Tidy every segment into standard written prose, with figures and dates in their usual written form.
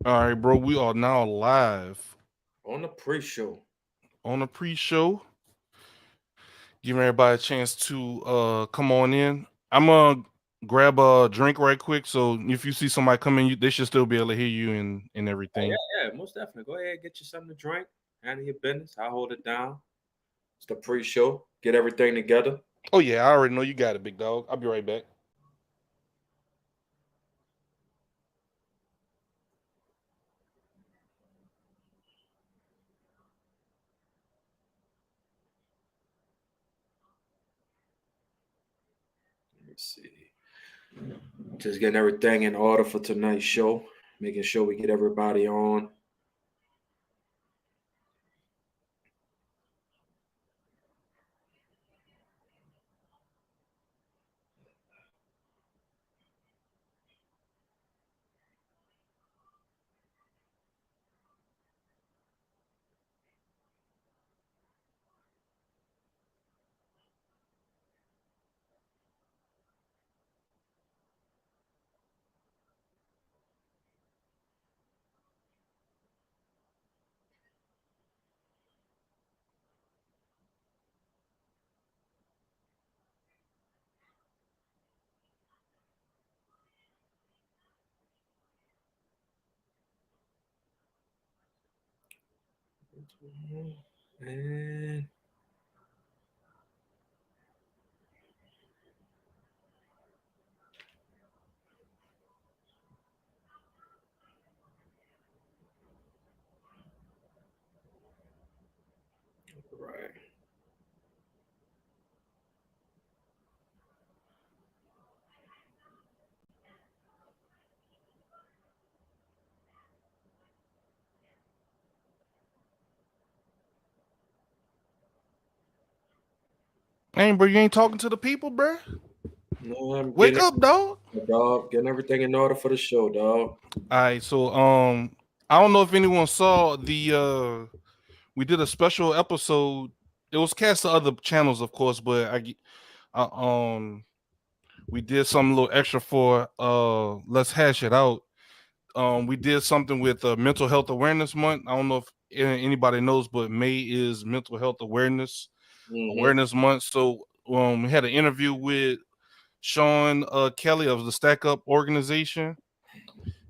All right, bro. We are now live On the pre-show. on the pre-show. Giving everybody a chance to come on in. I'm gonna grab a drink right quick, so if you see somebody coming, they should still be able to hear you and Oh, everything. yeah, most definitely. Go ahead, get you something to drink. Handle your business. I'll hold it down. It's the pre-show. Get everything together. Oh yeah, I already know you got it, big dog. I'll be right back. Let me see. Just getting everything in order for tonight's show. Making sure we get everybody on. And right. Hey, bro, you ain't talking to the people, bro. No, I'm Wake getting up, dog. it, dog. Getting everything in order for the show, dog. All right, so I don't know if anyone saw the we did a special episode. It was cast to other channels, of course, but I we did something a little extra for let's hash it out. We did something with mental health awareness month. I don't know if anybody knows, but May is mental health Mm-hmm. awareness month. So we had an interview with Sean Kelly of the Stack Up organization,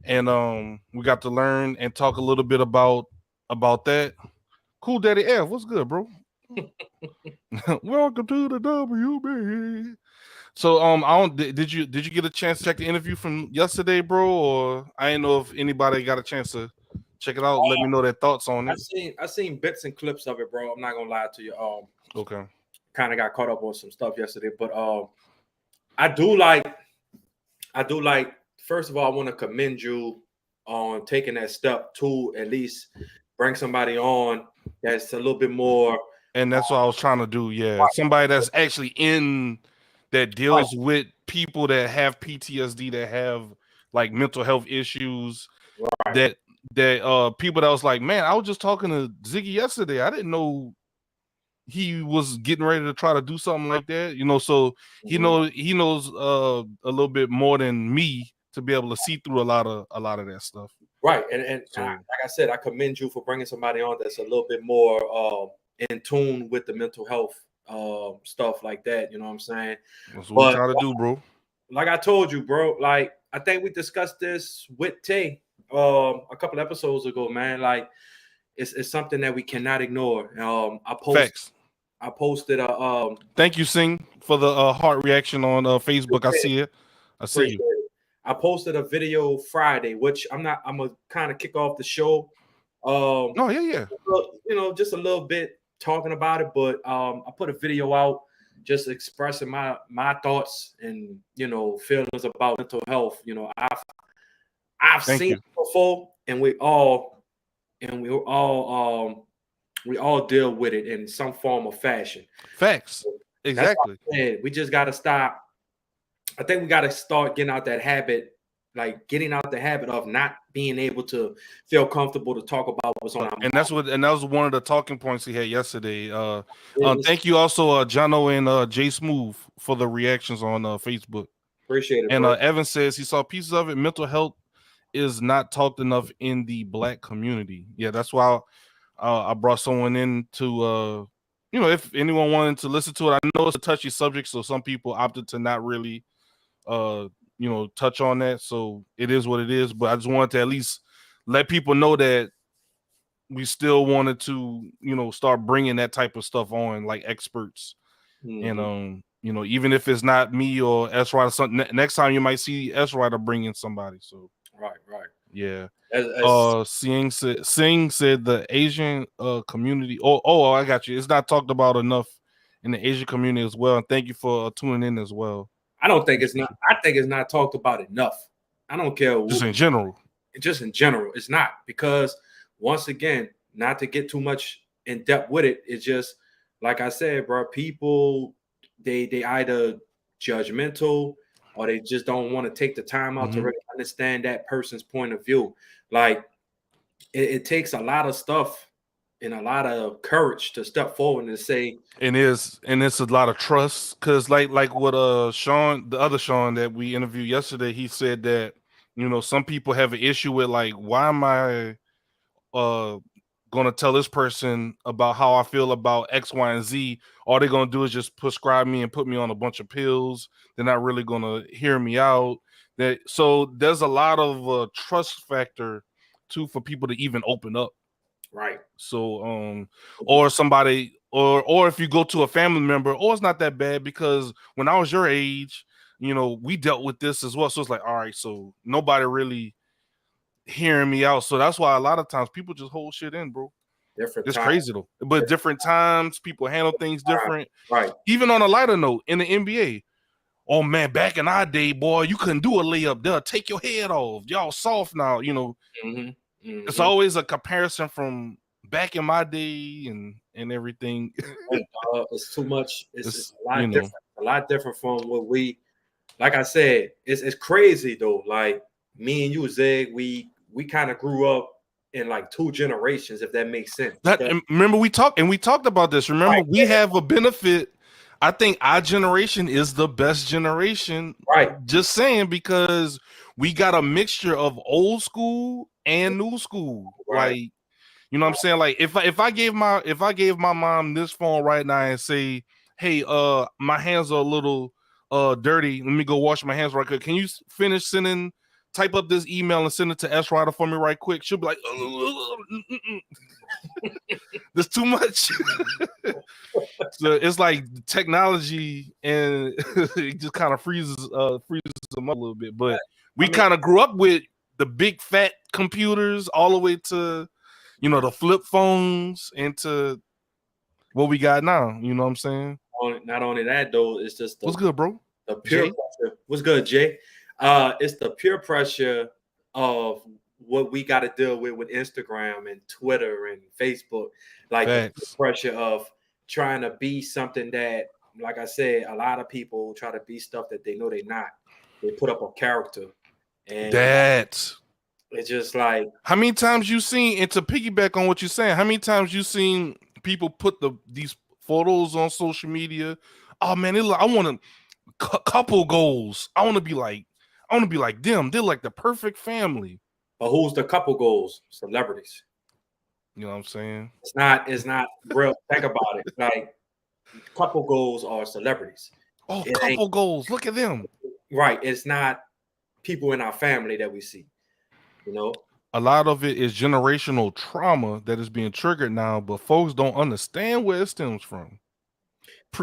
and we got to learn and talk a little bit about that. Cool Daddy F, what's good, bro? Welcome to the WB. So I don't did you get a chance to check the interview from yesterday, bro? Or I didn't know if anybody got a chance to check it out. Let me know their thoughts on it. I seen bits and clips of it, bro. I'm not gonna lie to you. Okay. Kind of got caught up on some stuff yesterday, but I do like I do like. First of all, I want to commend you on taking that step to at least bring somebody on that's a little bit more And that's what I was trying to do. Yeah, somebody that's actually in that right, deals with people that have PTSD, that have like mental health issues. right, That people that was like, man, I was just talking to Ziggy yesterday. I didn't know he was getting ready to try to do something like that. So mhm, he knows a little bit more than me to be able to see through a lot of that stuff. right. And So like I said, I commend you for bringing somebody on that's a little bit more in tune with the mental health stuff like that. You know what I'm saying? that's what we But try to do, bro. like I told you, bro, like I think we discussed this with Tay a couple episodes ago, man. Like it's something that we cannot ignore. Facts. I posted a Thank you, Sing, for the heart reaction on Facebook. I see it. I see appreciate you. it. I posted a video Friday, which I'm gonna kind of kick off the show. Oh yeah, yeah. Just a little bit talking about it, but I put a video out just expressing my thoughts and feelings about mental health. I've Thank seen it you. before, and we all deal with it in some form or fashion. Facts. That's what Exactly. I'm saying. We just got to stop. I think we got to start getting out that habit, like getting out the habit of not being able to feel comfortable to talk about what's on our And mind. that was one of the talking points he had yesterday. It's, Thank you also, Jono and Jay Smooth for the reactions on Facebook. appreciate it, And bro. Evan says he saw pieces of it. Mental health is not talked enough in the Black community. Yeah, that's why I brought someone in to if anyone wanted to listen to it. I know it's a touchy subject, so some people opted to not really touch on that. So it is what it is. But I just wanted to at least let people know that we still wanted to, start bringing that type of stuff on, like experts. And even if it's not me or S Rider, next time you might see S Rider bringing somebody. So right. yeah. As Sing said the Asian community. Oh, I got you. It's not talked about enough in the Asian community as well. And thank you for tuning in as well. I don't think it's not. I think it's not talked about enough. I don't care. Just in general. Just in general, it's not, because once again, not to get too much in depth with it, it's just like I said, bro. People they either judgmental or they just don't want to take the time out to really understand that person's point of view. Like it takes a lot of stuff and a lot of courage to step forward and say, and it's a lot of trust, because like what Sean, the other Sean that we interviewed yesterday, he said that some people have an issue with, like, why am I gonna tell this person about how I feel about X, Y, and Z? All they're gonna do is just prescribe me and put me on a bunch of pills. They're not really gonna hear me out. So there's a lot of trust factor too for people to even open up. right. So or somebody, or if you go to a family member, it's not that bad, because when I was your age, we dealt with this as well. So it's like, all right, so nobody really hearing me out. So that's why a lot of times people just hold shit in, bro. It's crazy though. But different times, people handle things different. Right. Even on a lighter note, in the NBA, oh man, back in our day, boy, you couldn't do a layup. They'll take your head off. Y'all soft now, It's always a comparison from back in my day and everything. It's too much. It's a lot different. A lot different from what we. Like I said, it's crazy though. Like me and you, Zeg, we kind of grew up in like two generations, if that makes sense. Remember we talked about this. Remember, right, we have a benefit. I think our generation is the best generation. Right. Just saying, because we got a mixture of old school and new school. Right. Like, you know what I'm saying? Like if I gave my mom this phone right now and say, hey, my hands are a little dirty. Let me go wash my hands right quick. Can you type up this email and send it to S Rider for me right quick? She'll be like, there's too much. So it's like technology, and it just kind of freezes them up a little bit. But we kind of grew up with the big fat computers all the way to, the flip phones, into what we got now. You know what I'm saying? Not only that though, it's just what's good, bro? The peer pressure. What's good, Jay? It's the peer pressure of what we got to deal with Instagram and Twitter and Facebook, like the pressure of trying to be something that, like I said, a lot of people try to be stuff that they know they're not. They put up a character, and it's just like, how many times you seen, and to piggyback on what you're saying, how many times you seen people put these photos on social media? Oh man, I want a couple goals. I want to be like them. They're like the perfect family. But who's the couple goals? Celebrities. You know what I'm saying? It's not real. Think about it. Like, couple goals are celebrities. Oh, couple goals. Look at them. Right. It's not people in our family that we see. A lot of it is generational trauma that is being triggered now, but folks don't understand where it stems from.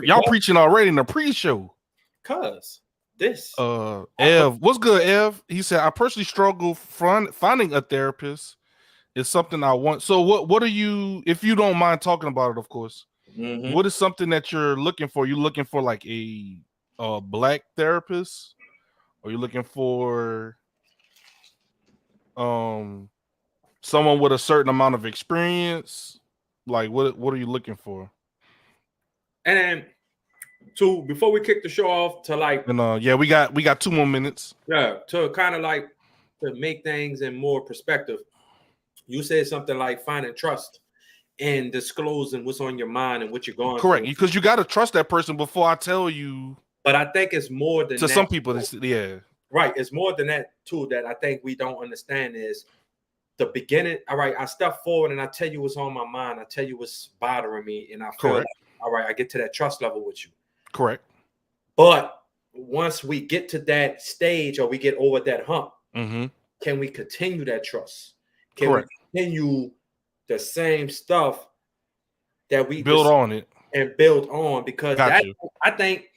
Y'all preaching already in the pre-show. Cause this Ev, what's good, Ev? He said, I personally struggle finding a therapist. It's something I want. So what are you, if you don't mind talking about it, of course, what is something that you're looking for? You looking for like a Black therapist? Or you looking for someone with a certain amount of experience? Like what are you looking for? And before we kick the show off, to like, we got 2 more minutes. Yeah, to kind of like to make things in more perspective. You said something like finding trust and disclosing what's on your mind and what you're going through. Correct, because you got to trust that person before I tell you. But I think it's more than to that. Some people. Yeah, Right. It's more than that too that I think we don't understand is the beginning. All right, I step forward and I tell you what's on my mind. I tell you what's bothering me, and I feel like, all right, I get to that trust level with you. Correct. But once we get to that stage or we get over that hump, can we continue that trust? Can we continue the same stuff that we build on it and build on? Because I think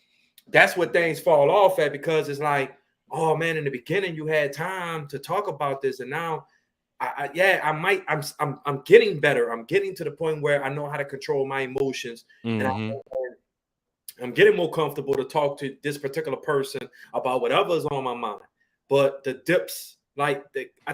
that's what things fall off at, because it's like, oh man, in the beginning you had time to talk about this, and now I'm getting better. I'm getting to the point where I know how to control my emotions, and I'm getting more comfortable to talk to this particular person about whatever's on my mind. But the dips, I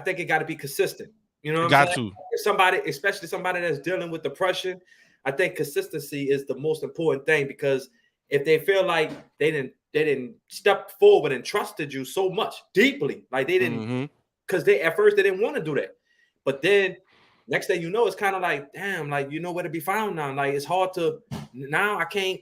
think it got to be consistent. You know what I'm saying? If somebody, especially somebody that's dealing with depression, I think consistency is the most important thing, because if they feel like they didn't step forward and trusted you so much deeply, like they didn't, because at first they didn't want to do that, but then next thing you know, it's kind of like, damn, like you know where to be found now. Like it's hard to now. I can't.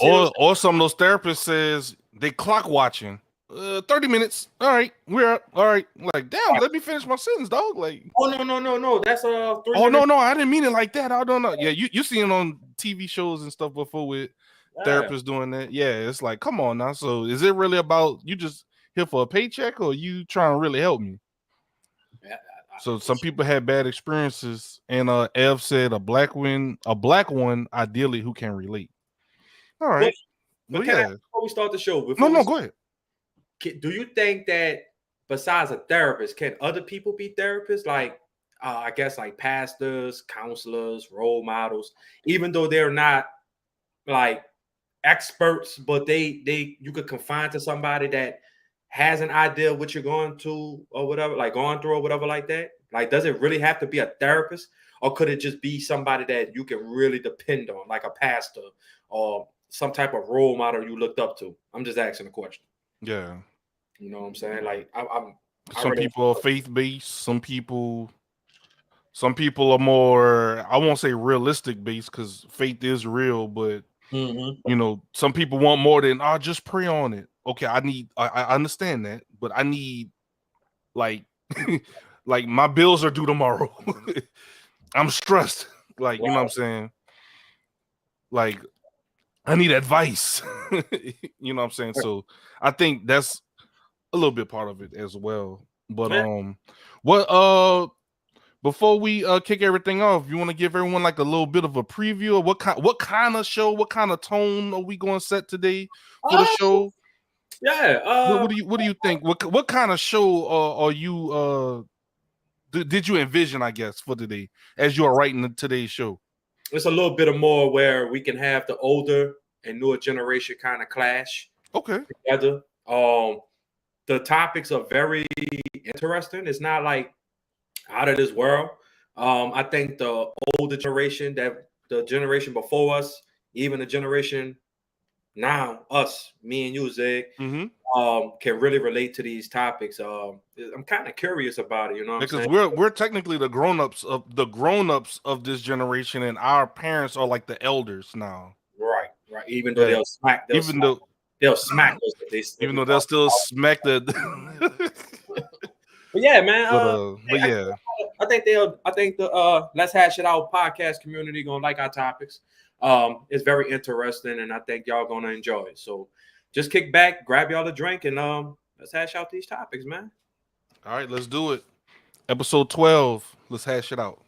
Or some of those therapists says they clock watching. 30 minutes. All right, we're up. All right, like damn, let me finish my sentence, dog. Like, oh no, that's 3 Oh minutes. no, I didn't mean it like that. I don't know. Yeah, you seen it on TV shows and stuff before with therapists doing that. Yeah, it's like, come on now. So is it really about you just here for a paycheck, or you trying to really help me? So some people had bad experiences, and Ev said a black one, ideally who can relate. All right. But before we start the show, go ahead. Do you think that besides a therapist, can other people be therapists? Like, I guess like pastors, counselors, role models, even though they're not like experts, but you could confide to somebody that has an idea of what you're going to or whatever, like going through or whatever like that. Like, does it really have to be a therapist, or could it just be somebody that you can really depend on, like a pastor or some type of role model you looked up to? I'm just asking a question. Yeah. You know what I'm saying? Like some people are faith-based, some people are more, I won't say realistic based, because faith is real, but you know, some people want more than just pray on it. Okay, I understand that, but I need like like my bills are due tomorrow. I'm stressed. Like, you know what I'm saying? Like, I need advice. You know what I'm saying? So I think that's a little bit part of it as well. But before we kick everything off, you want to give everyone like a little bit of a preview of what kind of show, what kind of tone are we going to set today for the show? Yeah. What do you think? What kind of show are you did you envision, I guess, for today as you are writing today's show? It's a little bit of more where we can have the older and newer generation kind of clash. Okay. Together. The topics are very interesting. It's not like out of this world. I think the older generation, that the generation before us, even the generation now, us, me and you, Zig, can really relate to these topics. I'm kind of curious about it, you know, because we're technically the grown-ups of this generation, and our parents are like the elders now. Right. Even though they'll smack us. Even though they'll still smack the. But yeah, man. I think the Let's Hash It Out podcast community gonna like our topics. It's very interesting, and I think y'all gonna enjoy it. So just kick back, grab y'all a drink, and let's hash out these topics, man. All right, let's do it. Episode 12. Let's hash it out.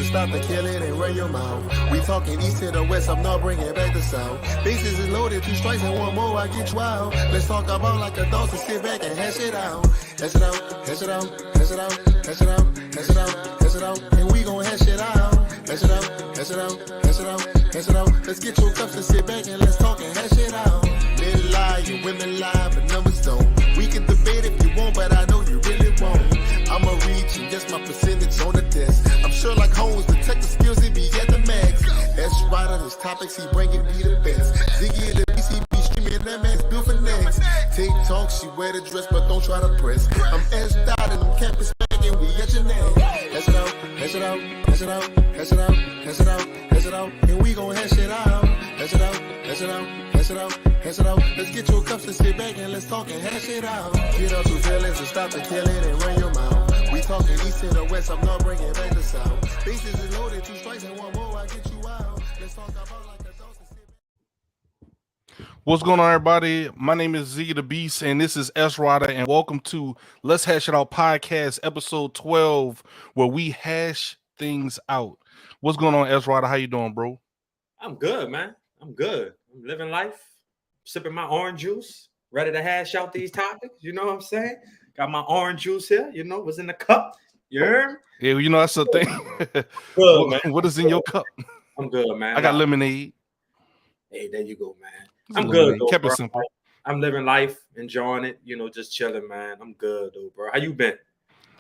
Stop the killing and run your mouth. We talking east to the west, I'm not bringing back the south. Bases is loaded, 2 strikes and 1 more, I get wild. Let's talk about like adults and sit back and hash it out. Hash it out, hash it out, hash it out, hash it out, hash it out, hash it out, and we gon' hash it out. hash it out, hash it out, hash it out, hash it out. Let's get your cups and sit back and let's talk and hash it out. Men lie and women lie, but numbers don't. We can debate if you want, but I know you really won't. I'ma reach and guess my percentage on the test. I'm sure like hoes, detective skills, it be at the max. S Rider, this topics, he bringing me the best. Ziggy and the BCB streaming, that man's built for next. TikTok, she wear the dress, but don't try to press. I'm S Dot and I'm campus and we at your neck. Hash it out, hash it out, hash it out, hash it out, hash it out, hash it out, and we gon' hash it out. Hash it out, hash it out, hash it out, hash it out. Let's get your cups and sit back and let's talk and hash it out. Get up your feelings and stop the killing and run your mouth. We talking east to the west, I'm not bringing back the south. Bases is loaded, 2 strikes and 1 more, I get you out. Let's talk about like adults and sit back. What's going on, everybody? My name is Ziggy the Beast, and this is S Rider, and welcome to Let's Hash It Out podcast, episode 12, where we hash things out. What's going on, S Rider? How you doing, bro? I'm good, man. I'm good. I'm living life, sipping my orange juice, ready to hash out these topics. You know what I'm saying? Got my orange juice here. You know what's in the cup. You heard? Yeah, you know that's the thing. Good, man. What is in your cup? I'm good, man. I got lemonade. Hey, there you go, man. It's I'm lemonade. good, though, Kept bro. it simple. I'm living life, enjoying it. You know, just chilling, man. I'm good, though, bro. How you been?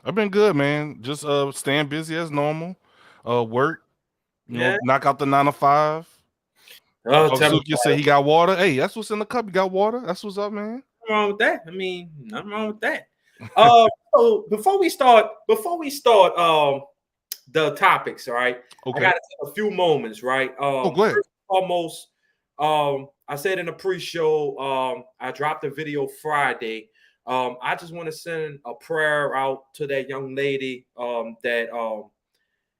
I've been good, man. Just staying busy as normal. Work. You know, knock out the 9 to 5. Oh, tell me Suki said he got water. Hey, that's what's in the cup. You got water. That's what's up, man. nothing wrong with that. I mean, nothing wrong with that. So before we start, the topics, all right. Okay. I gotta take a few moments, right? Go ahead. First and foremost, I said in the pre-show, I dropped a video Friday. I just want to send a prayer out to that young lady that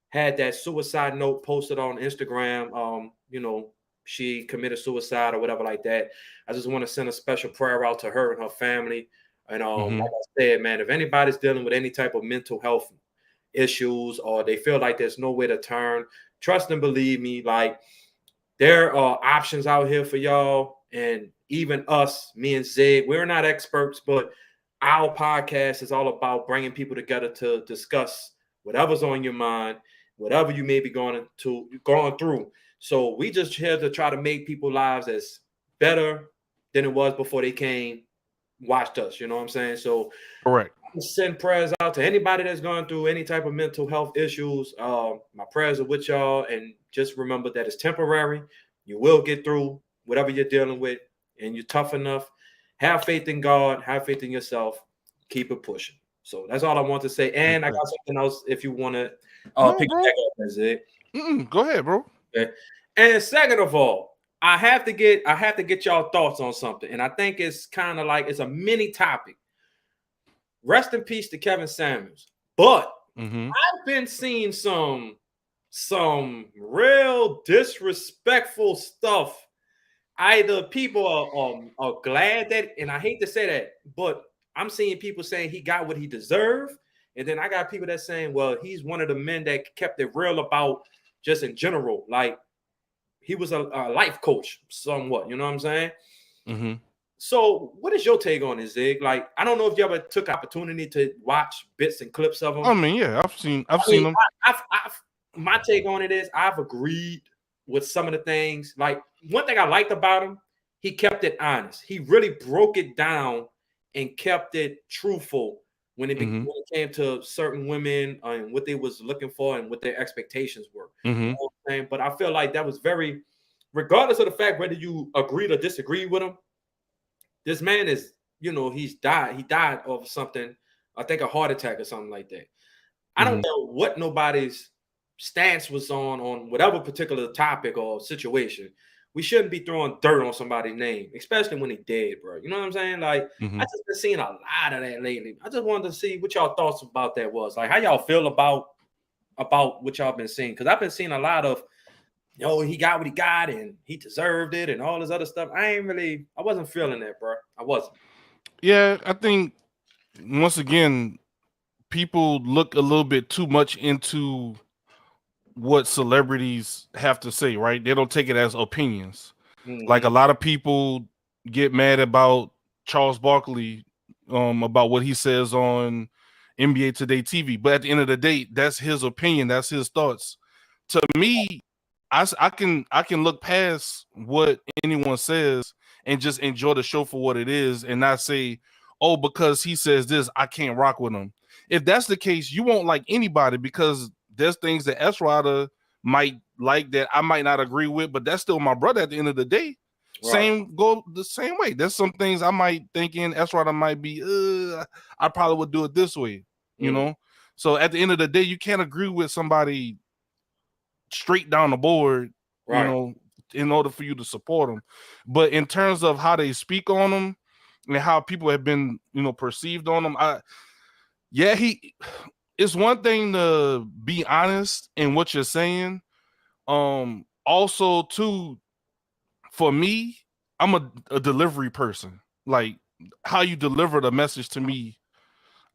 had that suicide note posted on Instagram. You know, she committed suicide or whatever like that. I just want to send a special prayer out to her and her family. And like I said, man, if anybody's dealing with any type of mental health issues or they feel like there's nowhere to turn, trust and believe me, like there are options out here for y'all. And even us, me and Zig, we're not experts, but our podcast is all about bringing people together to discuss whatever's on your mind, whatever you may be going through. So we just here to try to make people's lives as better than it was before they came, watched us. You know what I'm saying? So Correct. send prayers out to anybody that's going through any type of mental health issues. My prayers are with y'all, and just remember that it's temporary. You will get through whatever you're dealing with, and you're tough enough. Have faith in God. Have faith in yourself. Keep it pushing. So that's all I want to say. And I got something else if you want to pick back up. That's it. Go ahead, bro. Okay. And second of all, I have to get y'all thoughts on something, and I think it's kind of like it's a mini topic. Rest in peace to Kevin Samuels. But I've been seeing some real disrespectful stuff. Either people are glad that, and I hate to say that, but I'm seeing people saying he got what he deserved, and then I got people that saying, well, he's one of the men that kept it real about just in general, like he was a life coach somewhat, you know what I'm saying? So what is your take on this, Zig? Like, I don't know if you ever took opportunity to watch bits and clips of him. I mean, yeah, I've seen them. My take on it is I've agreed with some of the things. Like, one thing I liked about him, he kept it honest. He really broke it down and kept it truthful when it came to certain women and what they was looking for and what their expectations were. You know what I'm saying? But I feel like that was very, regardless of the fact whether you agreed or disagreed with him, this man is, you know, he died of something, I think a heart attack or something like that. I don't know what nobody's stance was on whatever particular topic or situation. We shouldn't be throwing dirt on somebody's name, especially when he dead, bro. You know what I'm saying? Like, I just been seeing a lot of that lately. I just wanted to see what y'all thoughts about that was. Like, how y'all feel about what y'all been seeing? Because I've been seeing a lot of, he got what he got and he deserved it and all this other stuff. I wasn't feeling that, bro. I wasn't. Yeah, I think once again, people look a little bit too much into what celebrities have to say, right? They don't take it as opinions. Like a lot of people get mad about Charles Barkley, about what he says on NBA Today TV. But at the end of the day, that's his opinion. That's his thoughts. to me, I can look past what anyone says and just enjoy the show for what it is, and not say, oh, because he says this, I can't rock with him. If that's the case, you won't like anybody, because there's things that S Rider might like that I might not agree with, but that's still my brother at the end of the day. Right. Same go the same way. There's some things I might think in S Rider might be, I probably would do it this way, you know. So at the end of the day, you can't agree with somebody straight down the board, Right. you know, in order for you to support them. But in terms of how they speak on them and how people have been, you know, perceived on them, it's one thing to be honest in what you're saying. Also, too, for me, I'm a delivery person. Like, how you deliver the message to me,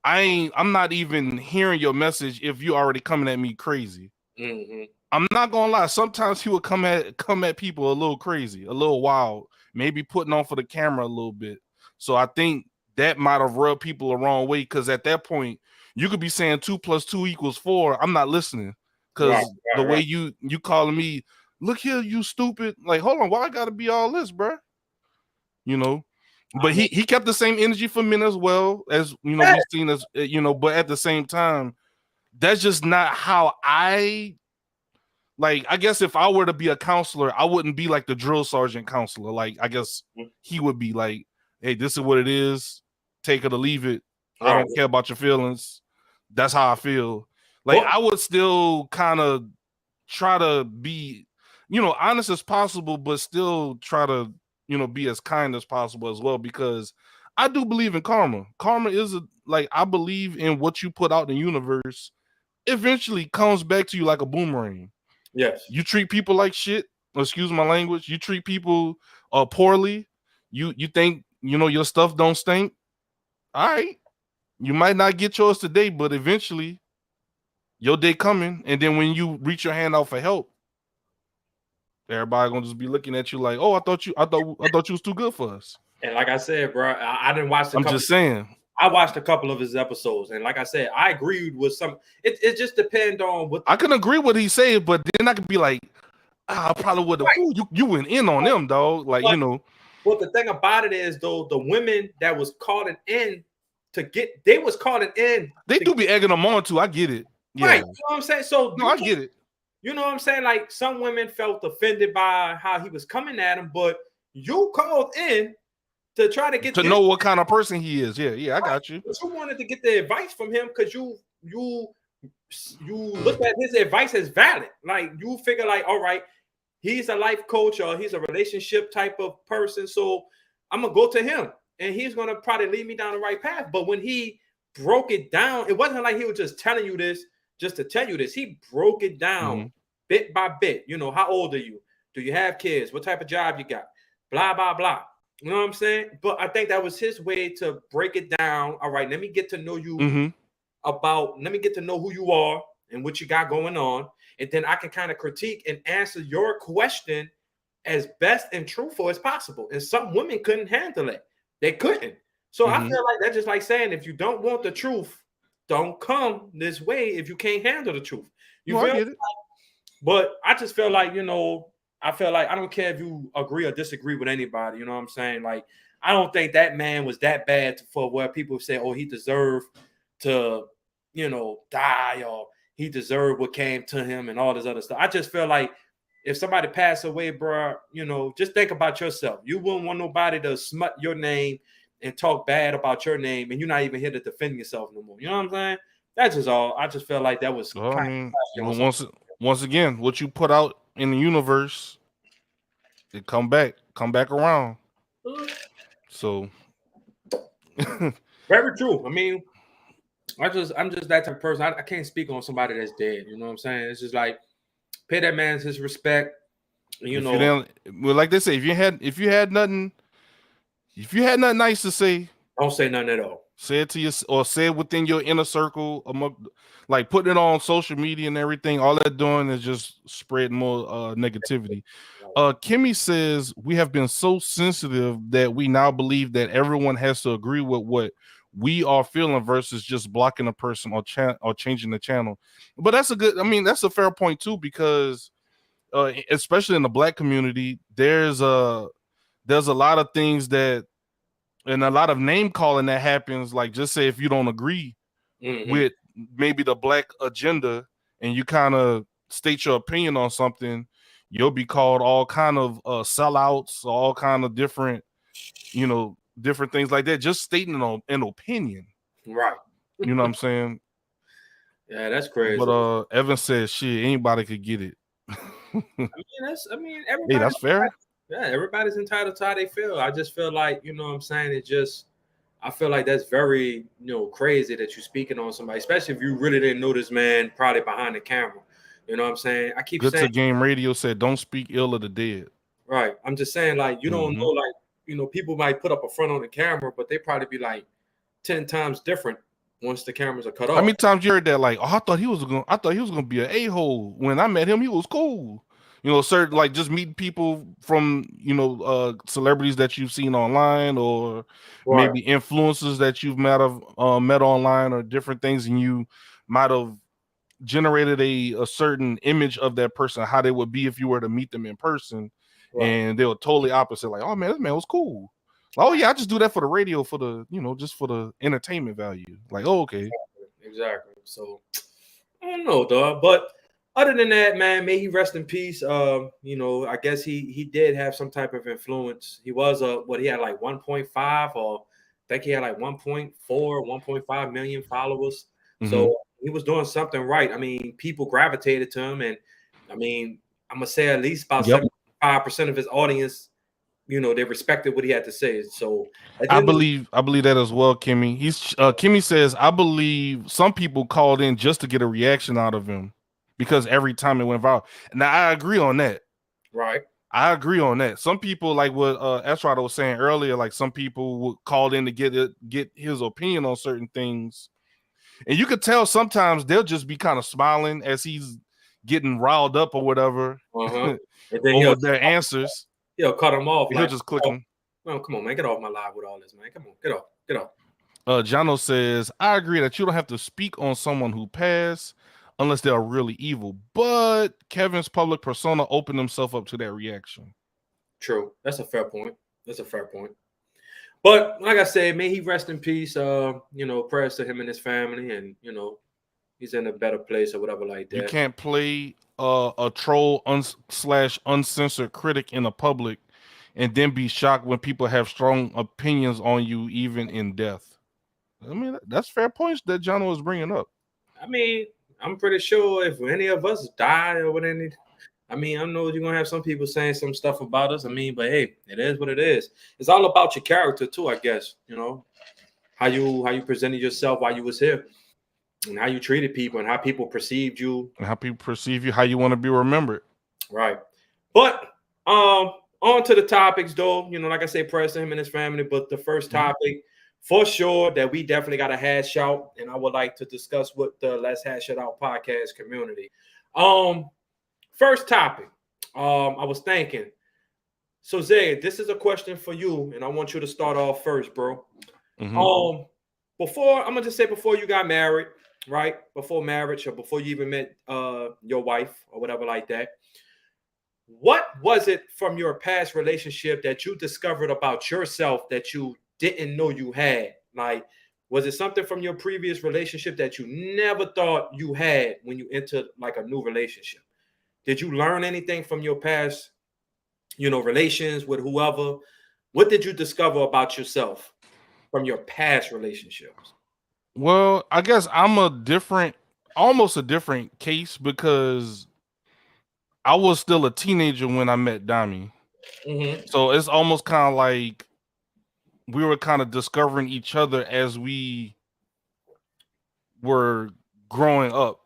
I'm not even hearing your message if you already coming at me crazy. I'm not gonna lie. Sometimes he would come at people a little crazy, a little wild, maybe putting on for the camera a little bit. So I think that might have rubbed people the wrong way, because at that point you could be saying 2 + 2 = 4. I'm not listening, because the way you calling me, look here, you stupid. Like, hold on, why I gotta be all this, bro? You know. But he kept the same energy for men as well, as you know, we've seen as you know. But at the same time, that's just not how I. Like, I guess if I were to be a counselor, I wouldn't be like the drill sergeant counselor. Like, I guess he would be like, hey, this is what it is. Take it or leave it. I don't care about your feelings. That's how I feel. Like, I would still kind of try to be, you know, honest as possible, but still try to, you know, be as kind as possible as well, because I do believe in karma. Karma is I believe in what you put out in the universe eventually comes back to you like a boomerang. Yes. You treat people like shit, excuse my language, you treat people poorly, you think, you know, your stuff don't stink. All right. You might not get yours today, but eventually your day coming, and then when you reach your hand out for help, everybody gonna just be looking at you like, oh, I thought you was too good for us. And like I said, bro, I didn't watch I'm just saying. I watched a couple of his episodes, and like I said, I agreed with some. It just depends on what I can agree with what he said, but then I could be like, I probably would have. Right. You went in on them, dog. Like, you know. But the thing about it is, though, the women that was calling in they was calling in. They do be egging them on too. I get it. Yeah. Right. You know what I'm saying? So no, I get it. You know what I'm saying? Like, some women felt offended by how he was coming at them, but you called in to try to get to know what kind of person he is. Yeah, I got you. But you wanted to get the advice from him because you looked at his advice as valid. Like, you figure, like, all right, he's a life coach or he's a relationship type of person, so I'm gonna go to him and he's gonna probably lead me down the right path. But when he broke it down, it wasn't like he was just telling you this just to tell you this. He broke it down bit by bit. You know, how old are you? Do you have kids? What type of job you got? Blah, blah, blah. You know what I'm saying? But I think that was his way to break it down. All right, let me get to know you let me get to know who you are and what you got going on. And then I can kind of critique and answer your question as best and truthful as possible. And some women couldn't handle it. They couldn't. So I feel like that's just like saying, if you don't want the truth, don't come this way if you can't handle the truth. You feel? I get it. But I just feel like, you know, I feel like I don't care if you agree or disagree with anybody. You know what I'm saying? Like, I don't think that man was that bad for where people say, oh, he deserved to, you know, die, or he deserved what came to him and all this other stuff. I just feel like if somebody passed away, bro, you know, just think about yourself. You wouldn't want nobody to smut your name and talk bad about your name, and you're not even here to defend yourself no more. You know what I'm saying? That's just all. I just feel like that was once again, what you put out in the universe, it come back around. So very true. I mean, I'm just that type of person. I can't speak on somebody that's dead. You know what I'm saying? It's just like, pay that man his respect. You know, well, like they say, if you had nothing nice to say, don't say nothing at all. Say it to you, or say it within your inner circle, like putting it on social media and everything. All they're doing is just spreading more negativity. Kimmy says, we have been so sensitive that we now believe that everyone has to agree with what we are feeling versus just blocking a person or changing the channel. But that's that's a fair point too, because especially in the Black community, there's a lot of things that, and a lot of name calling that happens. Like, just say if you don't agree with maybe the Black agenda and you kind of state your opinion on something, you'll be called all kind of sellouts, all kind of different, different things like that, just stating an opinion. Right. You know what I'm saying? Yeah, that's crazy. But Evan says, shit, anybody could get it. everybody. Hey, that's fair. Yeah, everybody's entitled to how they feel. I just feel like, you know what I'm saying? I feel like that's very, crazy that you're speaking on somebody, especially if you really didn't know this man probably behind the camera. You know what I'm saying? I keep Good saying. to Game Radio said, don't speak ill of the dead. Right. I'm just saying, like, you don't know, like, people might put up a front on the camera, but they probably be like 10 times different once the cameras are cut off. How many times you heard that? Like, I thought he was gonna be an a-hole. When I met him, he was cool. Certain, like, just meeting people from celebrities that you've seen online, or maybe influencers that you've met online, or different things, and you might have generated a certain image of that person, how they would be if you were to meet them in person, and they were totally opposite. Like, oh man, this man was cool. Oh yeah, I just do that for the radio, for the just for the entertainment value. Like, oh okay, exactly. So I don't know, dog, but other than that, man, may he rest in peace. I guess he did have some type of influence. He was he had like 1.5, or I think he had like 1.4, 1.5 million followers. So he was doing something right. I mean, people gravitated to him, and I mean, I'm gonna say at least about 75% of his audience, they respected what he had to say. So I believe that as well, Kimmy. Kimmy says, I believe some people called in just to get a reaction out of him, because every time it went viral. Now I agree on that. Right. I agree on that. Some people, like what Esrada was saying earlier, like some people would call in to get his opinion on certain things. And you could tell sometimes they'll just be kind of smiling as he's getting riled up or whatever and then over their answers. He'll cut them off. He'll just click them. Oh, come on, man. Get off my live with all this, man. Come on. Get off. Jono says, I agree that you don't have to speak on someone who passed unless they're really evil. But Kevin's public persona opened himself up to that reaction. True. That's a fair point. But like I said, may he rest in peace. Prayers to him and his family, and he's in a better place or whatever like that. You can't play a troll / uncensored critic in the public and then be shocked when people have strong opinions on you, even in death. I mean, that's fair points that John was bringing up. I mean, I'm pretty sure if any of us die or whatever, I know you're gonna have some people saying some stuff about us. But hey, it is what it is. It's all about your character too, I guess. How you presented yourself while you was here, and how you treated people, and how people perceived you, and how people perceive you, how you want to be remembered. Right. But on to the topics, though. Like I say, prayers to him and his family. But the first topic, for sure, that we definitely got to hash out, and I would like to discuss with the Let's Hash It Out podcast community. First topic, I was thinking. So Zay, this is a question for you, and I want you to start off first, bro. Before you got married, right? Before marriage, or before you even met your wife or whatever like that, what was it from your past relationship that you discovered about yourself that you didn't know you had? Like, was it something from your previous relationship that you never thought you had when you entered like a new relationship? Did you learn anything from your past, relations with whoever? What did you discover about yourself from your past relationships? Well, I guess I'm almost a different case, because I was still a teenager when I met Dami. So it's almost kind of like we were kind of discovering each other as we were growing up.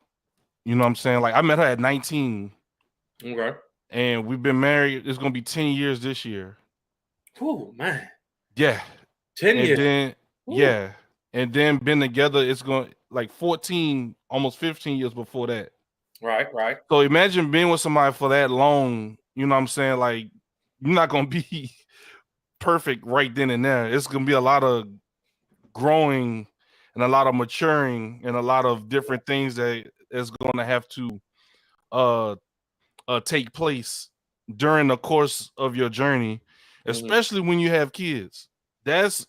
You know what I'm saying? Like, I met her at 19. Okay. And we've been married. It's going to be 10 years this year. Oh, man. Yeah. 10 years. Then, yeah. And then been together, it's going like 14, almost 15 years before that. Right. So imagine being with somebody for that long. You know what I'm saying? Like, you're not going to be perfect right then and there. It's going to be a lot of growing and a lot of maturing and a lot of different things that is going to have to uh take place during the course of your journey, especially when you have kids. That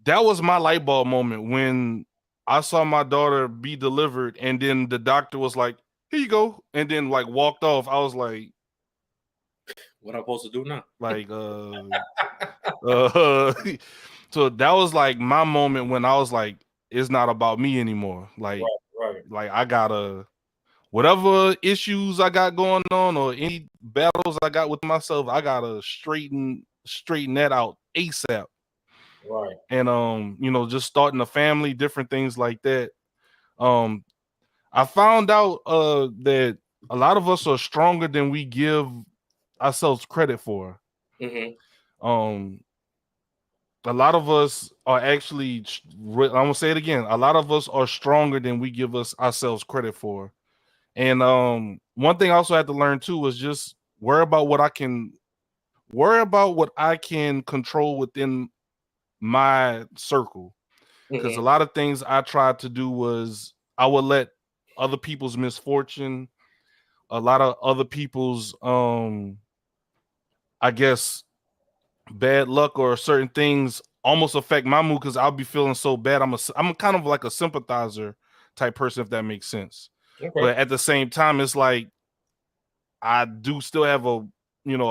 was my light bulb moment when I saw my daughter be delivered, and then the doctor was like, "Here you go," and then like walked off. I was like, what I'm supposed to do now? like, so that was like my moment when I was like, it's not about me anymore. Like, Right. like I gotta, whatever issues I got going on or any battles I got with myself, I gotta straighten that out ASAP. Right. And you know, just starting a family, different things like that. I found out that a lot of us are stronger than we give ourselves credit for. Um, a lot of us are actually, I'm gonna say it again, a lot of us are stronger than we give ourselves credit for. And one thing I also had to learn too was just worry about what I can control within my circle. Because a lot of things I tried to do was I would let other people's misfortune, a lot of other people's I guess bad luck or certain things almost affect my mood, because I'll be feeling so bad. I'm kind of like a sympathizer type person, if that makes sense. Okay. But at the same time, it's like I do still have a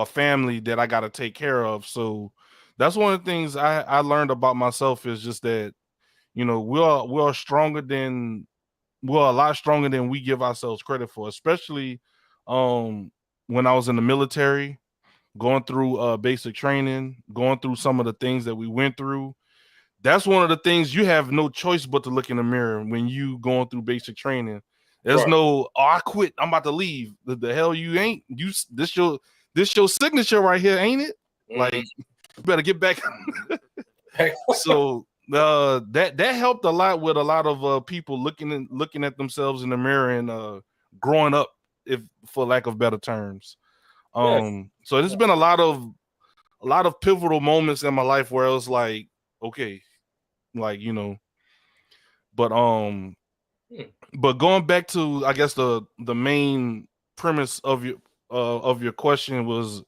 family that I got to take care of. So that's one of the things I learned about myself, is just that, you know, we're a lot stronger than we give ourselves credit for, especially when I was in the military, going through basic training, going through some of the things that we went through. That's one of the things you have no choice but to look in the mirror when you going through basic training. There's no, oh, I quit, I'm about to leave. The hell you ain't. This your signature right here, ain't it? Like, you better get back. So that helped a lot with a lot of people looking at themselves in the mirror and growing up, if for lack of better terms. So there's been a lot of pivotal moments in my life where I was like, okay, like, you know, but going back to, I guess, the main premise of your question was,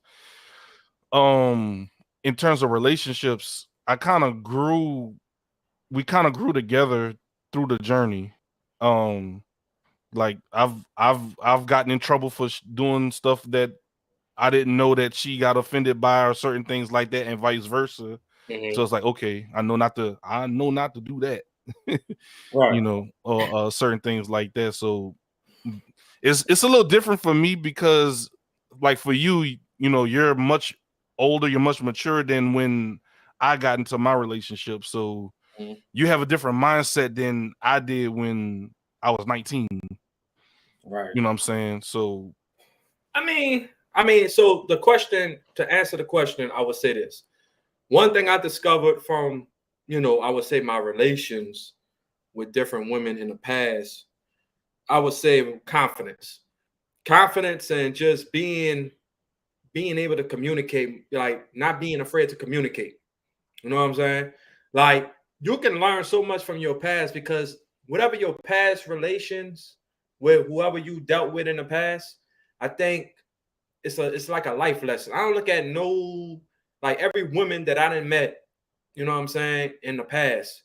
in terms of relationships, we kind of grew together through the journey. Like I've gotten in trouble for doing stuff that I didn't know that she got offended by, or certain things like that, and vice versa. So it's like, okay, I know not to do that. Right. You know, or certain things like that. So it's a little different for me, because like for you, you know, you're much older, you're much mature than when I got into my relationship. So you have a different mindset than I did when I was 19. Right. You know what I'm saying? So I mean, so to answer the question, I would say this. One thing I discovered from, I would say my relations with different women in the past, I would say confidence and just being able to communicate, like not being afraid to communicate. You know what I'm saying? Like, you can learn so much from your past, because whatever your past relations with whoever you dealt with in the past, I think it's like a life lesson. I don't look at like every woman that I done met, you know what I'm saying, in the past,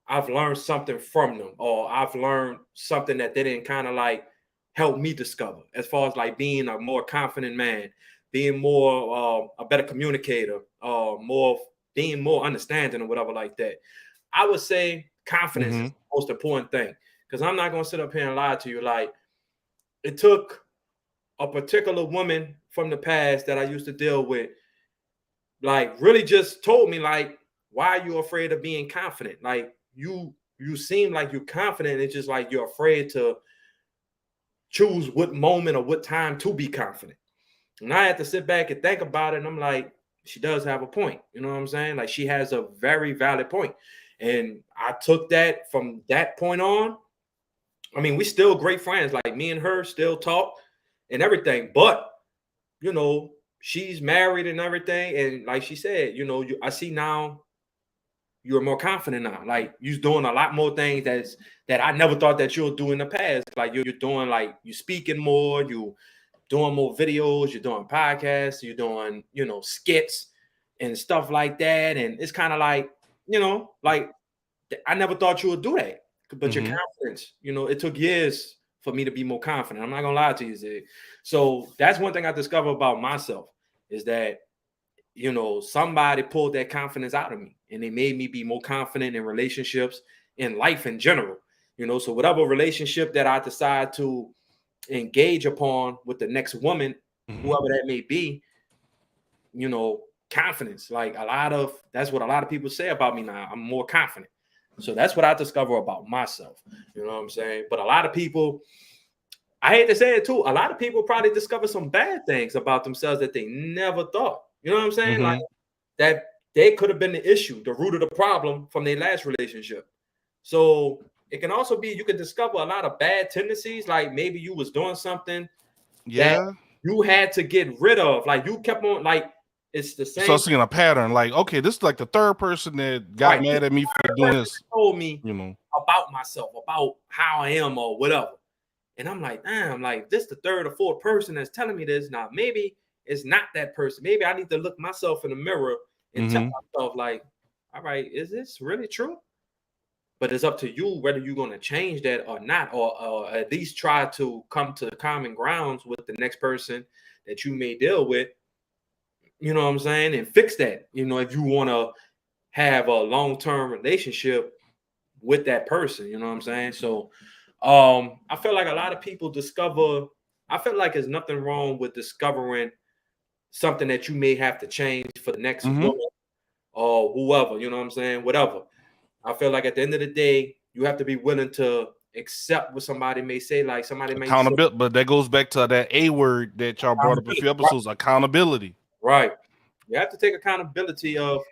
I've learned something from them, or I've learned something that they didn't kind of like help me discover, as far as like being a more confident man, being more a better communicator, being more understanding or whatever like that. I would say confidence is the most important thing, because I'm not going to sit up here and lie to you. Like, it took a particular woman from the past that I used to deal with, like, really just told me, like, why are you afraid of being confident? Like, you seem like you're confident. It's just like you're afraid to choose what moment or what time to be confident. And I had to sit back and think about it. And I'm like, she does have a point. You know what I'm saying? Like, she has a very valid point. And I took that from that point on. I mean, we still great friends. Like, me and her still talk and everything. But, you know, she's married and everything. And like she said, you know, I see now you're more confident now. Like you're doing a lot more things that I never thought that you'll do in the past. Like you're doing, like you're speaking more, you doing more videos, you're doing podcasts, you're doing, skits and stuff like that. And it's kind of like, like I never thought you would do that. But your confidence, it took years for me to be more confident. I'm not gonna lie to you, Zig. So that's one thing I discovered about myself is that, somebody pulled that confidence out of me and they made me be more confident in relationships, in life in general. So whatever relationship that I decide to engage upon with the next woman, whoever that may be, confidence. Like that's what a lot of people say about me now. I'm more confident. So that's what I discover about myself. You know what I'm saying? But a lot of people, I hate to say it too, a lot of people probably discover some bad things about themselves that they never thought. You know what I'm saying? Like that they could have been the issue, the root of the problem from their last relationship. So it can also be, you can discover a lot of bad tendencies. Like maybe you was doing something that you had to get rid of. Like you kept on, like, it's the same. So seeing a pattern, like, okay, this is like the third person that got mad at me for doing this. Told me, about myself, about how I am or whatever. And I'm like, damn, like this the third or fourth person that's telling me this. Now, maybe it's not that person. Maybe I need to look myself in the mirror and tell myself, like, all right, is this really true? But it's up to you whether you're going to change that or not, or at least try to come to common grounds with the next person that you may deal with. You know what I'm saying? And fix that, if you want to have a long-term relationship with that person, you know what I'm saying? So I feel like a lot of people I feel like there's nothing wrong with discovering something that you may have to change for the next woman or whoever, you know what I'm saying? Whatever. I feel like at the end of the day, you have to be willing to accept what somebody may say. Like somebody may accountability, but that goes back to that A word that y'all brought up a few episodes, accountability. Right. You have to take accountability of,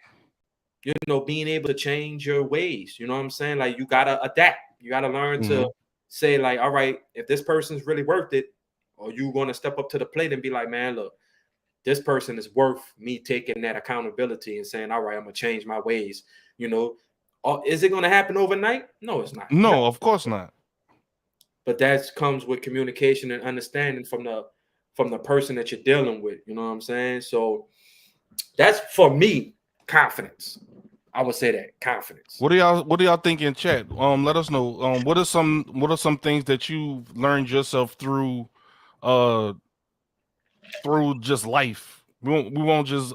being able to change your ways. You know what I'm saying? Like you got to adapt. You got to learn to say like, all right, if this person's really worth it, or you going to step up to the plate and be like, man, look, this person is worth me taking that accountability and saying, all right, I'm going to change my ways. Is it going to happen overnight? No, it's not. No, of course not. But that comes with communication and understanding from the person that you're dealing with. You know what I'm saying? So that's, for me, confidence. I would say that, confidence. What do y'all think in chat? Let us know. What are some things that you've learned yourself through just life? We won't just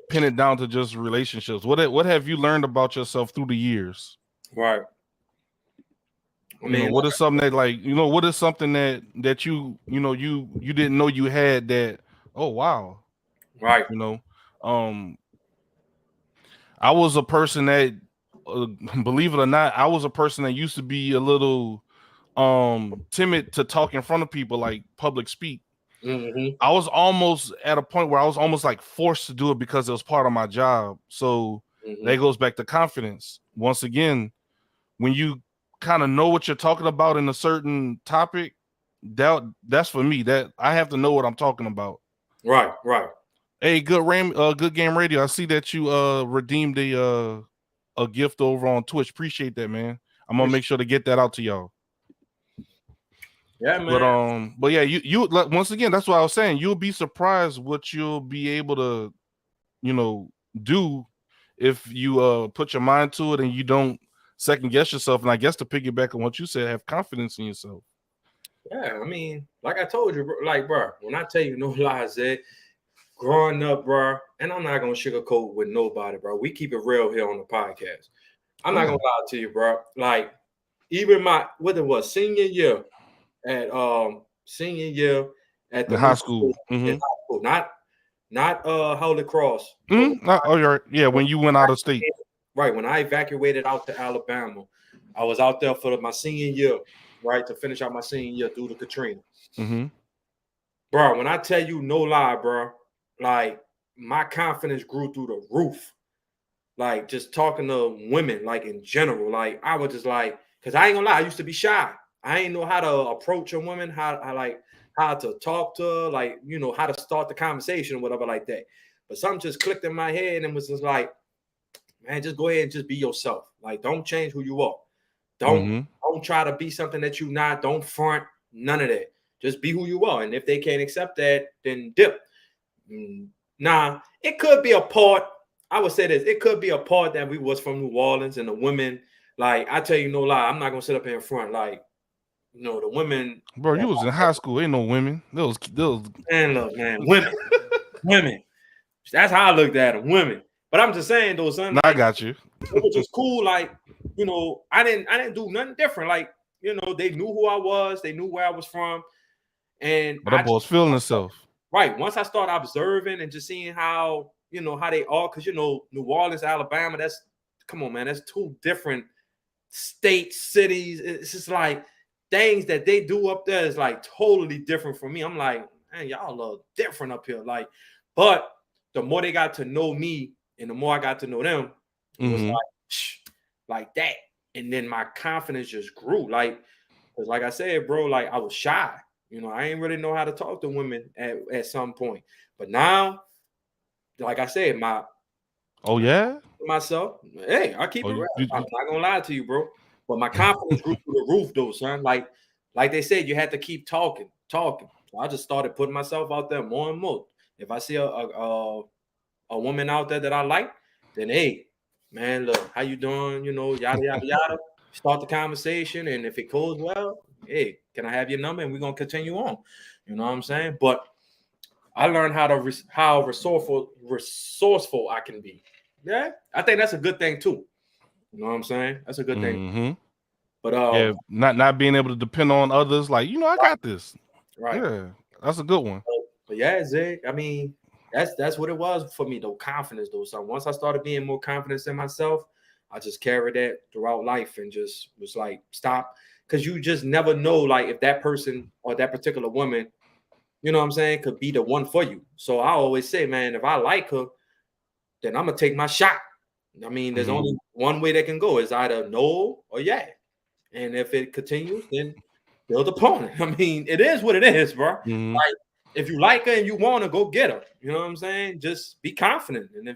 pin it down to just relationships. What have you learned about yourself through the years? Right. I mean, what is something that, like, what is something that you didn't know you had that, oh wow. Right. I was a person that, believe it or not, I was a person that used to be a little timid to talk in front of people, like public speak. I was almost at a point where I was almost like forced to do it because it was part of my job. So that goes back to confidence. Once again, when you kind of know what you're talking about in a certain topic, that's for me. That I have to know what I'm talking about. Right. Hey, Good Game Radio. I see that you redeemed a gift over on Twitch. Appreciate that, man. I'm gonna make sure to get that out to y'all. Yeah, man. But yeah, you once again, that's what I was saying. You'll be surprised what you'll be able to, do if you put your mind to it and you don't second guess yourself. And I guess to piggyback on what you said, have confidence in yourself. Yeah, I mean, like I told you, like, bro, when I tell you no lies, growing up, bro, and I'm not gonna sugarcoat with nobody, bro. We keep it real here on the podcast. I'm not gonna lie to you, bro. Like, even senior year at the high school. High school, not Holy Cross. You're right. Yeah, when you went out of state. Right, when I evacuated out to Alabama, I was out there for my senior year, right, to finish out my senior year due to Katrina. Bro, when I tell you no lie, bro, like my confidence grew through the roof. Like just talking to women, like in general, like I was just like, because I ain't gonna lie, I used to be shy. I ain't know how to approach a woman, how to talk to her, like, how to start the conversation or whatever like that. But something just clicked in my head and was just like, man, just go ahead and just be yourself. Like, don't change who you are. Don't try to be something that you're not. Don't front. None of that. Just be who you are. And if they can't accept that, then dip. Nah, it could be a part. I would say this. It could be a part that we was from New Orleans and the women. Like, I tell you no lie. I'm not gonna sit up here in front. Like, you know, the women. Bro, you was in high school. Ain't no women. Those. Man, look, man, women. That's how I looked at them, women. But I'm just saying, though, son. Nah, I got you. It was just cool. Like, you know, I didn't do nothing different. Like, you know, they knew who I was. They knew where I was from. And But that boy's feeling himself. Right. Once I started observing and just seeing how, you know, how they are, because, you know, New Orleans, Alabama, come on, man, that's two different states, cities. It's just like things that they do up there is like totally different from me. I'm like, man, y'all are different up here. Like, but the more they got to know me and the more I got to know them, it was like that. And then my confidence just grew. Like, because like I said, bro, like I was shy. You know, I ain't really know how to talk to women at some point. But now, like I said, myself, hey, I keep it real. I'm not gonna lie to you, bro. But my confidence grew through the roof, though, son. Like they said, you had to keep talking. So I just started putting myself out there more and more. If I see a woman out there that I like, then hey, man, look, how you doing? You know, yada yada yada. Start the conversation, and if it goes well, hey, can I have your number? And we're gonna continue on. You know what I'm saying? But I learned how resourceful I can be. Yeah, I think that's a good thing too. You know what I'm saying? That's a good thing. But yeah, not being able to depend on others, like, you know, I got this. Right. Yeah, that's a good one. But yeah, Zig, I mean, that's what it was for me, though. Confidence, though. So once I started being more confident in myself, I just carried that throughout life and just was like, stop. Because you just never know, like, if that person or that particular woman, you know what I'm saying, could be the one for you. So I always say, man, if I like her, then I'm going to take my shot. I mean, there's only one way that can go. It's either no or yeah. And if it continues, then build upon it. I mean, it is what it is, bro. Like, if you like her and you want to, go get her. You know what I'm saying? Just be confident. And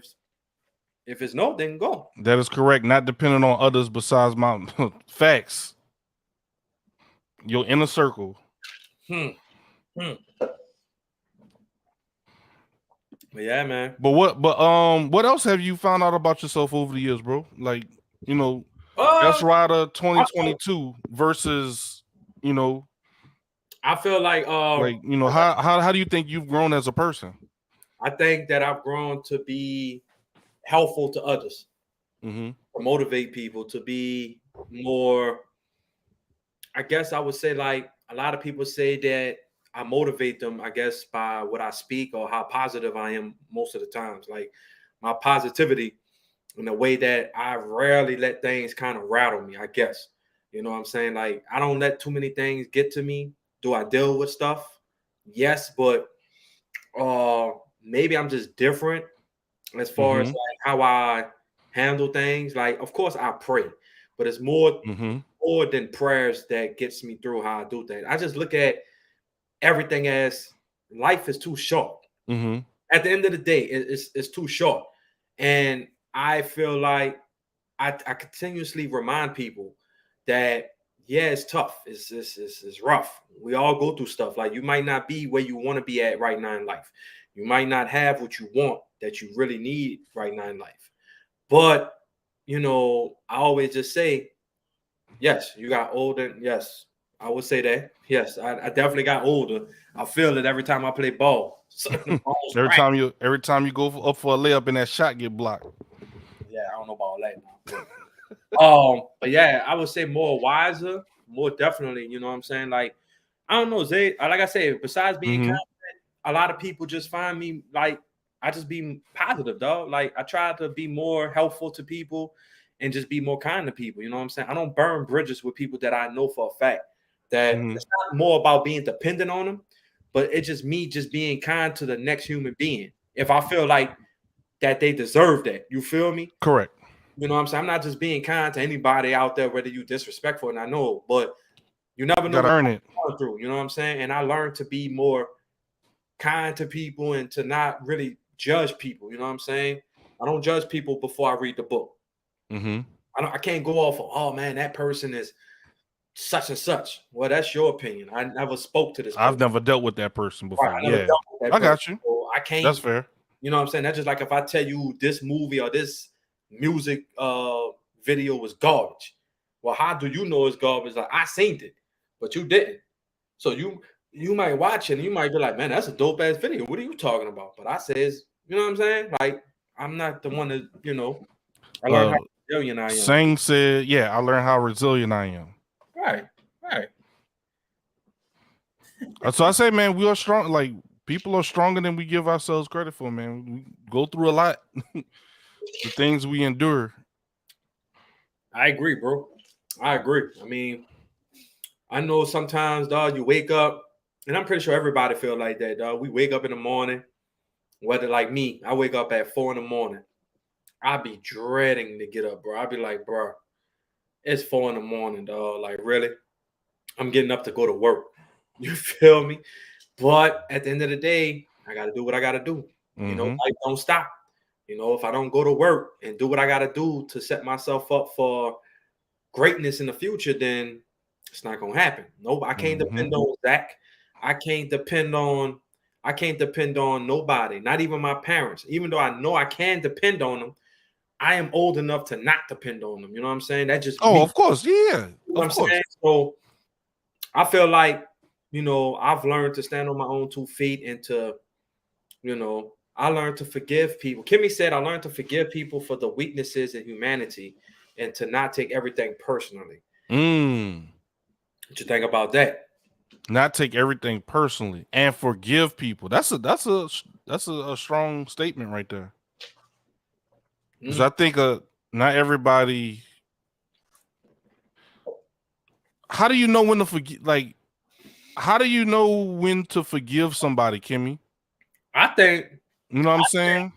if it's no, then go. That is correct. Not depending on others besides my facts. Your inner circle. But yeah, man. But what else have you found out about yourself over the years, bro? Like, you know, S Rider 2022 versus, you know, I feel like you know, how do you think you've grown as a person? I think that I've grown to be helpful to others, to motivate people, to be more. I guess I would say, like, a lot of people say that I motivate them, I guess, by what I speak or how positive I am most of the times. Like, my positivity in a way that I rarely let things kind of rattle me, I guess. You know what I'm saying? Like, I don't let too many things get to me. Do I deal with stuff? Yes, but maybe I'm just different as far as like how I handle things. Like, of course, I pray, but it's more than prayers that gets me through how I do things. I just look at everything as life is too short. At the end of the day, it's too short. And I feel like I continuously remind people that, yeah, it's tough. It's rough. We all go through stuff. Like, you might not be where you want to be at right now in life. You might not have what you want that you really need right now in life. But, you know, I always just say, yes, you got older. Yes, I would say that. Yes, I definitely got older. I feel it every time I play ball. every time you go up for a layup and that shot get blocked. Yeah, I don't know about all that now. But yeah, I would say more wiser, more definitely. You know what I'm saying? Like, I don't know, Zay. Like I said, besides being confident, a lot of people just find me, like, I just be positive, dog. Like, I try to be more helpful to people and just be more kind to people. You know what I'm saying? I don't burn bridges with people that I know for a fact that it's not more about being dependent on them, but it's just me just being kind to the next human being. If I feel like that they deserve that, you feel me? Correct. You know what I'm saying? I'm not just being kind to anybody out there, whether you disrespectful, and I know, but you never know what earn it. Going through. You know what I'm saying? And I learned to be more kind to people and to not really judge people. You know what I'm saying? I don't judge people before I read the book. Mm-hmm. I can't go off of, oh man, that person is such and such. Well, that's your opinion. I never spoke to this person. I've never dealt with that person Right, before. I never Yeah, dealt with that I got person, you. so I can't. That's fair. You know what I'm saying? That's just like if I tell you this movie or this music video was garbage. Well, how do you know it's garbage? Like, I seen it, but you didn't. So you might watch it and you might be like, man, that's a dope ass video. What are you talking about? But I says, you know what I'm saying? Like, I'm not the one that, you know, I learned how resilient I am. Sang said, yeah, I learned how resilient I am. Right. So I say, man, we are strong. Like, people are stronger than we give ourselves credit for, man. We go through a lot. The things we endure. I agree, bro. I agree. I mean, I know sometimes, dog, you wake up, and I'm pretty sure everybody feel like that, dog. We wake up in the morning, whether like me, I wake up at 4 a.m. I be dreading to get up, bro. I be like, bro, it's 4 a.m, dog. Like, really? I'm getting up to go to work. You feel me? But at the end of the day, I got to do what I got to do. You know, life don't stop. You know, if I don't go to work and do what I got to do to set myself up for greatness in the future, then it's not gonna happen. No, I can't depend on Zach. I can't depend on nobody, not even my parents. Even though I know I can depend on them, I am old enough to not depend on them. You know what I'm saying? That just me. Of course, yeah. You know what I'm saying? So I feel like, you know, I've learned to stand on my own 2 feet and to, you know, I learned to forgive people. Kimmy said I learned to forgive people for the weaknesses in humanity and to not take everything personally. What you think about that? Not take everything personally and forgive people. That's a strong statement right there. Because I think not everybody. How do you know when to forgive? Like, how do you know when to forgive somebody, Kimmy? I think, you know what I'm saying.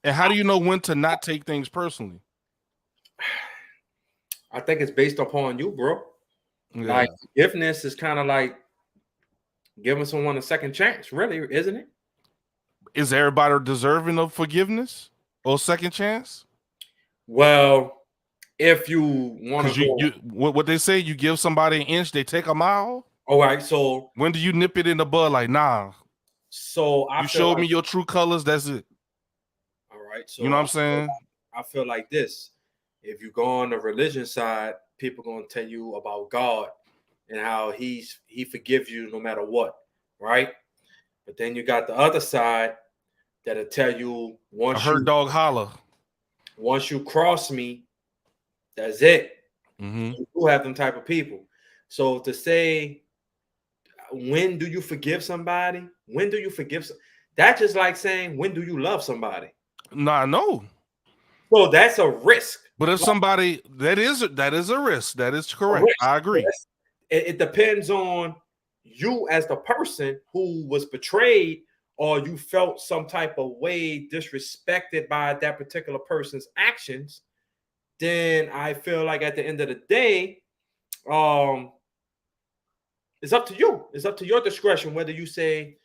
And how do you know when to not take things personally? I think it's based upon you, bro. Yeah. Like, forgiveness is kind of like giving someone a second chance, really, isn't it? Is everybody deserving of forgiveness or second chance? Well, if you want to, what they say, you give somebody an inch, they take a mile. All right, so when do you nip it in the bud? Like, nah. So you showed me your true colors. That's it. All right, so you know what I'm saying? I feel like this. If you go on the religion side, people gonna tell you about God and how he forgives you no matter what, right? But then you got the other side that'll tell you once I heard dog holler. Once you cross me, that's it. You do have them type of people. So to say, when do you forgive somebody? When do you forgive? That's just like saying, when do you love somebody? Nah, no. So that's a risk. But if somebody that is a risk. That is correct. I agree. It depends on you as the person who was betrayed, or you felt some type of way disrespected by that particular person's actions. Then I feel like at the end of the day, it's up to you. It's up to your discretion whether you say,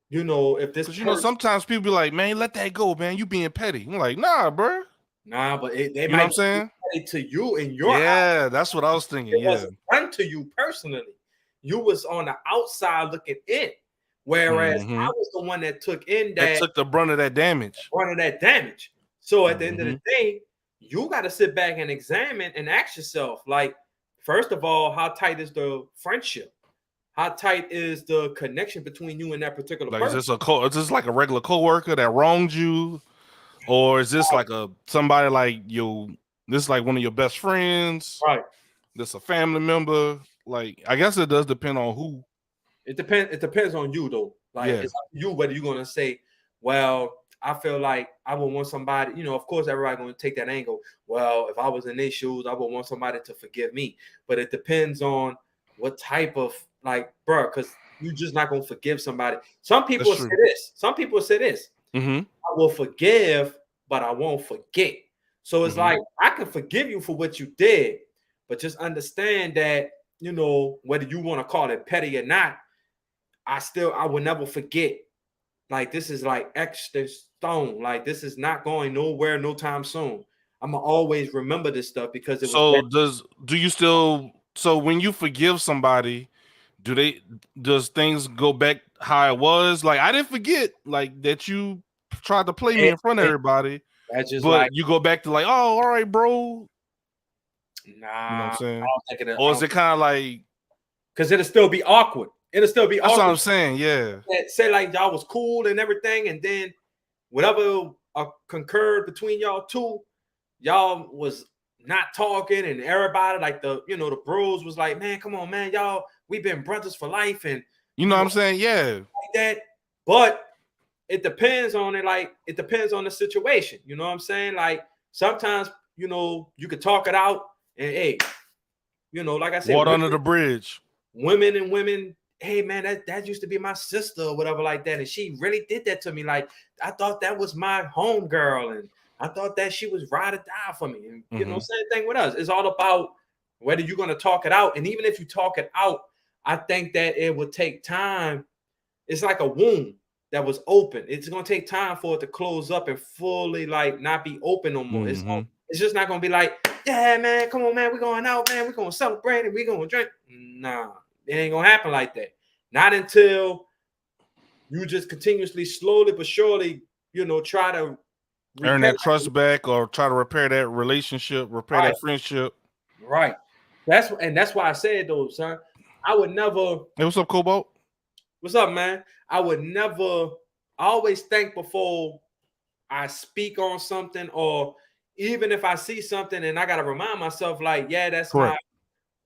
you know, if this. You know, sometimes people be like, "Man, let that go, man. You being petty." I'm like, "Nah, bro." Nah, but they you might know what I'm saying? To you and your eyes. That's what I was thinking. It wasn't done to you personally. You was on the outside looking in, whereas I was the one that took the brunt of that damage. So at the end of the day, you got to sit back and examine and ask yourself, like, first of all, how tight is the friendship? How tight is the connection between you and that particular person? Is this like a regular coworker that wronged you? Or is this like somebody like this is like one of your best friends? Right. This a family member? Like, I guess it does depend on who. It depends on you though. Like, it's up to you whether you're gonna say, well, I feel like I would want somebody, you know, of course everybody gonna take that angle. Well, if I was in their shoes, I would want somebody to forgive me. But it depends on what type of, like, bro, because you're just not gonna forgive somebody. Some people say this. I will forgive, but I won't forget. So it's like, I can forgive you for what you did, but just understand that, you know, whether you want to call it petty or not, I will never forget. Like, this is like etched in stone. Like, this is not going nowhere no time soon. I'm gonna always remember this stuff because it was. So when you forgive somebody, does things go back how it was? Like, I didn't forget like that you tried to play me in front of everybody, That's just but like, you go back to like, oh, all right, bro. nah, You know what I'm saying? I don't think Or is it kind of like, because it'll still be awkward. It'll still be that's awkward. what I'm saying, yeah. Say like y'all was cool and everything, and then whatever concurred between y'all two, y'all was not talking, and everybody like the bros was like, man, come on, man, y'all, we've been brothers for life, and You know what I'm saying? Yeah. like that. But it depends on it. Like, it depends on the situation. You know what I'm saying? Like, sometimes you could talk it out, and hey, like I said, Water under the bridge. women and women, hey man, that used to be my sister or whatever like that, and she really did that to me. Like, I thought that was my home girl, and I thought that she was ride or die for me. And same thing with us. It's all about whether you're going to talk it out. And even if you talk it out, I think that it would take time. It's like a wound that was open. It's going to take time for it to close up and fully like not be open no more. It's just not going to be like, yeah, man, come on, man, we're going out, man, we're going to celebrate and we're going to drink. Nah, it ain't going to happen like that. Not until you just continuously, slowly but surely, try to earn that trust back, or try to repair that relationship, repair that friendship. Right. That's why I said though, son. I would never. Hey, what's up, Cobalt? What's up, man? I would never. I always think before I speak on something, or even if I see something, and I gotta remind myself, like, yeah, that's correct.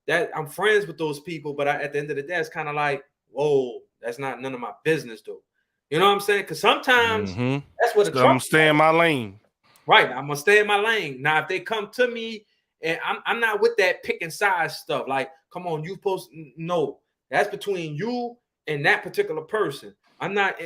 That I'm friends with those people, but at the end of the day, it's kind of like, whoa, that's not none of my business, though. You know what I'm saying? Because sometimes that's what I'm stay in my lane. Right. I'm gonna stay in my lane. Now, if they come to me, and I'm not with that picking size stuff. Like, come on, you supposed no. That's between you and that particular person. I'm not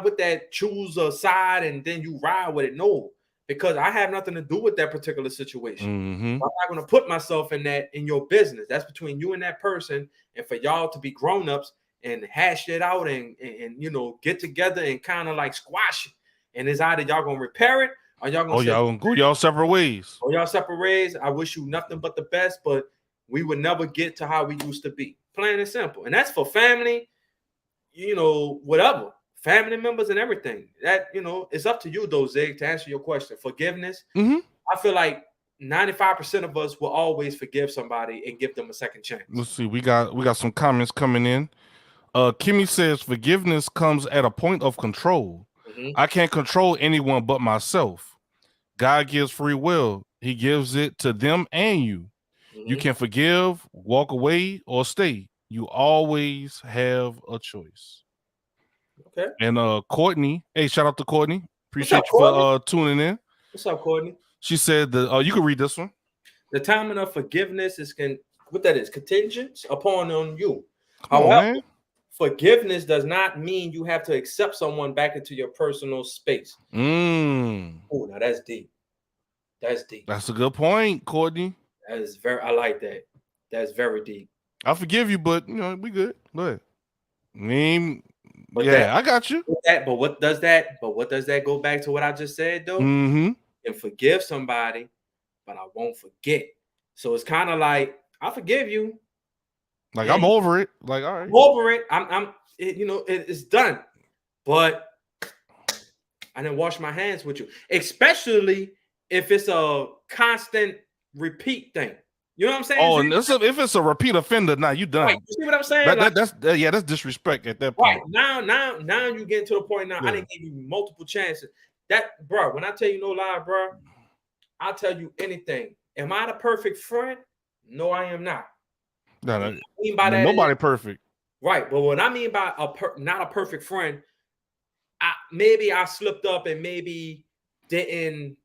with that choose a side and then you ride with it. No, because I have nothing to do with that particular situation. I'm not going to put myself in your business. That's between you and that person, and for y'all to be grown-ups and hash it out and get together and kind of like squash it. And it's either y'all gonna repair it or y'all gonna y'all gonna go y'all separate ways. Or y'all separate ways. I wish you nothing but the best, but we would never get to how we used to be. Plain and simple. And that's for family, whatever. Family members and everything. That, it's up to you though, Zig, to answer your question. Forgiveness. I feel like 95% of us will always forgive somebody and give them a second chance. Let's see. We got some comments coming in. Kimmy says forgiveness comes at a point of control. I can't control anyone but myself. God gives free will. He gives it to them and you. You can forgive, walk away, or stay. You always have a choice. Okay. And Courtney, hey, shout out to Courtney. Appreciate you for tuning in. What's up, Courtney? She said that you can read this one. The timing of forgiveness is contingent upon on you. However, forgiveness does not mean you have to accept someone back into your personal space. Oh, now that's deep. That's deep. That's a good point, Courtney. I like that. That's very deep. I forgive you, but we good. Go ahead. I got you. But what does that go back to what I just said though? And forgive somebody, but I won't forget. So it's kind of like, I forgive you. Like, I'm over it. Like, all right. I'm over it. It's done. But I didn't wash my hands with you. Especially if it's a constant repeat thing. You know what I'm saying? Oh, and if it's a repeat offender, now you done. Right. You see what I'm saying? That's disrespect at that point. Right. Now you get to the point now. I didn't give you multiple chances. Bro, when I tell you no lie, bro, I'll tell you anything. Am I the perfect friend? No, I am not. No, nobody perfect. Right. But what I mean by not a perfect friend, maybe I slipped up and maybe didn't,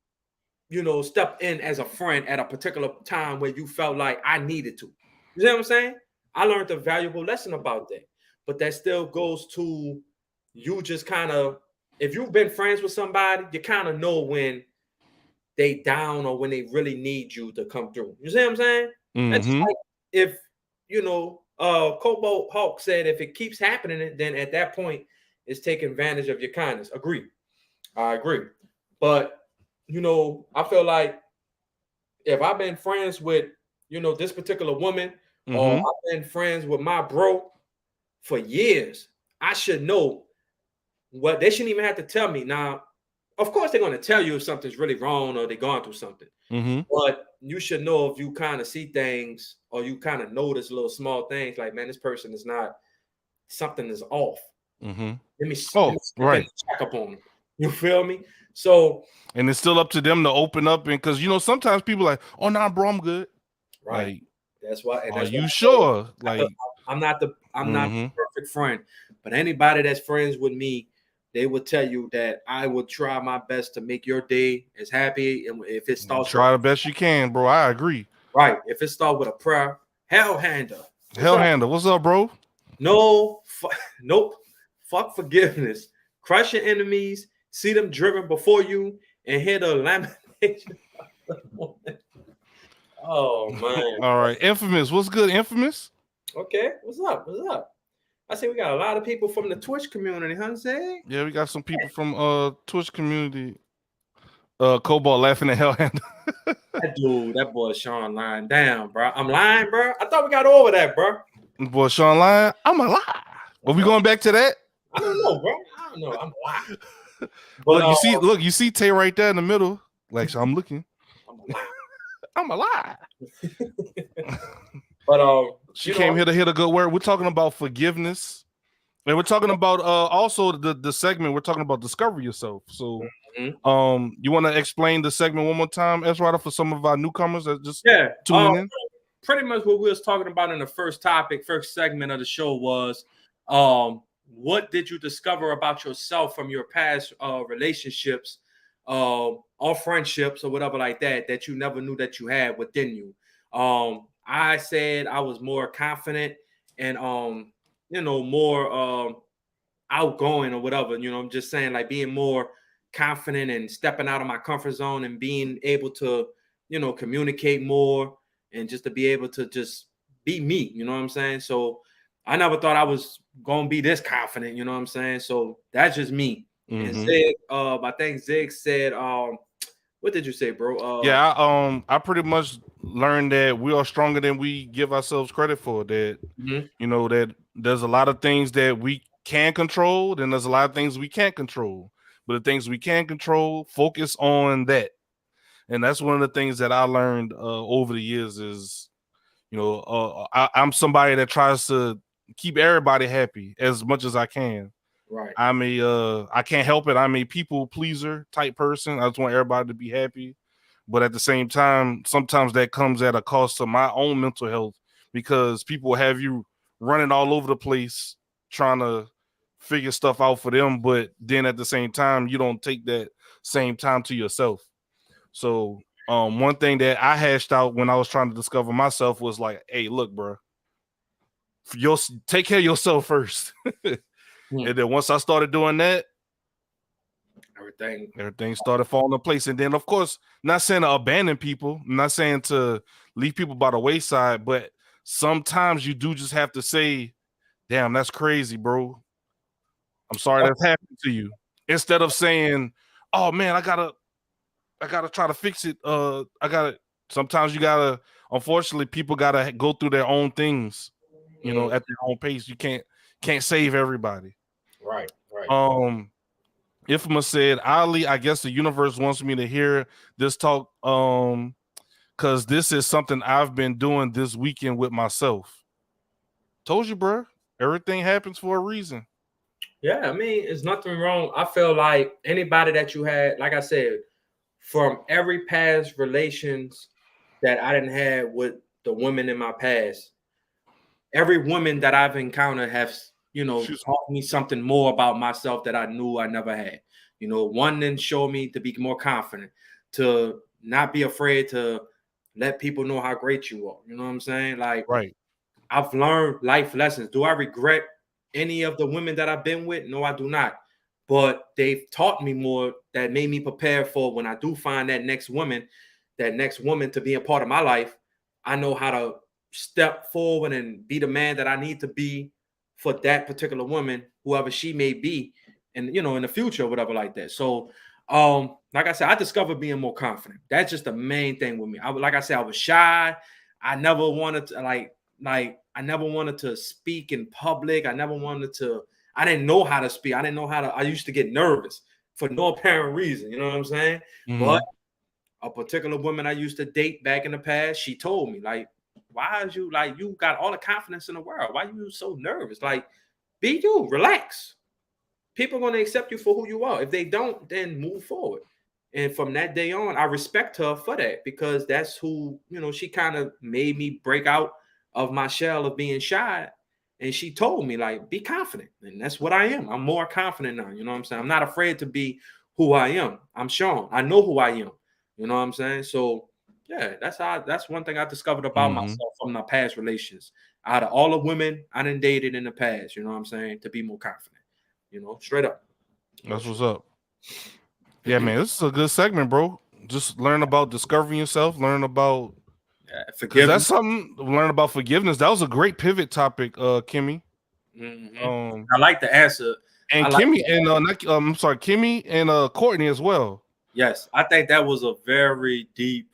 step in as a friend at a particular time where you felt like I needed to. You see what I'm saying? I learned a valuable lesson about that. But that still goes to you just kind of, if you've been friends with somebody, you kind of know when they down or when they really need you to come through. You see what I'm saying? That's like if, Cobalt Hawk said, if it keeps happening, then at that point, it's taking advantage of your kindness. I agree. But, I feel like if I've been friends with, this particular woman, or Mhm. I've been friends with my bro for years, I should know what they shouldn't even have to tell me. Now, of course, they're going to tell you if something's really wrong or they're going through something. Mhm. But you should know if you kind of see things or you kind of notice little small things like, man, this person is not, something is off. Mhm. Let me Oh, step in right. and check up on them. You feel me? So, And it's still up to them to open up, and because sometimes people like, oh nah, bro, I'm good. right. Like, That's why. And are that's why you I say, sure? Like, I'm not the mhm. perfect friend, but anybody that's friends with me, they will tell you that I will try my best to make your day as happy. And if it starts with, Try the best you can, bro. I agree. right, if it starts with a prayer, hell handle. What's Hell up? handle, what's up, bro? No, nope. Fuck forgiveness. Crush your enemies, see them driven before you, and hear the lamentation. Oh man. All right, Infamous, what's good, Infamous? Okay, what's up? What's up? I see we got a lot of people from the Twitch community, huh? Say, Yeah, we got some people from Twitch community. Cobalt laughing at hell handle. that boy Sean lying down, bro. I'm lying, bro. I thought we got over that, bro. Boy, Sean lying. I'm a lie. Are we going back to that? I don't know, bro. I don't know. I'm lying. But you see Tay right there in the middle. Like, so I'm looking. I'm lying. I'm a lie. But She came here to hit a good word. We're talking about forgiveness. And we're talking about also the segment. We're talking about discover yourself. So you want to explain the segment one more time, Ezra, for some of our newcomers that just tuning in? Pretty much what we was talking about in the first segment of the show was what did you discover about yourself from your past relationships or friendships or whatever like that you never knew that you had within you. I said I was more confident and more outgoing or whatever. I'm just saying, like, being more confident and stepping out of my comfort zone and being able to communicate more and just to be able to just be me. You know what I'm saying? So I never thought I was gonna be this confident. You know what I'm saying? So that's just me. And Zig, I think Zig said, what did you say, bro? I pretty much learned that we are stronger than we give ourselves credit for. That that there's a lot of things that we can control, then there's a lot of things we can't control. But the things we can control, focus on that. And that's one of the things that I learned over the years is, I'm somebody that tries to keep everybody happy as much as I can. Right. I can't help it. I'm a people pleaser type person. I just want everybody to be happy. But at the same time, sometimes that comes at a cost to my own mental health because people have you running all over the place trying to figure stuff out for them. But then at the same time, you don't take that same time to yourself. So one thing that I hashed out when I was trying to discover myself was like, hey, look, bro, take care of yourself first. And then once I started doing that, everything started falling in place. And then, of course, not saying to abandon people, not saying to leave people by the wayside, but sometimes you do just have to say, damn, that's crazy, bro. I'm sorry that's happened to you. Instead of saying, oh man, I gotta try to fix it. Sometimes you gotta, unfortunately, people gotta go through their own things, at their own pace. You can't save everybody. Right. Infamous said, Ali, I guess the universe wants me to hear this talk because this is something I've been doing this weekend with myself. Told you, bro. Everything happens for a reason. Yeah, I mean, there's nothing wrong. I feel like anybody that you had, like I said, from every past relations that I didn't have with the women in my past, every woman that I've encountered has taught me something more about myself that I knew I never had. One then showed me to be more confident, to not be afraid to let people know how great you are. You know what I'm saying? Like, right. I've learned life lessons. Do I regret any of the women that I've been with? No, I do not. But they've taught me more that made me prepare for when I do find that next woman to be a part of my life. I know how to step forward and be the man that I need to be for that particular woman, whoever she may be, and in the future or whatever like that. So Like I said, I discovered being more confident. That's just the main thing with me. Like I said, I was shy. I never wanted to I never wanted to speak in public. I didn't know how to speak. I used to get nervous for no apparent reason. You know what I'm saying? But a particular woman I used to date back in the past, she told me, like, why is you like, you got all the confidence in the world? Why are you so nervous? Like, be you, relax. People are going to accept you for who you are. If they don't, then move forward. And from that day on, I respect her for that, because that's who, she kind of made me break out of my shell of being shy. And she told me, like, be confident. And that's what I am. I'm more confident now. You know what I'm saying? I'm not afraid to be who I am. I'm Sean. I know who I am. You know what I'm saying? So, yeah, that's one thing I discovered about myself from my past relations. Out of all the women I done dated in the past, you know what I'm saying? To be more confident. Straight up. That's what's up. Yeah, man, this is a good segment, bro. Just learn about discovering yourself, learn about forgiveness. That's something. Learn about forgiveness. That was a great pivot topic, Kimmy. I like the answer. And Kimmy and I'm sorry, Kimmy and Courtney as well. Yes, I think that was a very deep.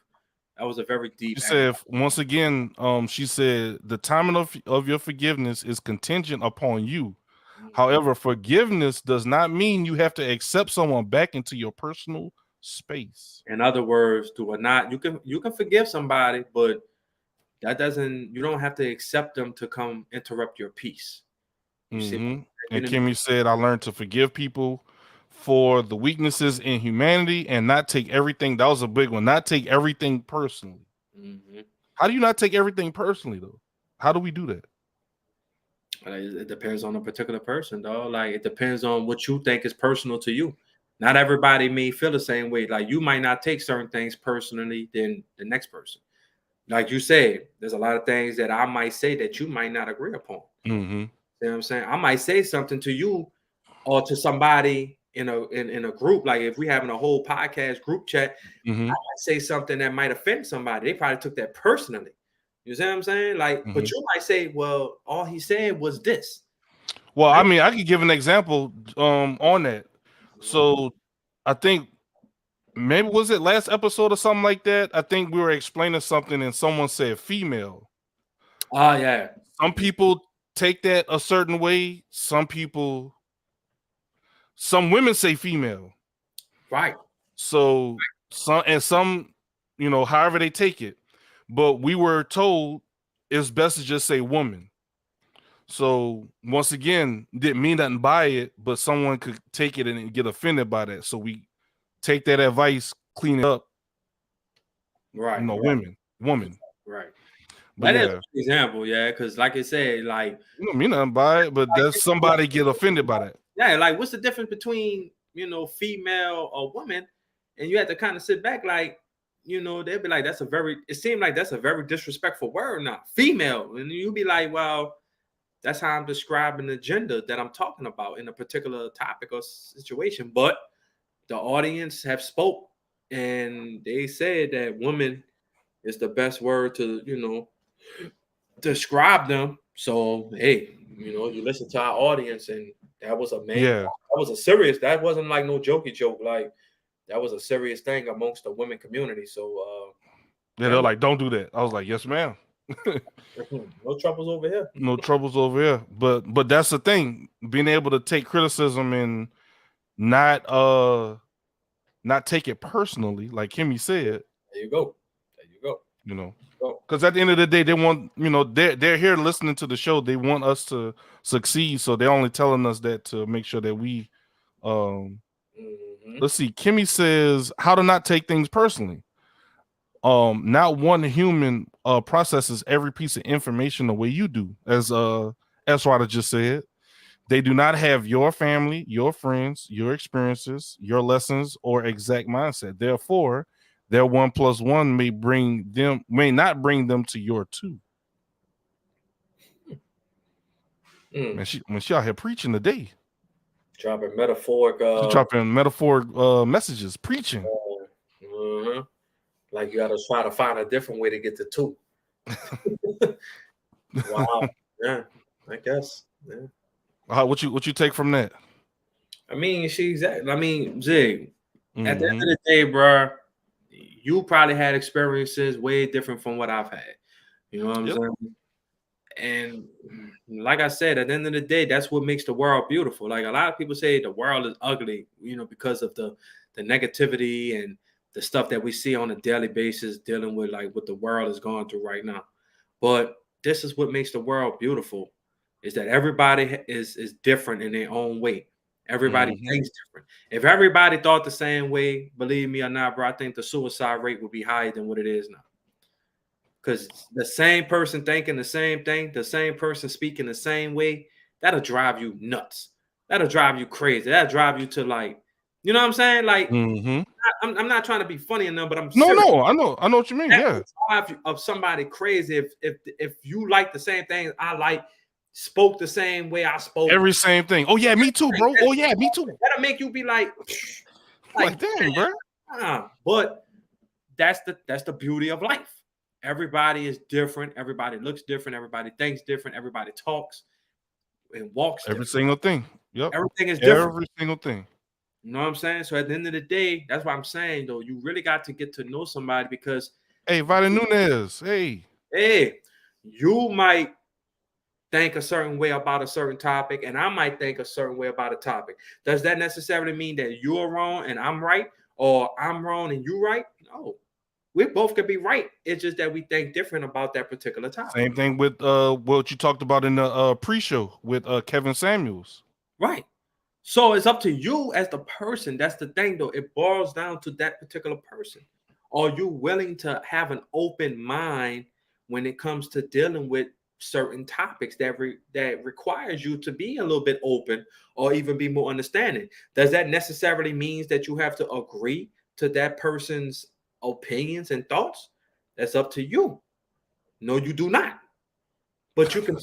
She said once again, she said the timing of your forgiveness is contingent upon you. However, forgiveness does not mean you have to accept someone back into your personal space. In other words, you can forgive somebody, but you don't have to accept them to come interrupt your peace. And Kimmy said, I learned to forgive people for the weaknesses in humanity and not take everything. That was a big one. Not take everything personally. How do you not take everything personally, though? How do we do that? It depends on a particular person, dog. Like, it depends on what you think is personal to you. Not everybody may feel the same way. Like, you might not take certain things personally than the next person. Like you said, there's a lot of things that I might say that you might not agree upon. You know what I'm saying? I might say something to you or to somebody in a group. Like, if we having a whole podcast group chat, I might say something that might offend somebody. They probably took that personally. You see what I'm saying? Like, but you might say, well, all he said was this. Well, I mean, I could give an example on that. So I think maybe was it last episode or something like that? I think we were explaining something and someone said female. Yeah. Some people take that a certain way. Some women say female. Right. So some, however they take it. But we were told it's best to just say woman. So once again, didn't mean nothing by it, but someone could take it and get offended by that. So we take that advice, clean it up. Right. Woman. Right. But that is an example, because like I said, like, you don't mean nothing by it, but does somebody get offended by that? Yeah, like, what's the difference between female or woman? And you have to kind of sit back, like, they'll be like, it seemed like that's a very disrespectful word now, female. And you'll be like, well, that's how I'm describing the gender that I'm talking about in a particular topic or situation. But the audience have spoke and they said that woman is the best word to, describe them. So, hey, you listen to our audience, and that was that wasn't like no jokey joke. Like, that was a serious thing amongst the women community. So, they're like, don't do that. I was like, yes, ma'am. No troubles over here. No troubles over here. But that's the thing, being able to take criticism and not take it personally, like Kimmy said. There you go. Because at the end of the day, they want, they're here listening to the show. They want us to succeed, so they're only telling us that to make sure that we let's see. Kimmy says how to not take things personally. Not one human processes every piece of information the way you do, as Esrata just said. They do not have your family, your friends, your experiences, your lessons, or exact mindset. Therefore, their 1 + 1 may not bring them to your 2. Man, she out here preaching today. Dropping metaphoric. Dropping metaphoric messages, preaching. Like, you got to try to find a different way to get to 2. Wow. Yeah, I guess. Yeah. What you take from that? I mean, Zig, At the end of the day, bro, you probably had experiences way different from what I've had. You know what I'm saying? And like I said, at the end of the day, that's what makes the world beautiful. Like a lot of people say the world is ugly, you know, because of the negativity and the stuff that we see on a daily basis dealing with like what the world is going through right now. But this is what makes the world beautiful, is that everybody is different in their own way. Everybody thinks different. If everybody thought the same way, believe me or not, bro, I think the suicide rate would be higher than what it is now. Because the same person thinking the same thing, the same person speaking the same way, that'll drive you nuts. That'll drive you crazy. That'll drive you to like, you know what I'm saying? Like, I'm not trying to be funny enough, but I'm serious. No, I know what you mean. That drive of somebody crazy if you like the same thing I like, spoke the same way I spoke, every same thing. Oh yeah, me too, bro. Oh yeah, me too. That'll make you be like damn, bro. But that's the beauty of life. Everybody is different. Everybody looks different. Everybody thinks different. Everybody talks and walks every different. single thing. Yep. Everything is different. Every single thing. You know what I'm saying? So at the end of the day, that's what I'm saying, though. You really got to get to know somebody because hey, Vada Nunez. Hey, you might think a certain way about a certain topic, and I might think a certain way about a topic. Does that necessarily mean that you're wrong and I'm right, or I'm wrong and you right? No. We both could be right. It's just that we think different about that particular topic. Same thing with what you talked about in the pre-show with Kevin Samuels. Right. So it's up to you as the person. That's the thing, though. It boils down to that particular person. Are you willing to have an open mind when it comes to dealing with certain topics that requires you to be a little bit open or even be more understanding? Does that necessarily mean that you have to agree to that person's opinions and thoughts? That's up to you. No, you do not. But you can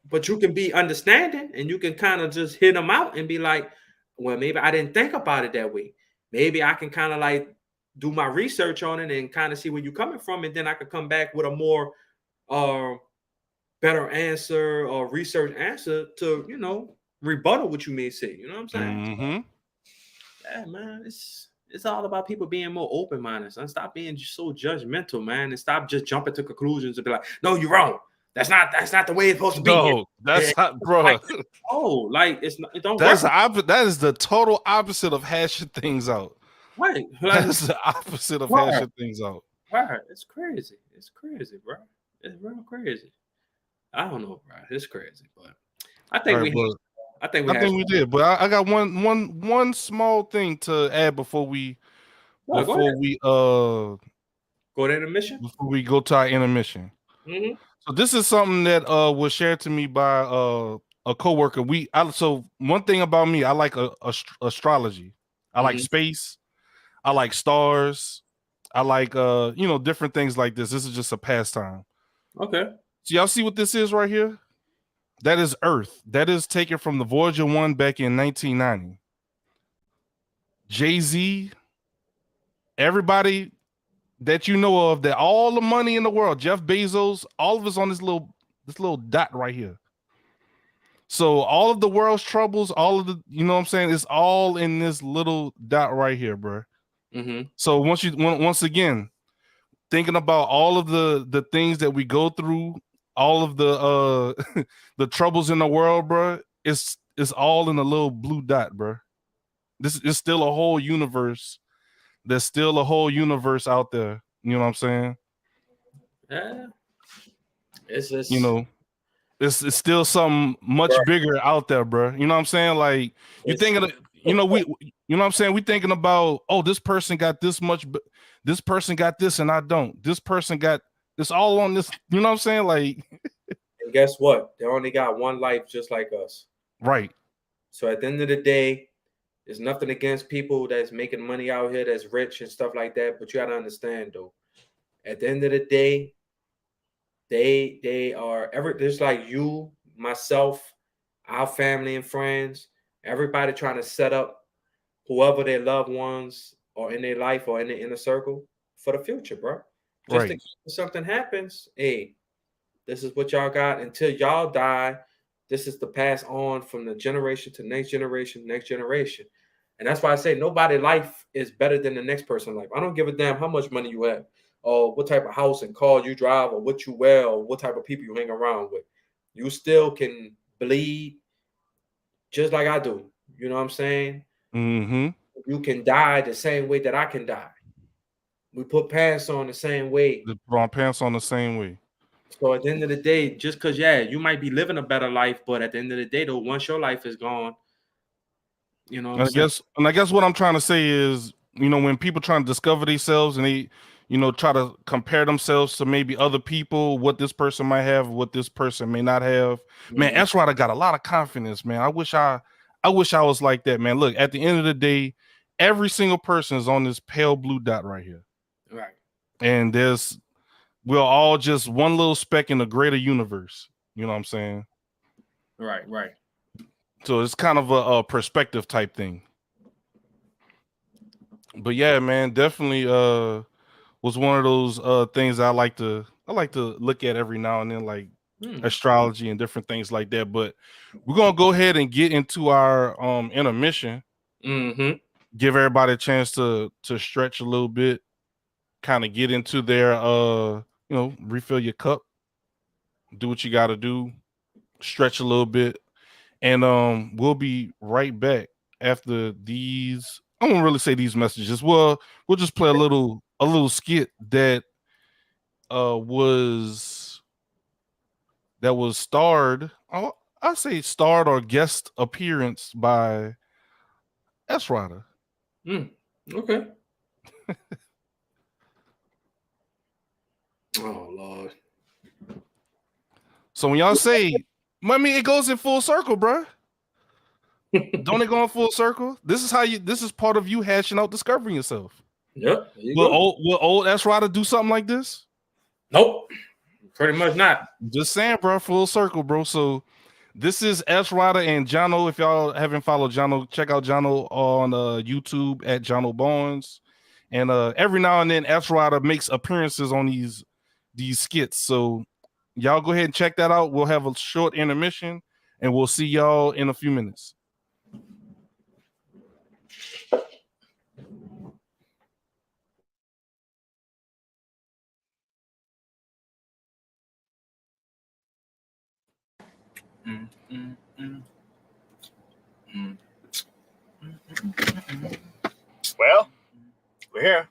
but you can be understanding and you can kind of just hit them out and be like, well, maybe I didn't think about it that way. Maybe I can kind of like do my research on it and kind of see where you're coming from, and then I could come back with a more better answer or research answer to, you know, rebuttal what you may say. You know what I'm saying? Yeah, man, it's all about people being more open-minded and stop being so judgmental, man, and stop just jumping to conclusions and be like, no, you're wrong. That's not the way it's supposed to be. No, that's not, bro. Like, it's not. It don't work. That is the total opposite of hashing things out. Right. Like, that's the opposite of hashing things out. Right. It's crazy. It's crazy, bro. It's real crazy. I don't know, bro. It's crazy, but I think we did. But I got one small thing to add before we go to intermission. Before we go to our intermission. So this is something that was shared to me by a coworker. So one thing about me, I like astrology. I like space. I like stars. I like different things like this. This is just a pastime. Okay. So y'all see what this is right here? That is Earth. That is taken from the Voyager 1 back in 1990. Jay-Z, everybody that you know of, that all the money in the world, Jeff Bezos, all of us on this little dot right here. So all of the world's troubles, all of the, you know what I'm saying, it's all in this little dot right here, bro. So once again, thinking about all of the things that we go through, all of the the troubles in the world, bro, it's all in a little blue dot, bro. This is still a whole universe. There's still a whole universe out there. You know what I'm saying? Yeah. It's just, you know, it's still something much bigger out there, bro. You know what I'm saying? Like, you thinking, you know what I'm saying? We thinking about, oh, this person got this much, this person got this and I don't. This person got this all on this. You know what I'm saying? Like, and guess what? They only got one life just like us. Right. So at the end of the day, there's nothing against people that's making money out here that's rich and stuff like that. But you got to understand, though, at the end of the day, they are just like you, myself, our family and friends, everybody trying to set up whoever their loved ones or in their life or in the inner circle for the future, bro. Just in case something happens, hey, this is what y'all got until y'all die. This is to pass on from the generation to next generation. And that's why I say nobody life is better than the next person's life. I don't give a damn how much money you have, or what type of house and car you drive, or what you wear, or what type of people you hang around with. You still can bleed just like I do. You know what I'm saying? Mm-hmm. You can die the same way that I can die. We put pants on the same way. They put on pants on the same way. So at the end of the day, just because, yeah, you might be living a better life, but at the end of the day, though, once your life is gone, you know what I'm saying? I guess what I'm trying to say is, when people try to discover themselves and they, try to compare themselves to maybe other people, what this person might have, what this person may not have. Man, S. Ryder got a lot of confidence, man. I wish I was like that, man. Look, at the end of the day, every single person is on this pale blue dot right here. Right. And we're all just one little speck in the greater universe. You know what I'm saying? Right. So it's kind of a perspective type thing. But yeah, man, definitely was one of those things I like to look at every now and then, like astrology and different things like that. But we're gonna go ahead and get into our intermission. Mm-hmm. Give everybody a chance to stretch a little bit, kind of get into their refill your cup, do what you gotta do, stretch a little bit, and we'll be right back after these. I won't really say these messages. Well, we'll just play a little skit that was starred. I say starred or guest appearance by S. Ryder. Okay. Oh Lord. So when y'all say, I mean, it goes in full circle, bro. Don't it go in full circle? This is part of you hashing out discovering yourself. Yep. Will old S. Ryder do something like this? Nope. Pretty much not. Just saying, bro. Full circle, bro. So this is S. Ryder and Jono. If y'all haven't followed Jono, check out Jono on YouTube at Jono Bones. And every now and then, S. Ryder makes appearances on these skits. So y'all go ahead and check that out. We'll have a short intermission, and we'll see y'all in a few minutes. Well, we're here.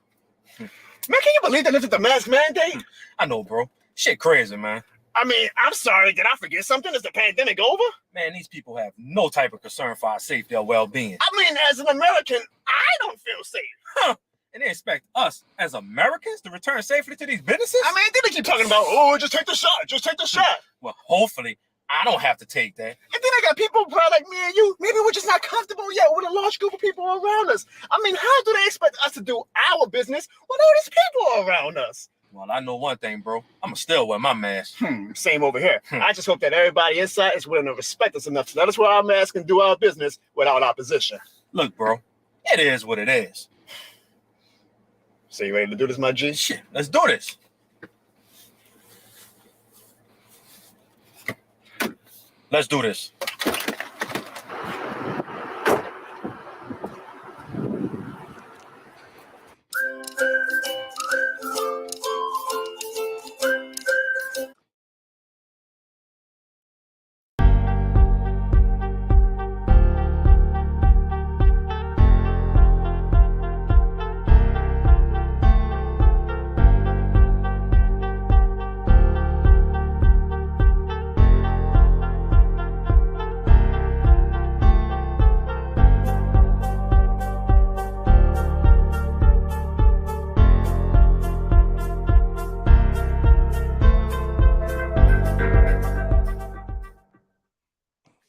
Man, can you believe they lifted the mask mandate? I know, bro. Shit crazy, man. I mean, I'm sorry. Did I forget something? Is the pandemic over? Man, these people have no type of concern for our safety or well-being. I mean, as an American, I don't feel safe. Huh. And they expect us, as Americans, to return safely to these businesses? I mean, they keep talking about, oh, just take the shot. Just take the shot. Well, hopefully, I don't have to take that. And then I got people probably like me and you. Maybe we're just not comfortable yet with a large group of people around us. I mean, how do they expect us to do our business with all these people around us? Well, I know one thing, bro. I'ma still wear my mask. Same over here. I just hope that everybody inside is willing to respect us enough to let us wear our mask and do our business without opposition. Look, bro, it is what it is. So you ready to do this, my G? Shit, let's do this. Let's do this.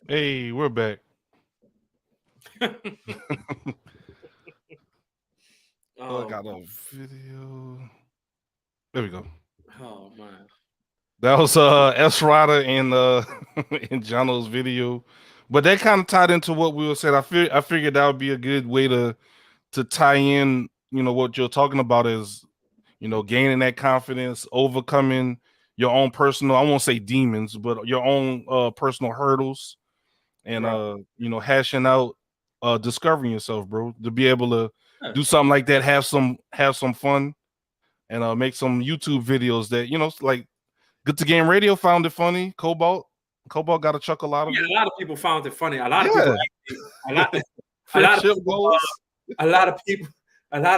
Hey, we're back. I got a video. There we go. Oh man. That was S. Ryder in in Jono's video. But that kind of tied into what we were saying. I figured that would be a good way to tie in, what you're talking about is, gaining that confidence, overcoming your own personal, I won't say demons, but your own personal hurdles. And hashing out discovering yourself, bro. To be able to Yeah. do something like that, have some fun, and make some YouTube videos that like Good to Game Radio found it funny. Cobalt got a chuckle out of Yeah, it. a lot of people found it funny. A lot of Yeah. people, a lot of Friendship people, goals. a lot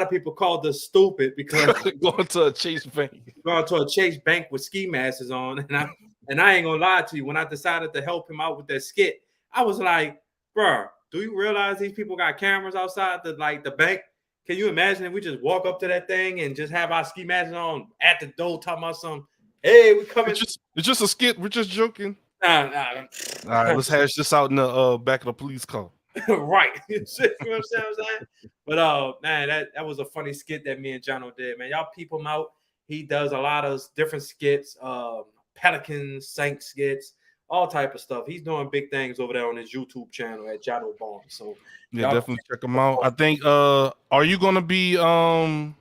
of people called us stupid because Going to a Chase Bank. going to a Chase Bank with ski masks on, and I ain't gonna lie to you. When I decided to help him out with that skit, I was like, "Bruh, do you realize these people got cameras outside the bank? Can you imagine if we just walk up to that thing and just have our ski masks on at the door, talking about something? Hey, we coming? It's just a skit. We're just joking. Nah. All right, let's hash this out in the back of the police car. Right. You know what I'm saying? But man, that was a funny skit that me and Jono did, man. Y'all peep him out. He does a lot of different skits, Pelicans, Saint skits, all type of stuff. He's doing big things over there on his YouTube channel at Jono Barnes. So yeah, definitely check him out. I think are you gonna be on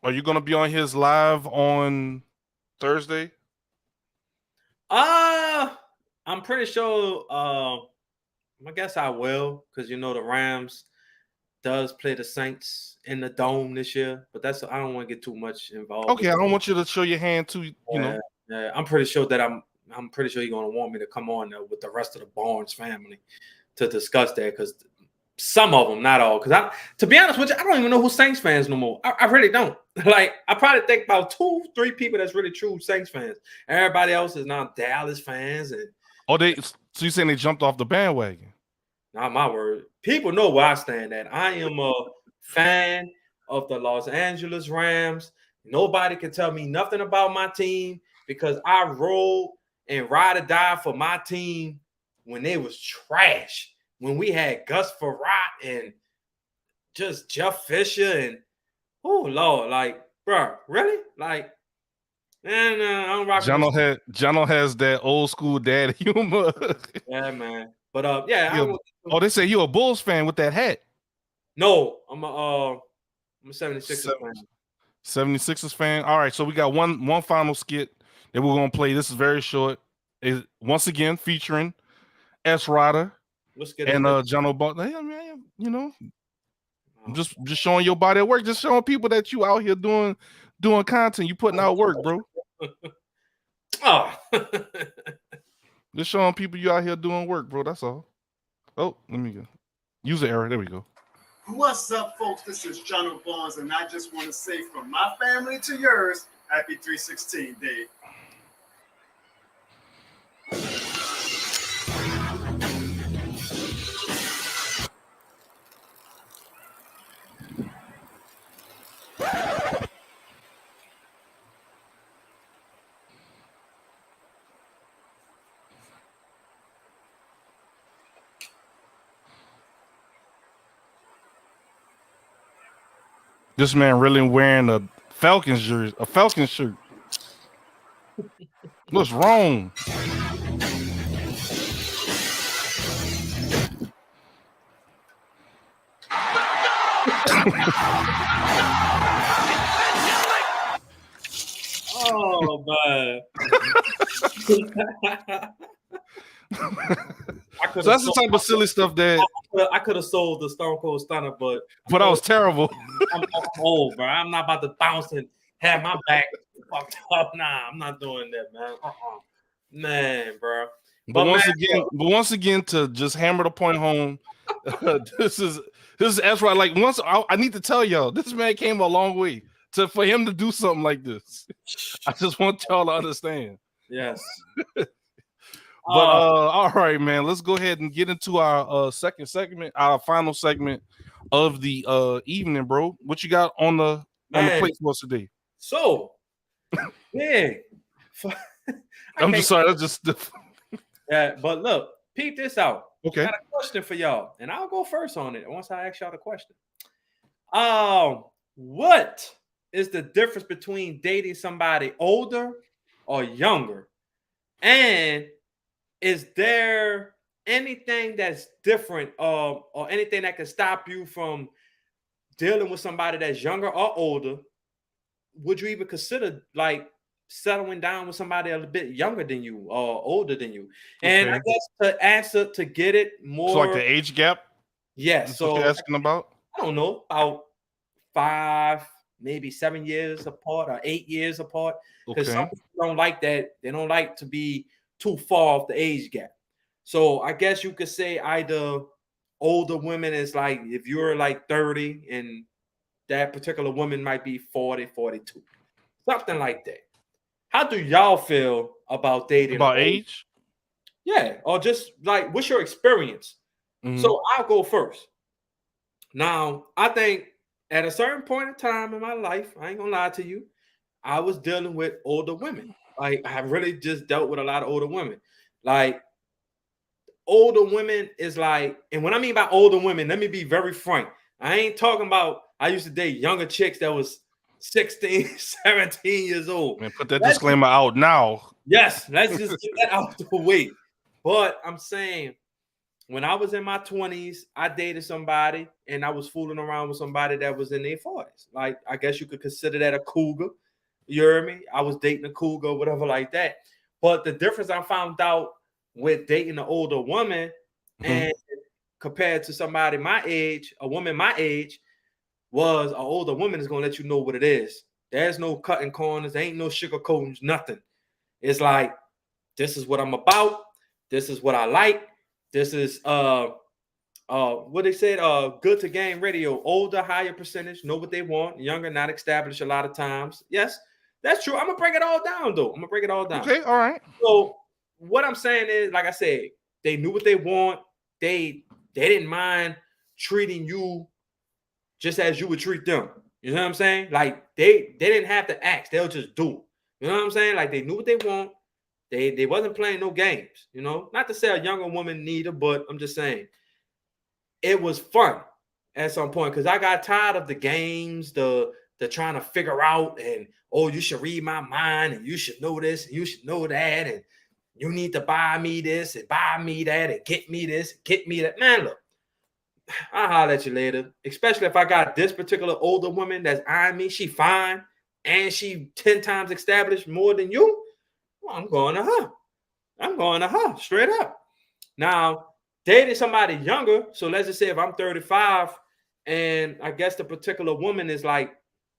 his live on Thursday? I'm pretty sure I guess I will, because the Rams does play the Saints in the Dome this year, but I don't want to get too much involved. Okay, I don't want you to show your hand too. Yeah, I'm pretty sure that I'm pretty sure you're gonna want me to come on there with the rest of the Barnes family to discuss that, because some of them, not all. Because to be honest with you, I don't even know who Saints fans no more. I really don't. Like, I probably think about 2-3 people that's really true Saints fans. Everybody else is now Dallas fans and. So you saying they jumped off the bandwagon? Not my word. People know where I stand at. I am a fan of the Los Angeles Rams. Nobody can tell me nothing about my team, because I rolled and ride or die for my team when they was trash. When we had Gus Frerotte and just Jeff Fisher and oh Lord, like, bro, really? Like, man, I don't rock. Jono has that old school dad humor. Yeah, man. But yeah. They say you a Bulls fan with that hat. No, I'm a 76ers fan. 76ers fan. All right, so we got one final skit that we're gonna play. This is very short. Is once again featuring S. Ryder and Jono Butler. Hey, man, I'm just showing your body at work. Just showing people that you out here doing content. You putting out work, bro. Oh. Just showing people you out here doing work, bro. That's all. Oh, let me go. User error. There we go. What's up, folks? This is Jono Barnes, and I just want to say from my family to yours, happy 316 Day. This man really wearing a Falcons shirt. What's wrong? Oh man. So that's the type of silly stuff that I could have sold the Stone Cold Stunner, but I was terrible. I'm old, bro. I'm not about to bounce and have my back fucked up. Nah, I'm not doing that, man. Man, bro. But once again, to just hammer the point home, this is Ezra. Like, I need to tell y'all, this man came a long way for him to do something like this. I just want y'all to understand. Yes. But all right, man. Let's go ahead and get into our second segment, our final segment of the evening, bro. What you got on the plate for us today? So, yeah. I'm just sorry. That's just yeah. But look, peep this out. Okay. I got a question for y'all, and I'll go first on it once I ask y'all the question. What is the difference between dating somebody older or younger? And is there anything that's different or anything that can stop you from dealing with somebody that's younger or older? Would you even consider like settling down with somebody a little bit younger than you or older than you? And I guess to answer to get it more, so like the age gap. Yeah, That's what so you're asking about? I don't know, about 5, maybe 7 years apart or 8 years apart. Because some Okay. people don't like that. They don't like to be too far off the age gap. So I guess you could say either older women is like if you're like 30 and that particular woman might be 40, 42, something like that. How do y'all feel about dating? About an old- age? Yeah, or just like what's your experience? Mhm. So I'll go first. Now, I think at a certain point in time in my life, I ain't gonna lie to you, I was dealing with older women. Like I really just dealt with a lot of older women. Like older women is like, and when I mean by older women, let me be very frank. I ain't talking about I used to date younger chicks that was 16, 17 years old. Man, put that Let's- disclaimer out now. Yes, let's just get that out the way. But I'm saying when I was in my 20s, I dated somebody and I was fooling around with somebody that was in their 40s. Like, I guess you could consider that a cougar. You heard me? I was dating a cougar, whatever like that. But the difference I found out with dating an older woman and compared to somebody my age, a woman my age, was an older woman is going to let you know what it is. There's no cutting corners. There ain't no sugarcoating, nothing. It's like, this is what I'm about. This is what I like. This is what they said, good to game radio. Older, higher percentage, know what they want. Younger, not established a lot of times. Yes, that's true. I'm gonna break it all down though. I'm gonna break it all down. Okay, all right. So what I'm saying is, like I said, they knew what they want. They didn't mind treating you just as you would treat them. You know what I'm saying? Like they didn't have to ask, they'll just do it. You know what I'm saying? Like they knew what they want. They wasn't playing no games, you know. Not to say a younger woman neither, but I'm just saying it was fun at some point because I got tired of the games, the trying to figure out and oh, you should read my mind and you should know this and you should know that and you need to buy me this and buy me that and get me this, get me that. Man, look, I'll holler at you later. Especially if I got this particular older woman that's eyeing me, she fine and she 10 times established more than you. Well, I'm going to her. I'm going to her straight up. Now, dating somebody younger. So let's just say if I'm 35 and I guess the particular woman is like,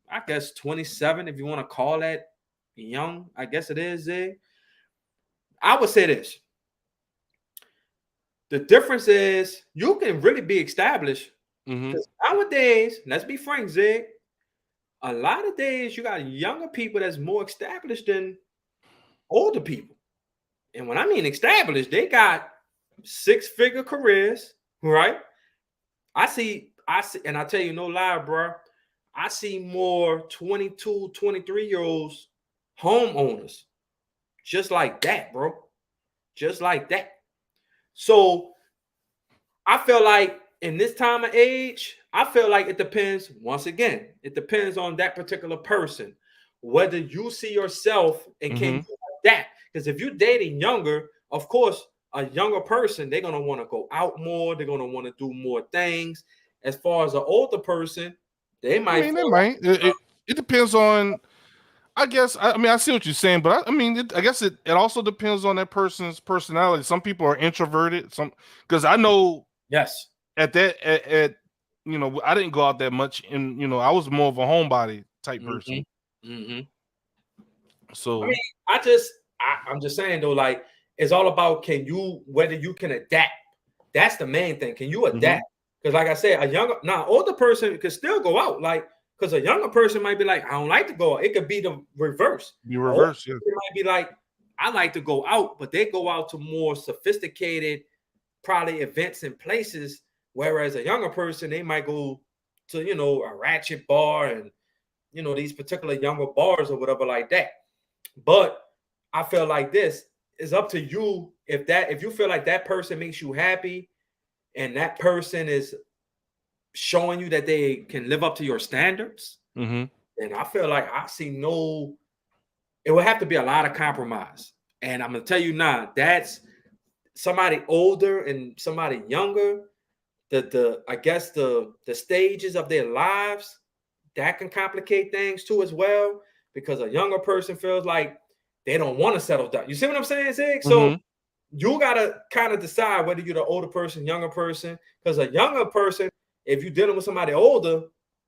I guess 27, if you want to call that young, I guess it is. I would say this. The difference is you can really be established. Because nowadays, let's be frank, Zig, a lot of days you got younger people that's more established than older people. And when I mean established, they got 6-figure careers, right? I see, and I tell you no lie, bro. I see more 22, 23-year-olds homeowners. Just like that, bro. Just like that. So I feel like in this time of age, I feel like it depends, once again, it depends on that particular person, whether you see yourself and can you adapt. Because if you're dating younger, of course, a younger person, they're going to want to go out more. They're going to want to do more things. As far as an older person, they might. It depends on, I guess. I mean, I see what you're saying, but I guess it also depends on that person's personality. Some people are introverted. Because I know. Yes. At you know, I didn't go out that much, and you know, I was more of a homebody type person. So I mean, I'm just saying though, like it's all about whether you can adapt. That's the main thing. Can you adapt? Because like I said, older person could still go out, like because a younger person might be like, I don't like to go out. It could be the reverse. Yeah. It might be like, I like to go out, but they go out to more sophisticated, probably events and places. Whereas a younger person, they might go to, you know, a ratchet bar and, you know, these particular younger bars or whatever like that. But I feel like this is up to you. If you feel like that person makes you happy and that person is showing you that they can live up to your standards, then I feel like I see it would have to be a lot of compromise. And I'm going to tell you now, that's somebody older and somebody younger. I guess the stages of their lives that can complicate things too as well, because a younger person feels like they don't want to settle down. You see what I'm saying, Zig? So you gotta kind of decide whether you're the older person, younger person. Because a younger person, if you're dealing with somebody older,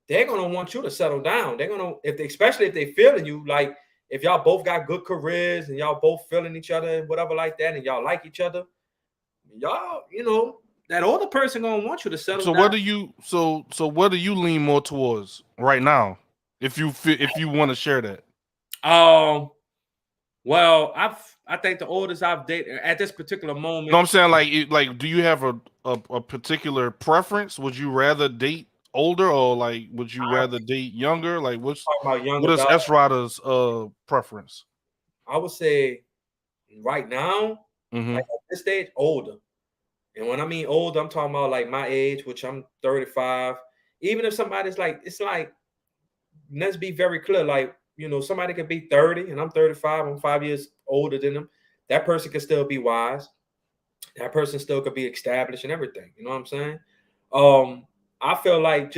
they're gonna want you to settle down. They're gonna, especially if they feeling you, like if y'all both got good careers and y'all both feeling each other and whatever like that, and y'all like each other, y'all, that older person gonna want you to settle So down. what do you what do you lean more towards right now? If you want to share that. Well, I think the oldest I've dated at this particular moment. No, I'm saying like do you have a particular preference? Would you rather date older or like would you rather date younger? Like what is S Rider's preference? I would say right now, like at this stage, older. And when I mean older, I'm talking about like my age, which I'm 35. Even if somebody's like, it's like, let's be very clear, like, somebody could be 30 and I'm 35, I'm 5 years older than them. That person could still be wise. That person still could be established and everything. You know what I'm saying? I feel like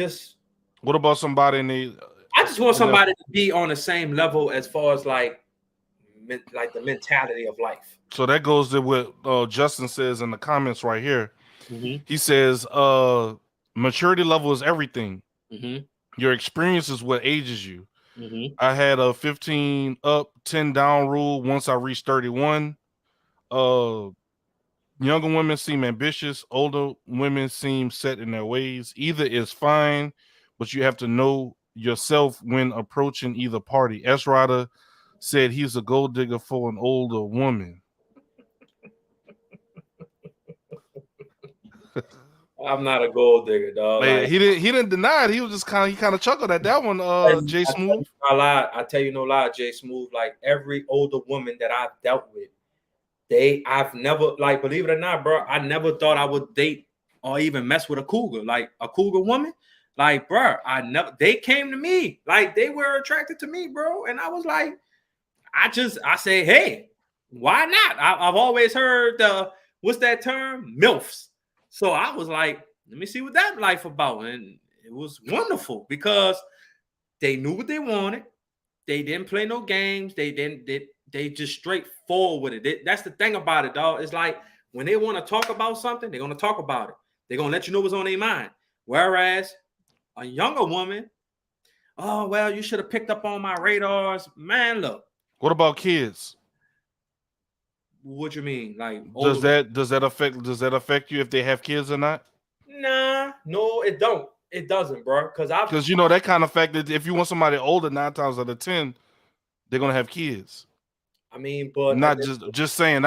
what about somebody I just want somebody to be on the same level as far as like the mentality of life. So that goes to what Justin says in the comments right here. He says maturity level is everything. Your experience is what ages you. I had a 15 up, 10 down rule once I reached 31. Younger women seem ambitious. Older women seem set in their ways. Either is fine, but you have to know yourself when approaching either party. S Rider said he's a gold digger for an older woman. I'm not a gold digger, dog. Like, he didn't deny it. He was just kind of chuckled at that one. Jay Smooth. I tell you no lie, Jay Smooth. Like every older woman that I've dealt with, I've never, like, believe it or not, bro, I never thought I would date or even mess with a cougar, like a cougar woman. Like, bro, they came to me, like they were attracted to me, bro. And I was like, I say, hey, why not? I've always heard what's that term? MILFs. So I was like, let me see what that life about. And it was wonderful because they knew what they wanted. They didn't play no games. They just straightforward with it. That's the thing about it, dog. It's like when they want to talk about something, they're going to talk about it. They're going to let you know what's on their mind. Whereas a younger woman, oh, well, you should have picked up on my radars. Man, look. What about kids? What you mean? Like, does that affect you if they have kids or not? Nah, no, it don't. It doesn't, bro. Because that kind of fact that if you want somebody older, 9 times out of 10, they're gonna have kids. I mean, but not saying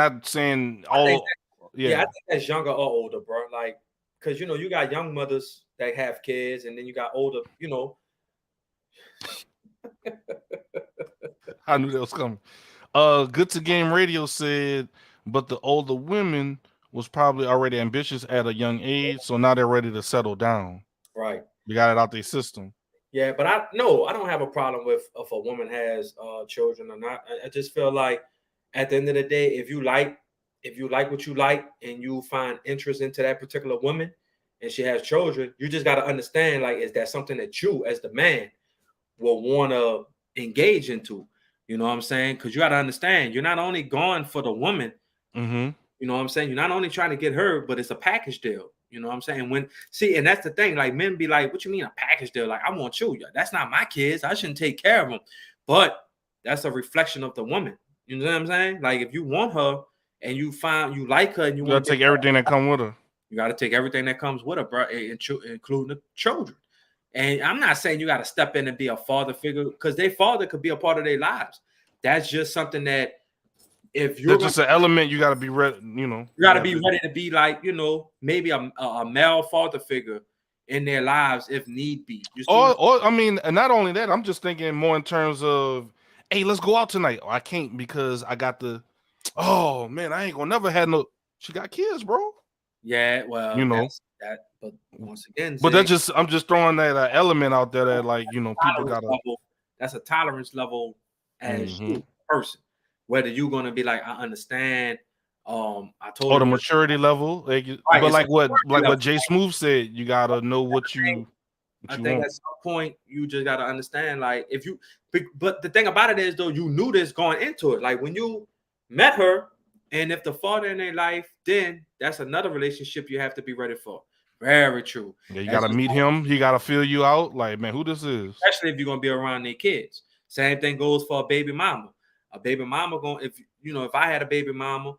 all. Yeah, I think that's younger or older, bro. Like, because you got young mothers that have kids, and then you got older. I knew that was coming. Good to Game Radio said, but the older women was probably already ambitious at a young age, so now they're ready to settle down. Right. We got it out their system. Yeah, but I don't have a problem with if a woman has children or not. I just feel like at the end of the day, if you like what you like and you find interest into that particular woman and she has children, you just got to understand, like, is that something that you as the man will want to engage into? You know what I'm saying? Because you got to understand, you're not only going for the woman. You know what I'm saying? You're not only trying to get her, but it's a package deal. You know what I'm saying? And that's the thing. Like, men be like, what you mean a package deal? Like, I want you. That's not my kids. I shouldn't take care of them. But that's a reflection of the woman. You know what I'm saying? Like, if you want her and you find you like her and you got to take everything that comes with her. You got to take everything that comes with her, bro, including the children. And I'm not saying you got to step in and be a father figure, because their father could be a part of their lives. That's just something that if you're just an element, you got to be ready. You got to be ready to be like, maybe a male father figure in their lives if need be. Or I mean, and not only that, I'm just thinking more in terms of, hey, let's go out tonight. Oh, I can't because I got oh man, I ain't gonna never have no. She got kids, bro. Yeah, well, that. But once again, I'm just throwing that element out there that, like, people gotta. That's a tolerance level as you person. Whether you're gonna be like, I understand. I told. Or the maturity level, but like what Jay Smooth said, you gotta know what you. I think at some point you just gotta understand, like, if you. But the thing about it is, though, you knew this going into it. Like when you met her, And if the father in their life, then that's another relationship you have to be ready for. Very true. Yeah, you That's gotta just meet him. He gotta fill you out. Like, man, who this is? especially if you're gonna be around their kids. Same thing goes for a baby mama. A baby mama if I had a baby mama,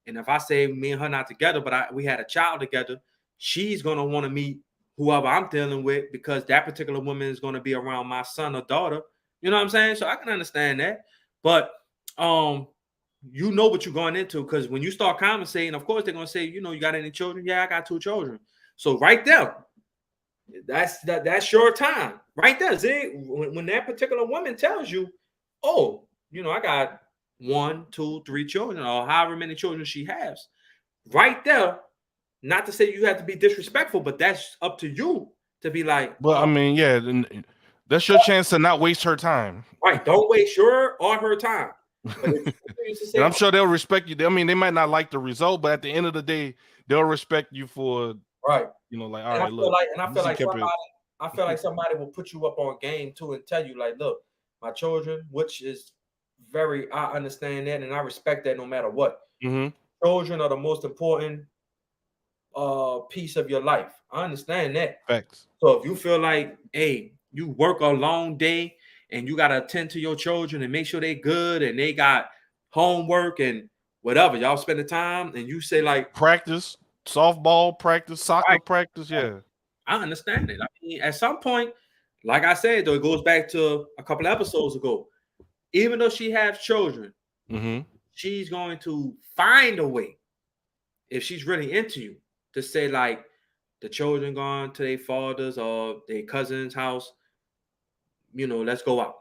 and if I say me and her not together, but we had a child together, she's gonna want to meet whoever I'm dealing with because that particular woman is gonna be around my son or daughter. You know what I'm saying? So I can understand that. But you know what you're going into because when you start conversating, of course they're gonna say, you got any children? Yeah, I got 2 children. So right there, that's your time right there. See, when that particular woman tells you, oh, I got 1, 2, 3 children, or however many children she has, right there. Not to say you have to be disrespectful, but that's up to you to be like. But I mean, yeah, that's your chance to not waste her time. Right, don't waste your or her time. But and I'm sure they'll respect you. I mean, they might not like the result, but at the end of the day, they'll respect you for right. Like, all and right, look. I feel like somebody will put you up on game too and tell you, like, look, my children, which is I understand that and I respect that no matter what. Mm-hmm. Children are the most important piece of your life. I understand that. Facts. So if you feel like, hey, you work a long day and you gotta attend to your children and make sure they're good and they got homework and whatever, y'all spend the time and you say like practice, softball practice, soccer practice. Yeah, I understand it. I mean, at some point, like I said, though, it goes back to a couple of episodes ago. Even though she has children, she's going to find a way, if she's really into you, to say like the children gone to their father's or their cousin's house, let's go out.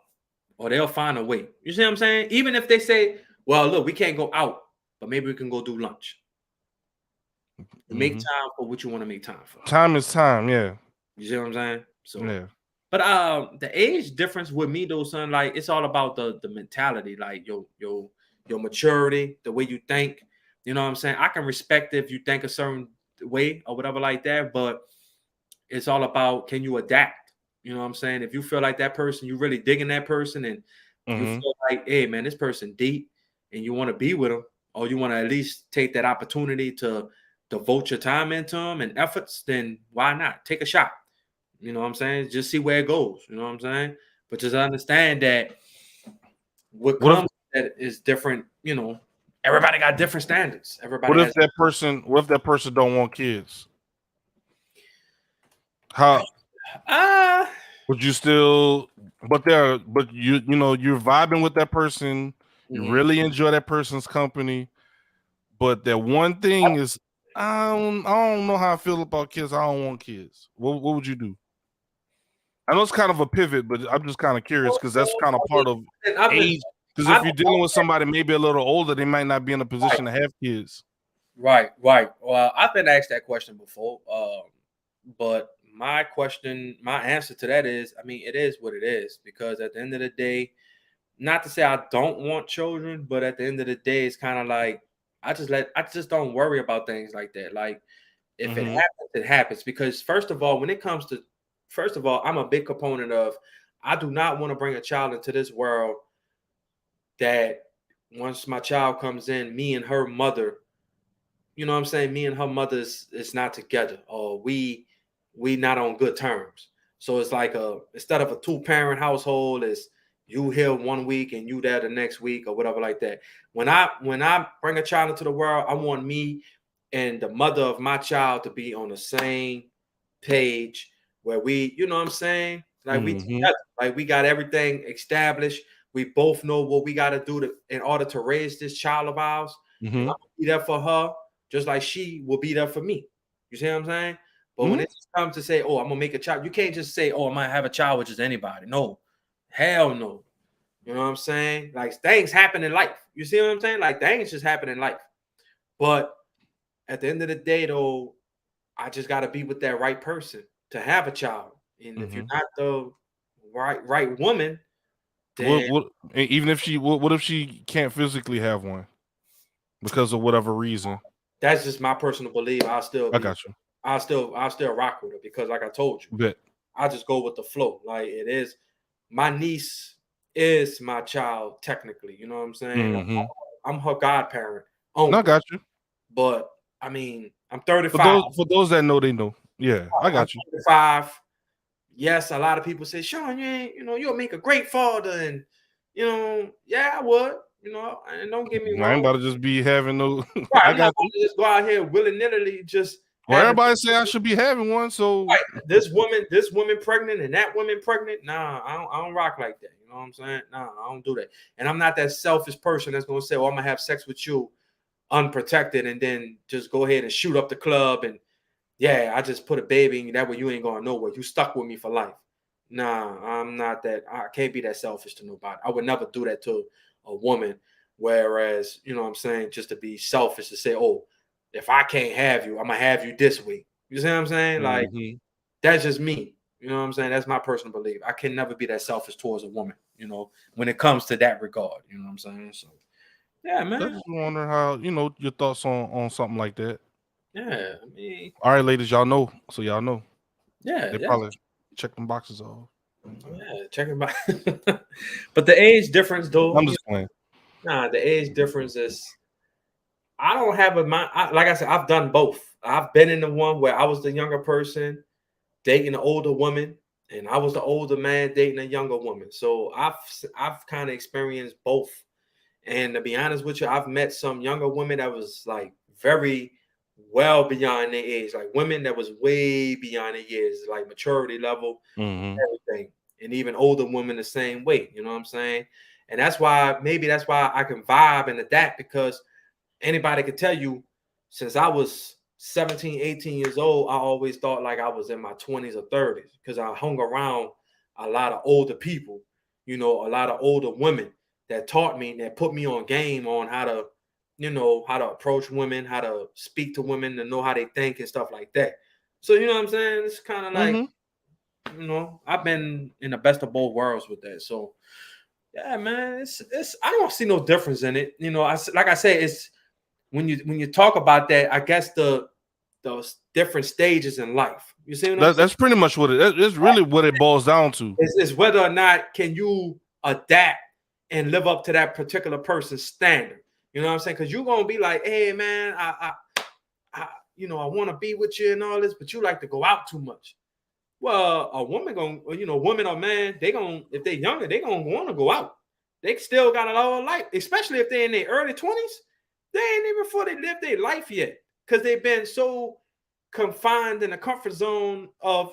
Or they'll find a way. You see what I'm saying? Even if they say, well, look, we can't go out, but maybe we can go do lunch. Make time for what you want to make time for. Time is time, yeah. You see what I'm saying? So yeah. But the age difference with me though, son, like it's all about the mentality, like your maturity, the way you think. You know what I'm saying? I can respect if you think a certain way or whatever like that, but it's all about, can you adapt? You know what I'm saying? If you feel like that person, you really digging that person and you feel like, hey man, this person deep and you want to be with them, or you want to at least take that opportunity to devote your time into them and efforts, then why not? Take a shot. You know what I'm saying? Just see where it goes. You know what I'm saying? But just understand that what comes that is different. Everybody got different standards. Everybody. What if that person don't want kids? How? Would you still? But you're vibing with that person. You really enjoy that person's company. But that one thing is, I don't know how I feel about kids. I don't want kids. What would you do? I know it's kind of a pivot, but I'm just kind of curious because that's kind of part of age. Because if you're dealing with somebody maybe a little older, they might not be in a position to have kids. Right. Well, I've been asked that question before, but my answer to that is, I mean, it is what it is. Because at the end of the day, not to say I don't want children, but at the end of the day, it's kind of like I just don't worry about things like that. Like if it happens, it happens. Because first of all, I'm a big proponent of, I do not want to bring a child into this world that once my child comes in, me and her mother, you know what I'm saying? Me and her mother is not together, or we not on good terms. So it's like instead of a 2-parent household, it's you here one week and you there the next week or whatever like that. When I bring a child into the world, I want me and the mother of my child to be on the same page where we, you know what I'm saying? Like we together, like we got everything established. We both know what we got to do in order to raise this child of ours. I'm gonna be there for her, just like she will be there for me. You see what I'm saying? But when it comes to say, oh, I'm gonna make a child, you can't just say, oh, I might have a child with just anybody. No, hell no. You know what I'm saying? Like things happen in life. You see what I'm saying? Like things just happen in life. But at the end of the day, though, I just got to be with that right person to have a child. And if you're not the right woman, then what if she can't physically have one because of whatever reason? That's just my personal belief. I got you. I'll still rock with her because, like I told you, I just go with the flow. Like it is, my niece is my child technically. You know what I'm saying? I'm her godparent, No, I got you. But I mean, I'm For 35. those that know, they know. Yeah, I got you. 35. Yes, a lot of people say, Sean, you'll make a great father, and yeah, I would, and don't get me I ain't wrong. about to just be having no. Right, I I'm not got about you. to just go out here willy-nilly just Well, having everybody say I should be having one, so right, this woman pregnant and that woman pregnant. Nah, I don't rock like that. You know what I'm saying? Nah, I don't do that. And I'm not that selfish person that's gonna say, "Oh, I'm gonna have sex with you unprotected," and then just go ahead and shoot up the club and yeah, I just put a baby in you. That way you ain't going nowhere. You stuck with me for life. Nah, I'm not that. I can't be that selfish to nobody. I would never do that to a woman. Whereas, you know what I'm saying, just to be selfish to say, oh, if I can't have you, I'm gonna have you this week. You see what I'm saying? Like Mhm. that's just me. You know what I'm saying? That's my personal belief. I can never be that selfish towards a woman, when it comes to that regard. You know what I'm saying? So yeah, man. Just wondering how your thoughts on something like that. Yeah, I mean, All right, ladies, y'all know, so y'all know. yeah, They yeah. probably check them boxes off. Yeah, check it out. But the age difference, though, I'm just playing. the age difference is. I don't have a mind. Like I said, I've done both. I've been in the one where I was the younger person dating an older woman, and I was the older man dating a younger woman. So I've kind of experienced both. And to be honest with you, I've met some younger women that was like very well beyond their age, like women that was way beyond their years, like maturity level, Mhm. everything, and even older women the same way. You know what I'm saying? And that's why I can vibe and adapt because anybody could tell you since I was 17, 18 years old, I always thought like I was in my 20s or 30s because I hung around a lot of older people, a lot of older women that taught me, that put me on game on how to, how to approach women, how to speak to women, to know how they think and stuff like that. So, you know what I'm saying? It's kind of like, I've been in the best of both worlds with that. So, yeah, man, it's I don't see no difference in it. Like I said, it's when you talk about that, I guess those different stages in life. You see what I'm saying? That's pretty much what it's really what it boils down to. Is whether or not can you adapt and live up to that particular person's standard. You know what I'm saying? Because you're gonna be like, hey man, I want to be with you and all this, but you like to go out too much. Well, a woman woman or man, if they're younger, they gonna want to go out. They still got a lot of life, especially if they're in their early 20s. They ain't even fully lived their life yet because they've been so confined in the comfort zone of,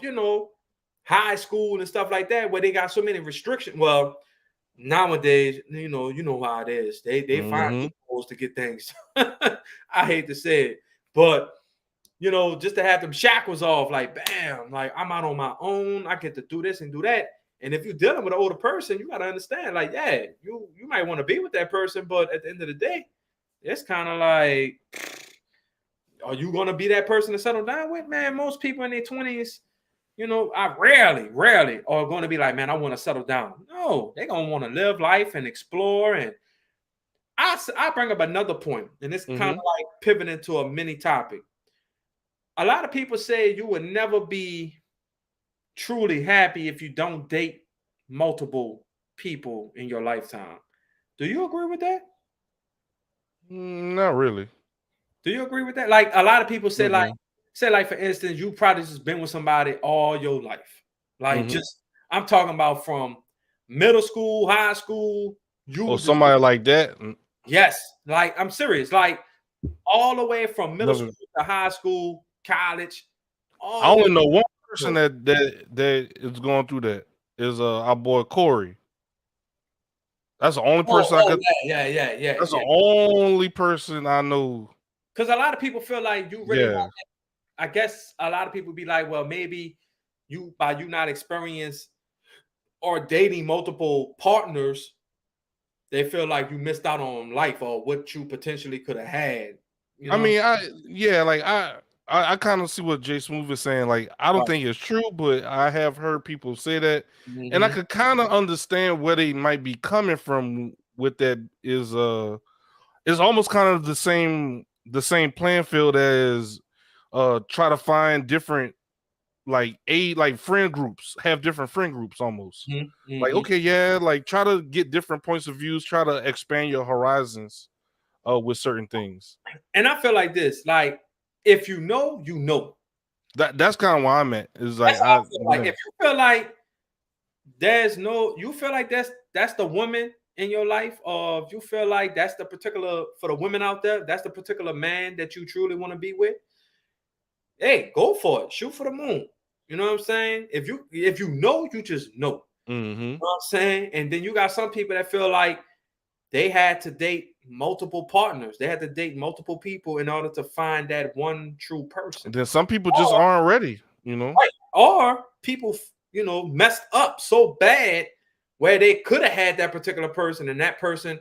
high school and stuff like that, where they got so many restrictions. Well, nowadays, you know how it is. They find loopholes to get things. I hate to say it, but just to have them shackles off, like bam, like I'm out on my own. I get to do this and do that. And if you're dealing with an older person, you gotta understand, like, yeah, you might want to be with that person, but at the end of the day, it's kind of like, are you gonna be that person to settle down with? Man, most people in their 20s, I rarely are going to be like, man, I want to settle down. No, they're gonna want to live life and explore. And I bring up another point, and it's kind of like pivoting to a mini topic. A lot of people say you would never be truly happy if you don't date multiple people in your lifetime. Do you agree with that? Not really. Do you agree with that? Like a lot of people say, like for instance, you probably just been with somebody all your life. Like I'm talking about from middle school, high school. Somebody like that. Yes, like I'm serious. Like all the way from middle school to high school, college. I only know one person that is going through that is our boy Corey. That's the only person I could. Yeah. That's the only person I know. Because a lot of people feel like you really. I guess a lot of people be like, well, maybe by you not experienced or dating multiple partners, they feel like you missed out on life or what you potentially could have had. I mean, I kind of see what Jay Smooth is saying. Like, I don't think it's true, but I have heard people say that, and I could kind of understand where they might be coming from with that. Is almost kind of the same playing field as try to find different friend groups, have different friend groups almost. Like, okay, yeah, like try to get different points of views, try to expand your horizons with certain things. And I feel like this, like if you know, you know. That's kind of why I'm at. Is like, That's how I feel like if you feel like you feel like that's the woman in your life, or if you feel like that's the particular, for the women out there, that's the particular man that you truly want to be with, hey, go for it. Shoot for the moon. You know what I'm saying? If you know, you just know. Mm-hmm. You know what I'm saying? And then you got some people that feel like they had to date multiple partners. They had to date multiple people in order to find that one true person. Then some people just aren't ready, you know. Right. Or people, you know, messed up so bad where they could have had that particular person, and that person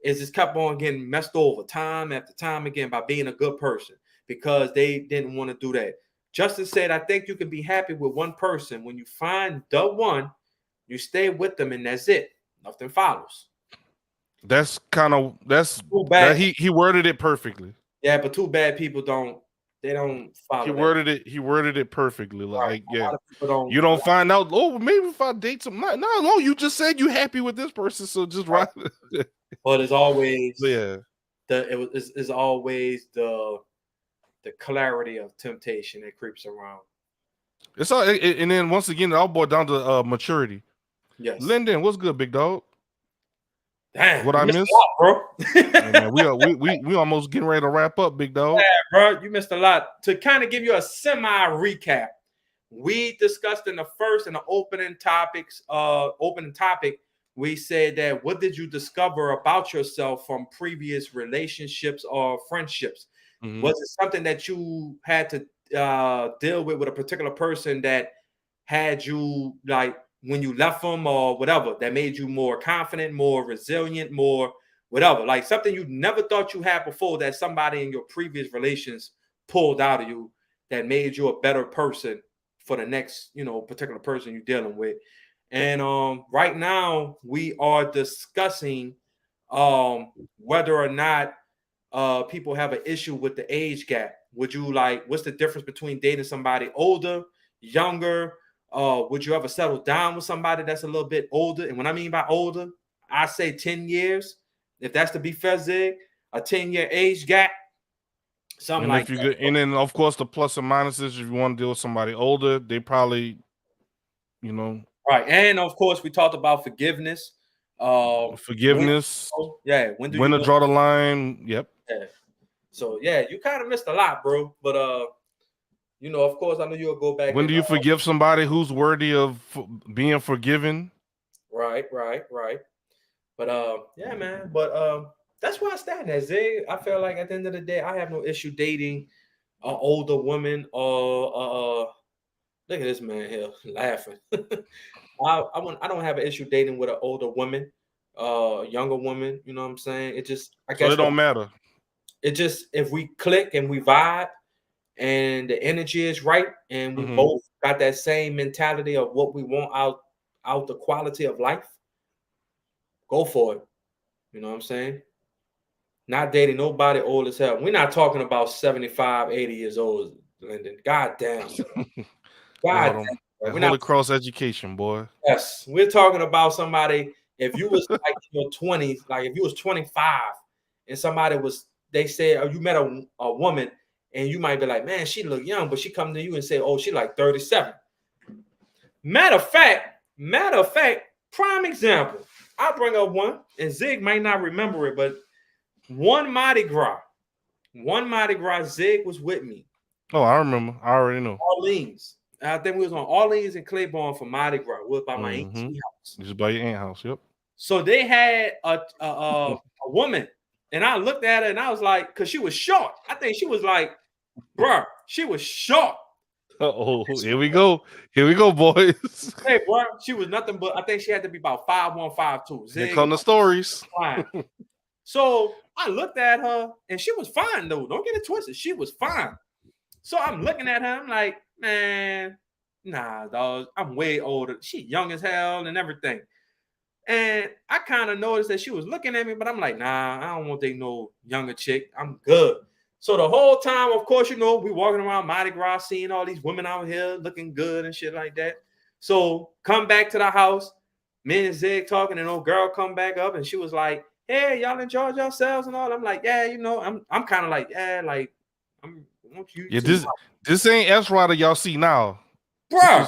is just kept on getting messed over time after time again by being a good person because they didn't want to do that. Justice said, I think you can be happy with one person. When you find the one, you stay with them, and that's it. Nothing follows. That's too bad. He worded it perfectly. Yeah, but too bad people don't follow. He worded it perfectly. Like, right. Yeah, you don't find out. Oh, maybe if I date some. No. You just said you happy with this person, so just right. But it's always it's always the clarity of temptation that creeps around. It's all, and then once again, it all boiled down to maturity. Yes, Lyndon, what's good, big dog? Damn, what I missed, bro? Man, we almost getting ready to wrap up, big dog. Yeah, bro, you missed a lot. To kind of give you a semi recap, we discussed in the first and the opening topic, we said that what did you discover about yourself from previous relationships or friendships? Mm-hmm. Was it something that you had to deal with a particular person that had you, like, when you left them or whatever, that made you more confident, more resilient, more whatever, like something you never thought you had before that somebody in your previous relations pulled out of you that made you a better person for the next, you know, particular person you're dealing with. And right now we are discussing whether or not people have an issue with the age gap. Would you what's the difference between dating somebody older, younger? Would you ever settle down with somebody that's a little bit older? And when I mean by older, I say 10 years. If that's to be fair, Zig, a 10-year age gap, something like that. And then, of course, the plus and minuses, if you want to deal with somebody older, they probably, you know. Right. And, of course, we talked about forgiveness. When to draw the line. Yep. Yeah. So, yeah, you kind of missed a lot, bro. But, you know, of course, I know you'll go back. When do you forgive somebody who's worthy of being forgiven? Right. But yeah, man. But that's where I stand at, Zig. I feel like at the end of the day, I have no issue dating an older woman or look at this man here laughing. I don't have an issue dating with an older woman, younger woman. You know what I'm saying? It just, I guess, so it don't matter. It just, if we click and we vibe and the energy is right and we both got that same mentality of what we want out the quality of life, go for it. You know what I'm saying? Not dating nobody old as hell. We're not talking about 75, 80 years old, Lyndon. God damn. God damn. We're not cross education, boy. Yes. We're talking about somebody, if you was like in your 20s, like if you was 25 and somebody was, they said, or you met a woman and you might be like, man, she look young, but she come to you and say, oh, she like 37. Matter of fact, prime example. I'll bring up one, and Zig might not remember it, but one Mardi Gras, Zig was with me. Oh, I remember. I already know. Orleans. I think we was on Orleans and Claiborne for Mardi Gras. We was by my aunt's house. Just by your aunt's house, yep. So they had a woman, and I looked at her, and I was like, because she was short. I think she was like, bruh, she was short. Oh, here we go, boys. Hey, bro, she was nothing but, I think she had to be about 5'1", 5'2". Here come the stories. So I looked at her, and she was fine, though. Don't get it twisted. She was fine. So I'm looking at her. I'm like, man, nah, dog. I'm way older. She young as hell and everything. And I kind of noticed that she was looking at me, but I'm like, nah, I don't want to date no younger chick. I'm good. So the whole time, of course, you know, we walking around Mardi Gras, seeing all these women out here looking good and shit like that. So come back to the house, me and Zig talking, and old girl come back up, and she was like, hey, y'all enjoy yourselves and all. I'm like, yeah, you know, I'm kind of like, yeah, like, I want you Yeah, to, this ain't S Rider y'all see now. bro,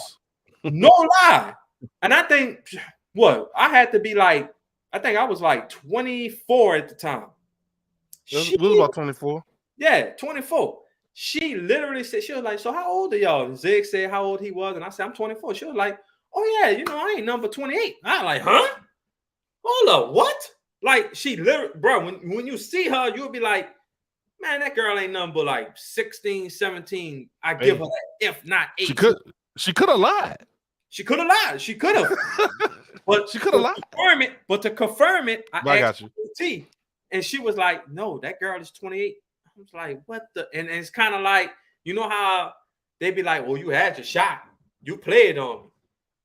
no lie. And I think, what, I had to be like, I think I was like 24 at the time. It was about 24. Yeah, 24. She literally said, she was like, so how old are y'all? Zig said how old he was. And I said, I'm 24. She was like, oh yeah, you know, I ain't number 28. I like, huh? Hold up, what? Like, she literally, bro, when you see her, you'll be like, man, that girl ain't number like 16, 17. I give her that, if not 8. She could have lied. She could have lied. She could have. But she could have lied. To confirm it, I got asked you. T, and she was like, no, that girl is 28. I was like, what the? And it's kind of like, you know how they be like, well, you had your shot. You played on me.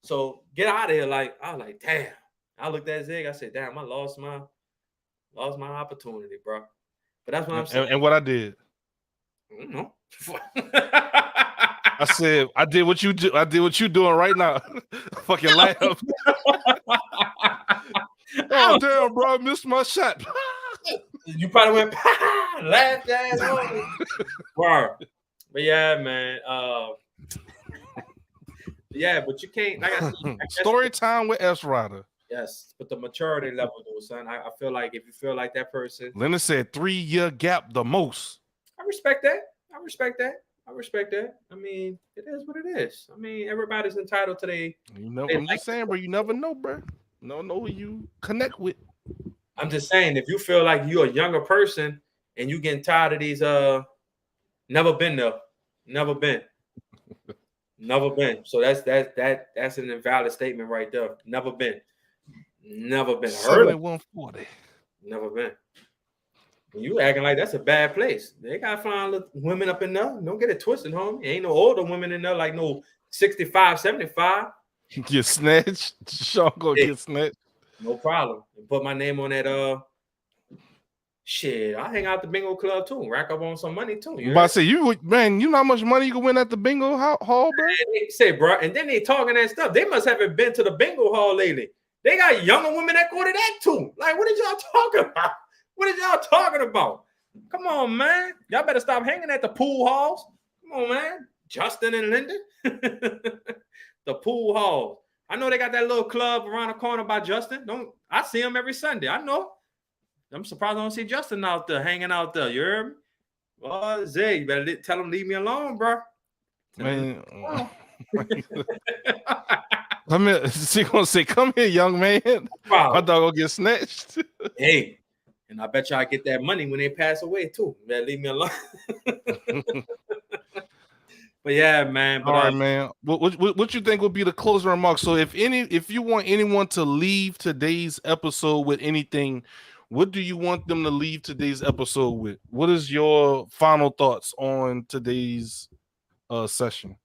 So get out of here. Like, I was like, damn. I looked at Zig. I said, damn, I lost my opportunity, bro. But that's what I'm saying. And what I did. I don't know. I said, I did what you do. I did what you doing right now. Fucking laugh. Oh damn, bro, I missed my shot. You probably went laughed ass on me. Bro. But yeah, man. Yeah, but you can't, like I said, story time with S Rider. Yes, but the maturity level, though, son. I feel like if you feel like that person, Leonard said 3-year gap the most. I respect that. I respect that. I mean, it is what it is. I mean, everybody's entitled to their. You know, I'm just saying, bro. You never know, bro. You don't know who you connect with. I'm just saying, if you feel like you're a younger person and you getting tired of these, never been there, never been. So that's an invalid statement right there. Never been. 7140. Never been. You acting like that's a bad place. They got fine women up in there. Don't get it twisted, homie. Ain't no older women in there like no 65, 75. Get snatched. Sean go get snatched. No problem. Put my name on that. Shit, I hang out the bingo club too. Rack up on some money too. But I say, you know how much money you can win at the bingo hall, bro? They say, bro, and then they talking that stuff. They must haven't been to the bingo hall lately. They got younger women that go to that too. Like, what are y'all talking about? What are y'all talking about? Come on, man. Y'all better stop hanging at the pool halls. Come on, man. Justin and Linda. The pool halls. I know they got that little club around the corner by Justin. I see him every Sunday. I know. I'm surprised I don't see Justin out there hanging out there. You heard me? Well, Zay, you better tell him leave me alone, bro. Man. Come here. She gonna say, "Come here, young man." My dog gonna get snatched. Hey, and I bet y'all get that money when they pass away too. You better leave me alone. But yeah, man. But all right, man. What you think would be the closing remarks? So if you want anyone to leave today's episode with anything, what do you want them to leave today's episode with? What is your final thoughts on today's session?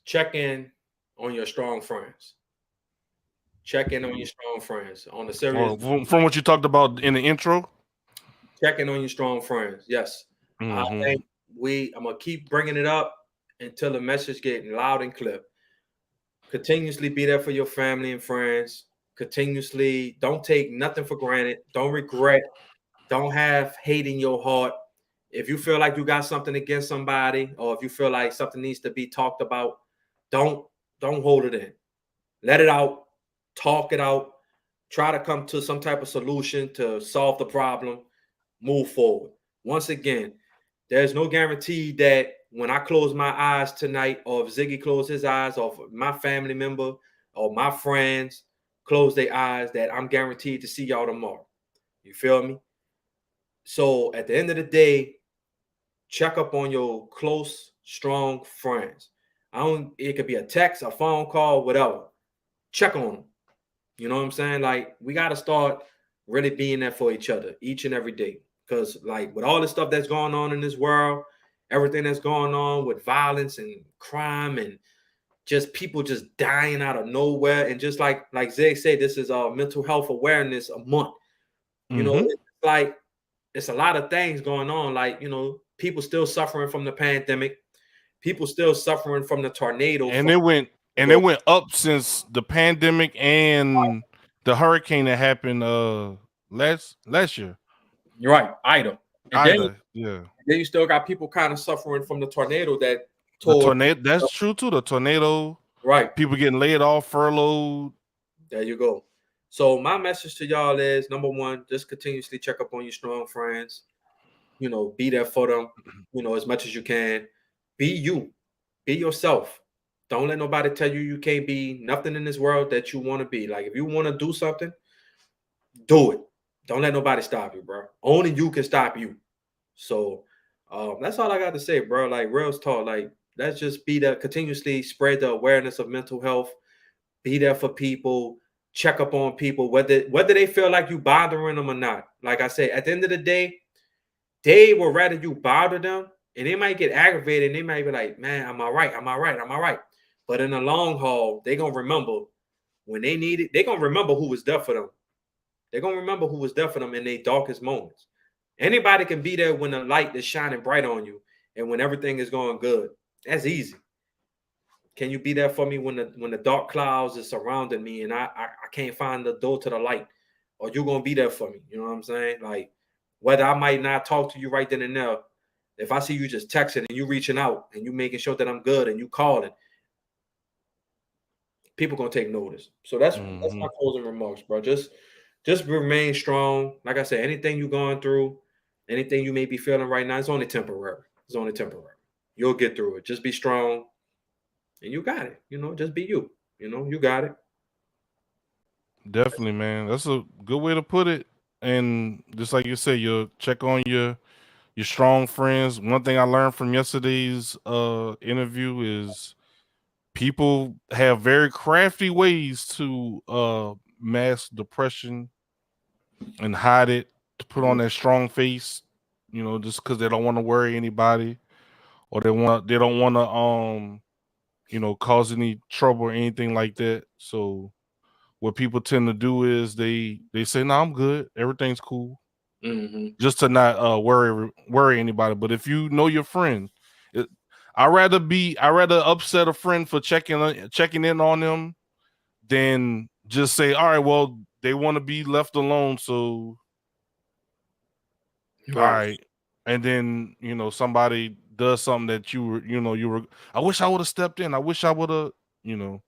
Check in on your strong friends. Check in on your strong friends. On the serious. From what you talked about in the intro? Check in on your strong friends. Yes. Mm-hmm. I think I'm going to keep bringing it up until the message getting loud and clear. Continuously be there for your family and friends. Continuously, don't take nothing for granted. Don't regret. Don't have hate in your heart. If you feel like you got something against somebody, or if you feel like something needs to be talked about, don't hold it in. Let it out. Talk it out. Try to come to some type of solution to solve the problem. Move forward. Once again, there's no guarantee that when I close my eyes tonight, or if Ziggy closes his eyes, or if my family member or my friends close their eyes, that I'm guaranteed to see y'all tomorrow. You feel me? So at the end of the day, check up on your close, strong friends. It could be a text, a phone call, whatever. Check on them. You know what I'm saying? Like, we got to start really being there for each other each and every day. Because, like, with all the stuff that's going on in this world, everything that's going on with violence and crime and just people just dying out of nowhere. And just like Zay said, this is a mental health awareness a month. You know, it's like, it's a lot of things going on. Like, you know, people still suffering from the pandemic. People still suffering from the tornado. And it went up since the pandemic and the hurricane that happened last year. You're right, Ida. And Ida, yeah. then you still got people kind of suffering from the tornado that The tore. tornado, that's true too. The tornado, Right. people getting laid off, furloughed. There you go. So my message to y'all is, number one, just continuously check up on your strong friends. You know, be there for them, you know, as much as you can. Be you. Be yourself. Don't let nobody tell you you can't be nothing in this world that you want to be. Like, if you want to do something, do it. Don't let nobody stop you, bro. Only you can stop you. So that's all I got to say, bro. Like, real talk. Like, let's just be there, continuously spread the awareness of mental health. Be there for people. Check up on people, whether they feel like you bothering them or not. Like I said, at the end of the day, they would rather you bother them, and they might get aggravated, and they might be like, man, am I right? Am I right? Am I right? But in the long haul, they're going to remember when they need it. They're going to remember who was there for them. They're going to remember who was there for them in their darkest moments. Anybody can be there when the light is shining bright on you and when everything is going good. That's easy. Can you be there for me when the dark clouds is surrounding me and I can't find the door to the light? Or you're going to be there for me. You know what I'm saying? Like, whether I might not talk to you right then and there, if I see you just texting and you reaching out and you making sure that I'm good and you calling, people gonna take notice. So that's my closing remarks, bro. Just remain strong. Like I said, anything you're going through, anything you may be feeling right now, it's only temporary. It's only temporary. You'll get through it. Just be strong, and you got it. You know, just be you. You know, you got it. Definitely, man. That's a good way to put it. And just like you said, you'll check on your strong friends. One thing I learned from yesterday's interview is people have very crafty ways to mask depression and hide it, to put on that strong face, you know, just because they don't want to worry anybody, or they don't want to you know, cause any trouble or anything like that. So what people tend to do is they say, no, I'm good, everything's cool. Just to not worry anybody. But if you know your friend, I rather upset a friend for checking in on them than just say, all right, well, they want to be left alone, so all right. And then, you know, somebody does something that you were I wish I would have stepped in. I wish I would have, you know.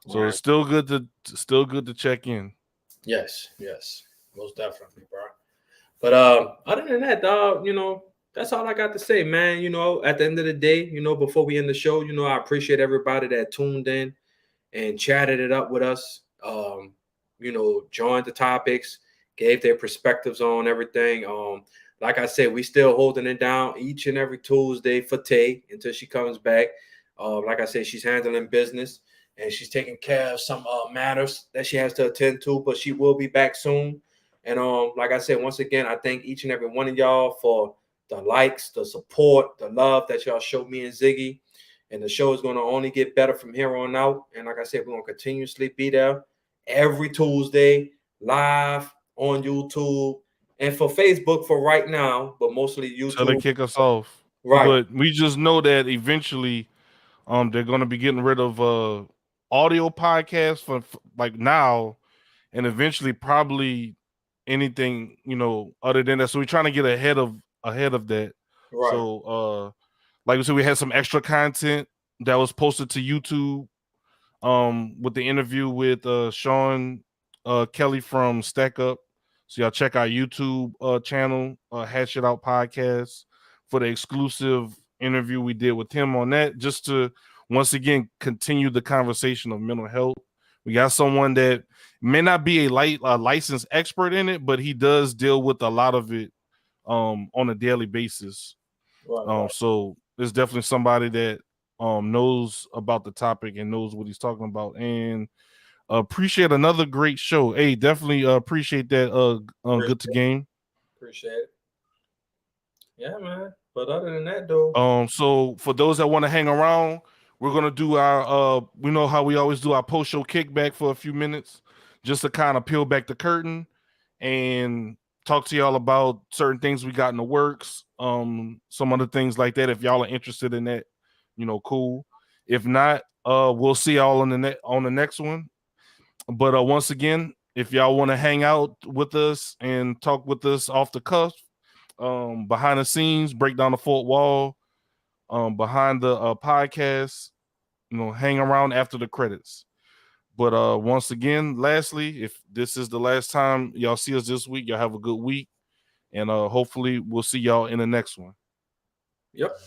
So it's still good to check in. Yes, most definitely, bro. But other than that, dog, you know, that's all I got to say, man. You know, at the end of the day, you know, before we end the show, you know, I appreciate everybody that tuned in and chatted it up with us. You know, joined the topics, gave their perspectives on everything. Like I said, we still holding it down each and every Tuesday for Tay until she comes back. Like I said, she's handling business and she's taking care of some matters that she has to attend to, but she will be back soon. And like I said, once again, I thank each and every one of y'all for the likes, the support, the love that y'all show me and Ziggy. And the show is going to only get better from here on out. And like I said, we're going to continuously be there every Tuesday, live on YouTube and for Facebook for right now, but mostly YouTube. Till they kick us off. Right. But we just know that eventually they're going to be getting rid of audio podcasts for like now, and eventually probably anything, you know, other than that. So we're trying to get ahead of that. Right. So like we said, we had some extra content that was posted to YouTube with the interview with Sean Kelly from Stack Up. So y'all check our YouTube channel, Hash It Out Podcast, for the exclusive interview we did with him on that, just to once again continue the conversation of mental health. We got someone that may not be a licensed expert in it, but he does deal with a lot of it on a daily basis. Right. So there's definitely somebody that knows about the topic and knows what he's talking about. And appreciate another great show. Hey, definitely appreciate that. Good to game. Appreciate it. Yeah, man. But other than that, though. So for those that want to hang around, we're gonna do our we know how we always do our post-show kickback for a few minutes, just to kind of peel back the curtain and talk to y'all about certain things we got in the works, some other things like that. If y'all are interested in that, you know, cool. If not, we'll see y'all on the next one. But once again, if y'all want to hang out with us and talk with us off the cuff, behind the scenes, break down the fourth wall, behind the podcast, hang around after the credits. But once again, lastly, if this is the last time y'all see us this week, y'all have a good week. And hopefully we'll see y'all in the next one. Yep.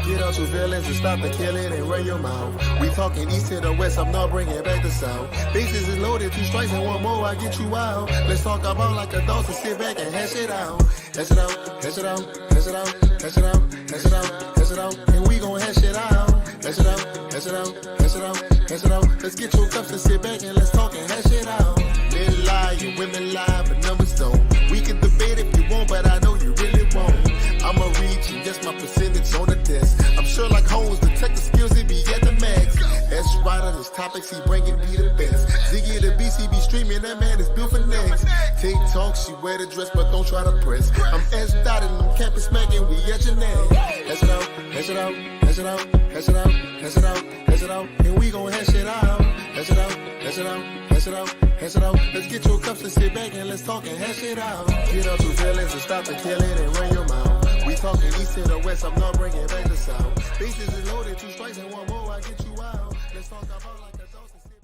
Get out your feelings and stop the killing and run your mouth. We talking east to the west, I'm not bringing back the south. Bases is loaded, 2 strikes and 1 more, I get you out. Let's talk about like adults and sit back and hash it out. Hash it out, hash it out, hash it out, hash it out, hash it out, hash it out, and we gon' hash it out. Hash it out, hash it out, hash it out, hash it out. Let's get your cups and sit back and let's talk and hash it out. Men lie, and women lie, but numbers don't. We can debate if you want, but I know you really won't. I'ma read you, guess my percentage on the test. I'm sure like Holmes, detective skills, it be at the max. S Rider, his topics, he bringing be the best. Ziggy the BC be streaming, that man is built for next. TikTok, she wear the dress, but don't try to press. I'm S dotted, I'm campus smacking, we at your neck. Hash it out, hash it out, hash it out, hash it out, hash it out, hash it out, and we gon' hash it out. Hash it out, hash it out, hash it out, hash it out. Let's get your cups and sit back and let's talk and hash it out. Get out your feelings and stop the killing and run your mouth. We talking east to the west, I'm not bringing back the south. Bases is loaded, 2 strikes and 1 more, I get you out. Let's talk about like adults and sit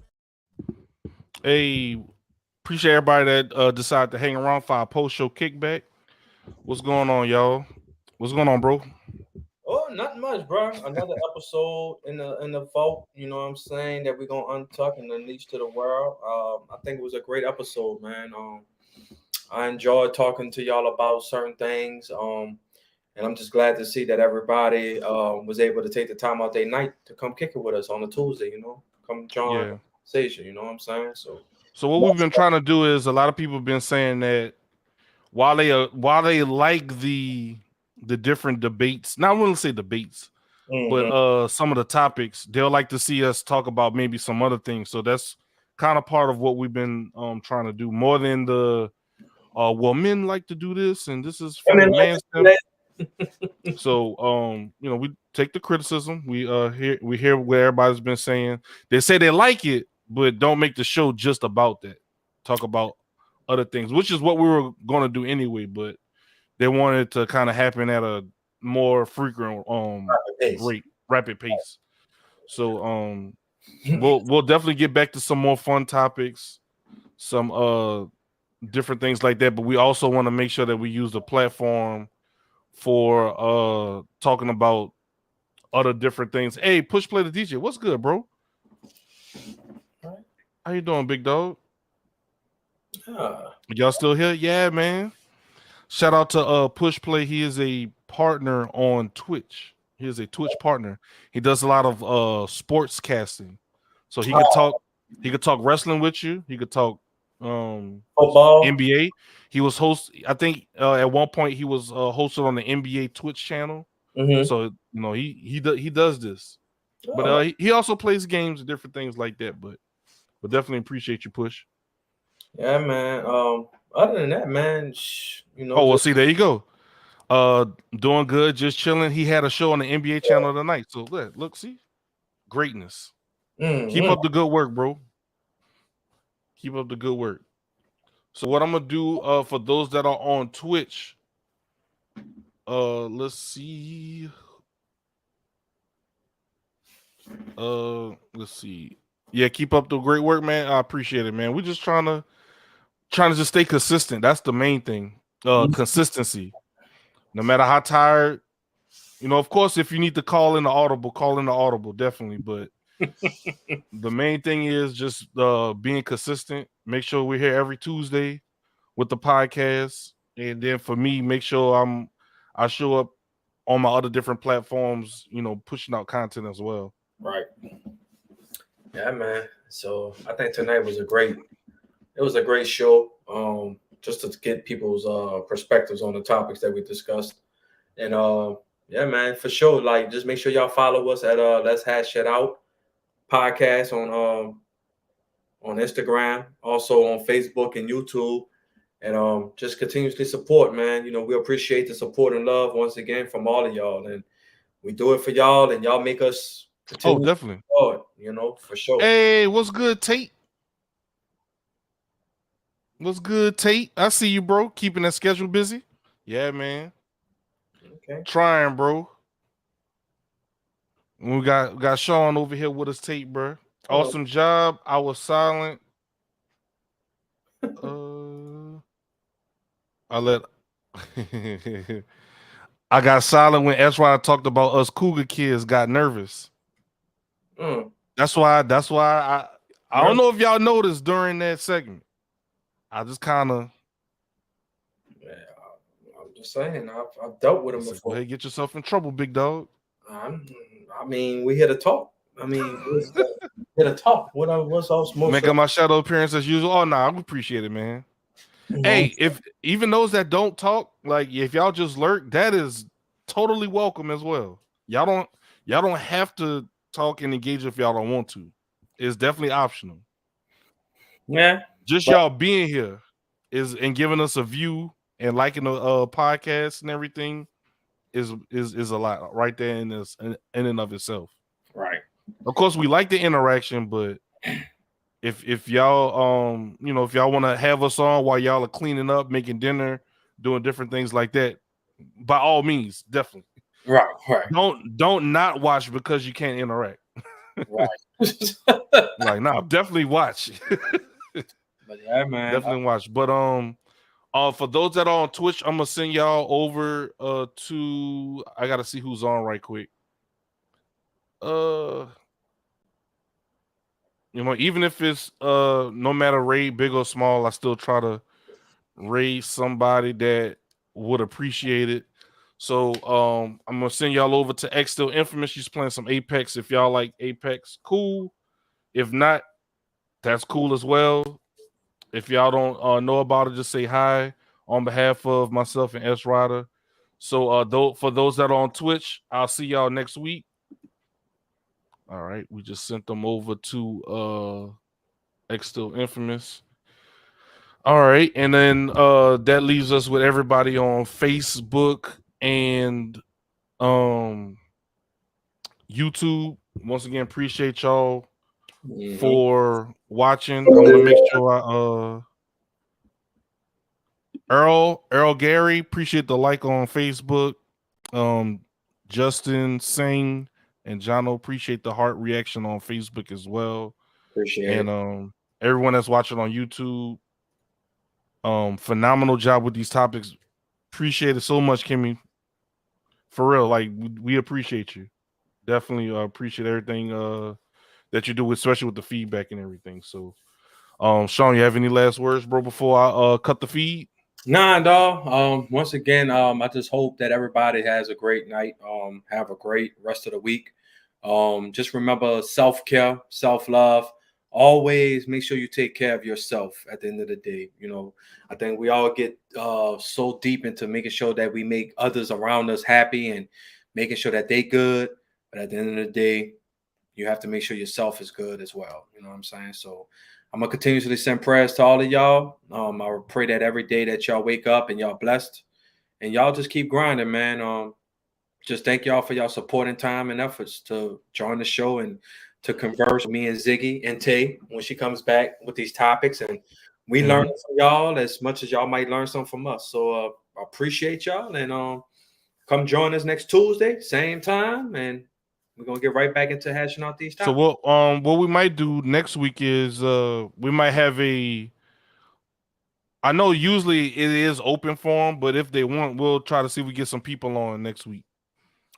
back. Hey, appreciate everybody that decided to hang around for our post-show kickback. What's going on, y'all? What's going on, bro? Oh, not much, bro. Another episode in the vault. You know what I'm saying, that we're gonna untuck and unleash to the world. I think it was a great episode, man. I enjoyed talking to y'all about certain things. And I'm just glad to see that everybody was able to take the time out their night to come kick it with us on a Tuesday, come join the conversation, you know what I'm saying? So what we've been trying to do is, a lot of people have been saying that while they like the different debates, not really say debates, but some of the topics, they'll like to see us talk about maybe some other things. So that's kind of part of what we've been trying to do, more than the well, men like to do this and this is from the man's So we take the criticism. We hear what everybody's been saying. They say they like it, but don't make the show just about that. Talk about other things, which is what we were going to do anyway, but they wanted to kind of happen at a more frequent rapid pace. So we'll definitely get back to some more fun topics, some different things like that, but we also want to make sure that we use the platform for talking about other different things. Hey, Push Play the DJ, what's good, bro? How you doing, big dog? Y'all still here? Yeah, man. Shout out to Push Play. He is a partner on Twitch. He is a Twitch partner. He does a lot of sports casting. So he could talk wrestling with you. He could talk football, NBA. He was I think at one point he was hosted on the NBA Twitch channel. So he does this. But he also plays games and different things like that. But definitely appreciate you, Push. Yeah, man. Other than that, man, well, see, there you go. Doing good, just chilling. He had a show on the NBA channel tonight. So look, see, greatness. Keep up the good work, bro. Keep up the good work. So what I'm gonna do for those that are on Twitch, let's see. Let's see. Yeah, keep up the great work, man. I appreciate it, man. We're just trying to just stay consistent. That's the main thing. Consistency. No matter how tired, of course, if you need to call in the audible, definitely. But the main thing is just being consistent. Make sure we're here every Tuesday with the podcast. And then for me, make sure I show up on my other different platforms, pushing out content as well. Right. Yeah, man. So I think tonight was a great show. Just to get people's perspectives on the topics that we discussed. And yeah, man, for sure. Like, just make sure y'all follow us at Let's Hash It Out podcast on Instagram, also on Facebook and YouTube. And just continuously support, man. We appreciate the support and love once again from all of y'all. And we do it for y'all, and y'all make us continue definitely. forward, you know, for sure. Hey, what's good, Tate? What's good, Tate? I see you, bro. Keeping that schedule busy. Yeah, man. Okay. Trying, bro. We got Sean over here with us, Tate, bro. Awesome job. I was silent. I let I got silent when Ezra talked about us Cougar kids got nervous. That's why I don't know if y'all noticed during that segment. I just kind of I'm just saying, I've dealt with him go before. ahead, get yourself in trouble, big dog. I mean, we here to talk. I mean, here to talk. What's else? Making my shadow appearance as usual. Oh, nah, I appreciate it, man. Hey, if even those that don't talk, like if y'all just lurk, that is totally welcome as well. Y'all don't have to talk and engage if y'all don't want to. It's definitely optional. Yeah, just y'all being here is and giving us a view and liking the podcast and everything is a lot right there in and of itself. Right. Of course, we like the interaction, but if y'all if y'all want to have us on while y'all are cleaning up, making dinner, doing different things like that, by all means, definitely. Right. Don't not watch because you can't interact. Right. Like, nah, definitely watch. But yeah, man. Definitely watch. But for those that are on Twitch, I'm gonna send y'all over to I gotta see who's on right quick. Even if it's no matter raid, big or small, I still try to raid somebody that would appreciate it. So I'm gonna send y'all over to X Still Infamous. She's playing some Apex. If y'all like Apex, cool. If not, that's cool as well. If y'all don't know about it, just say hi on behalf of myself and S Rider. So for those that are on Twitch, I'll see y'all next week. All right, we just sent them over to X Still Infamous. All right, and then that leaves us with everybody on Facebook and YouTube. Once again, appreciate y'all for watching. I'm gonna make sure Earl Gary, appreciate the like on Facebook. Justin Singh and Jono, appreciate the heart reaction on Facebook as well. Appreciate it. And everyone that's watching on YouTube, phenomenal job with these topics. Appreciate it so much, Kimmy. For real, like we appreciate you. Definitely appreciate everything that you do, especially with the feedback and everything. So, Sean, you have any last words, bro, before I cut the feed? Nah, dog. Once again, I just hope that everybody has a great night. Have a great rest of the week. Just remember self-care, self-love. Always make sure you take care of yourself at the end of the day. You know, I think we all get so deep into making sure that we make others around us happy and making sure that they good. But at the end of the day, you have to make sure yourself is good as well. You know what I'm saying? So I'm going to continuously send prayers to all of y'all. I pray that every day that y'all wake up and y'all blessed and y'all just keep grinding, man. Just thank y'all for y'all support and time and efforts to join the show and to converse with me and Ziggy and Tay when she comes back with these topics. And we learn from y'all as much as y'all might learn something from us. So I appreciate y'all and come join us next Tuesday, same time. And we're going to get right back into hashing out these topics. So what we might do next week is we might have I know usually it is open forum, but if they want, we'll try to see if we get some people on next week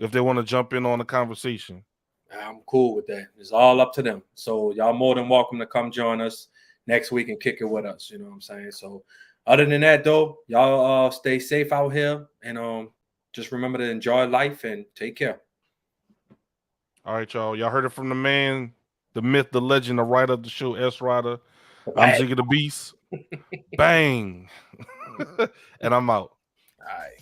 if they want to jump in on the conversation. I'm cool with that. It's all up to them. So y'all more than welcome to come join us next week and kick it with us. You know what I'm saying? So other than that, though, y'all stay safe out here and just remember to enjoy life and take care. All right, y'all. Y'all heard it from the man, the myth, the legend, the writer of the show, S Rider. I'm Ziggy the Beast. Bang. And I'm out. All right.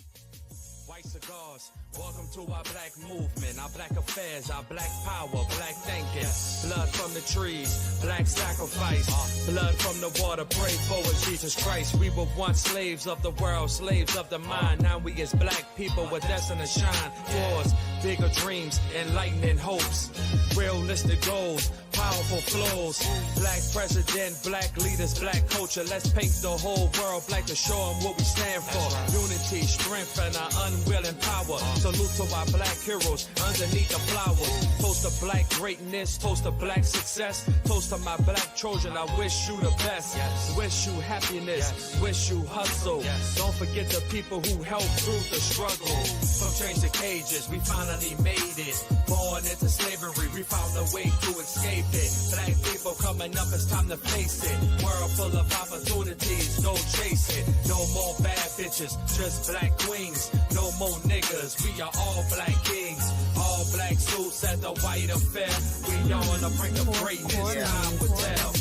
White cigars, Welcome to our black movement, our black affairs, our black power, black thinking. Blood from the trees, black sacrifice. Blood from the water, pray for us, Jesus Christ. We were once slaves of the world, slaves of the mind. Now we as black people were destined to shine towards bigger dreams, enlightening hopes, realistic goals, powerful flows. Black president, black leaders, black culture. Let's paint the whole world black to show them what we stand for. Unity, strength, and our unwilling power. Salute to our black heroes underneath the flowers. Toast to black greatness, toast to black success. Toast to my black children, I wish you the best. Wish you happiness, wish you hustle. Don't forget the people who helped through the struggle. From chains to cages, we finally made it. Born into slavery, we found a way to escape it. Black people coming up, it's time to face it. World full of opportunities, go chase it. No more bad bitches, just black queens. No more niggas, we are all black kings. All black suits at the white affair. We on the brink of greatness, time will tell.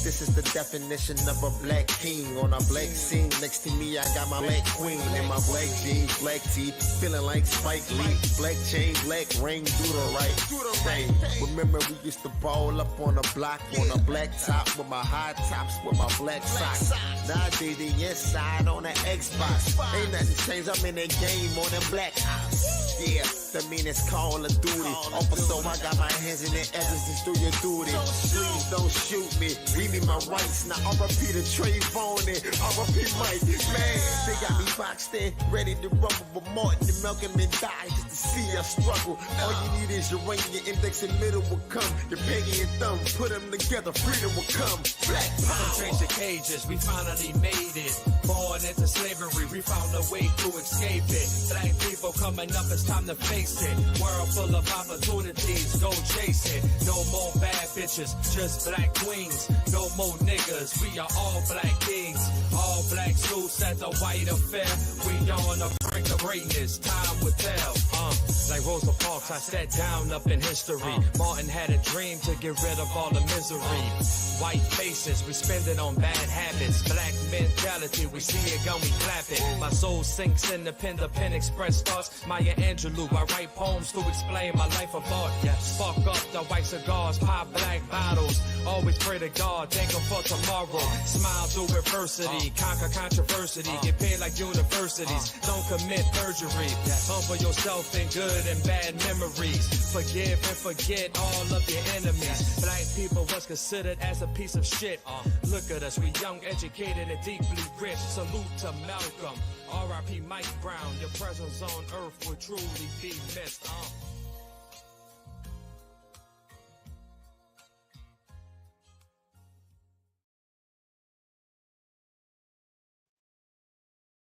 This is the definition of a black king on a black scene. Next to me, I got my black queen in my black jeans, black tee, feeling like Spike Lee. Black chain, black ring, do the right thing. Remember, we used to ball up on a block on a black top with my high tops with my black socks. Nowadays, the inside on the Xbox. Ain't nothing changed. I'm in the game on them black ops. Yeah, that mean it's Call of Duty. Also, I got my hands in the evidence, do your duty. Please don't shoot me. Read me my rights. Now RIP to Trayvon and RIP Mike. Man, they got me boxed in, ready to rumble. But Martin and Malcolm and die just to see us struggle. All you need is your ring, your index and middle will come. Your pinky and thumb, put them together, freedom will come. Black From power. chains to cages, we finally made it. Born into slavery, we found a way to escape it. Black people coming up, it's time to face it. World full of opportunities, go chase it. No more bad bitches, just black queens. No more niggas, we are all black kings. All black suits at the white affair. We on the brink of greatness, time will tell. Like Rosa Parks, I sat down up in history. Martin had a dream to get rid of all the misery. White faces, we spend it on bad habits. Black mentality, we see it gun, we clap it. My soul sinks in the pen express thoughts. Maya Angelou, I write poems to explain my life of art. Spark up the white cigars, pop black bottles. Always pray to God, thank him for tomorrow. Smile through adversity, conquer controversy. Get paid like universities, don't commit perjury. Humble yourself in good and bad memories. Forgive and forget all of your enemies. Black people was considered as a piece of shit. Look at us, we young, educated, and deeply rich. Salute to Malcolm, R.I.P. Mike Brown. Your presence on earth will truly be missed.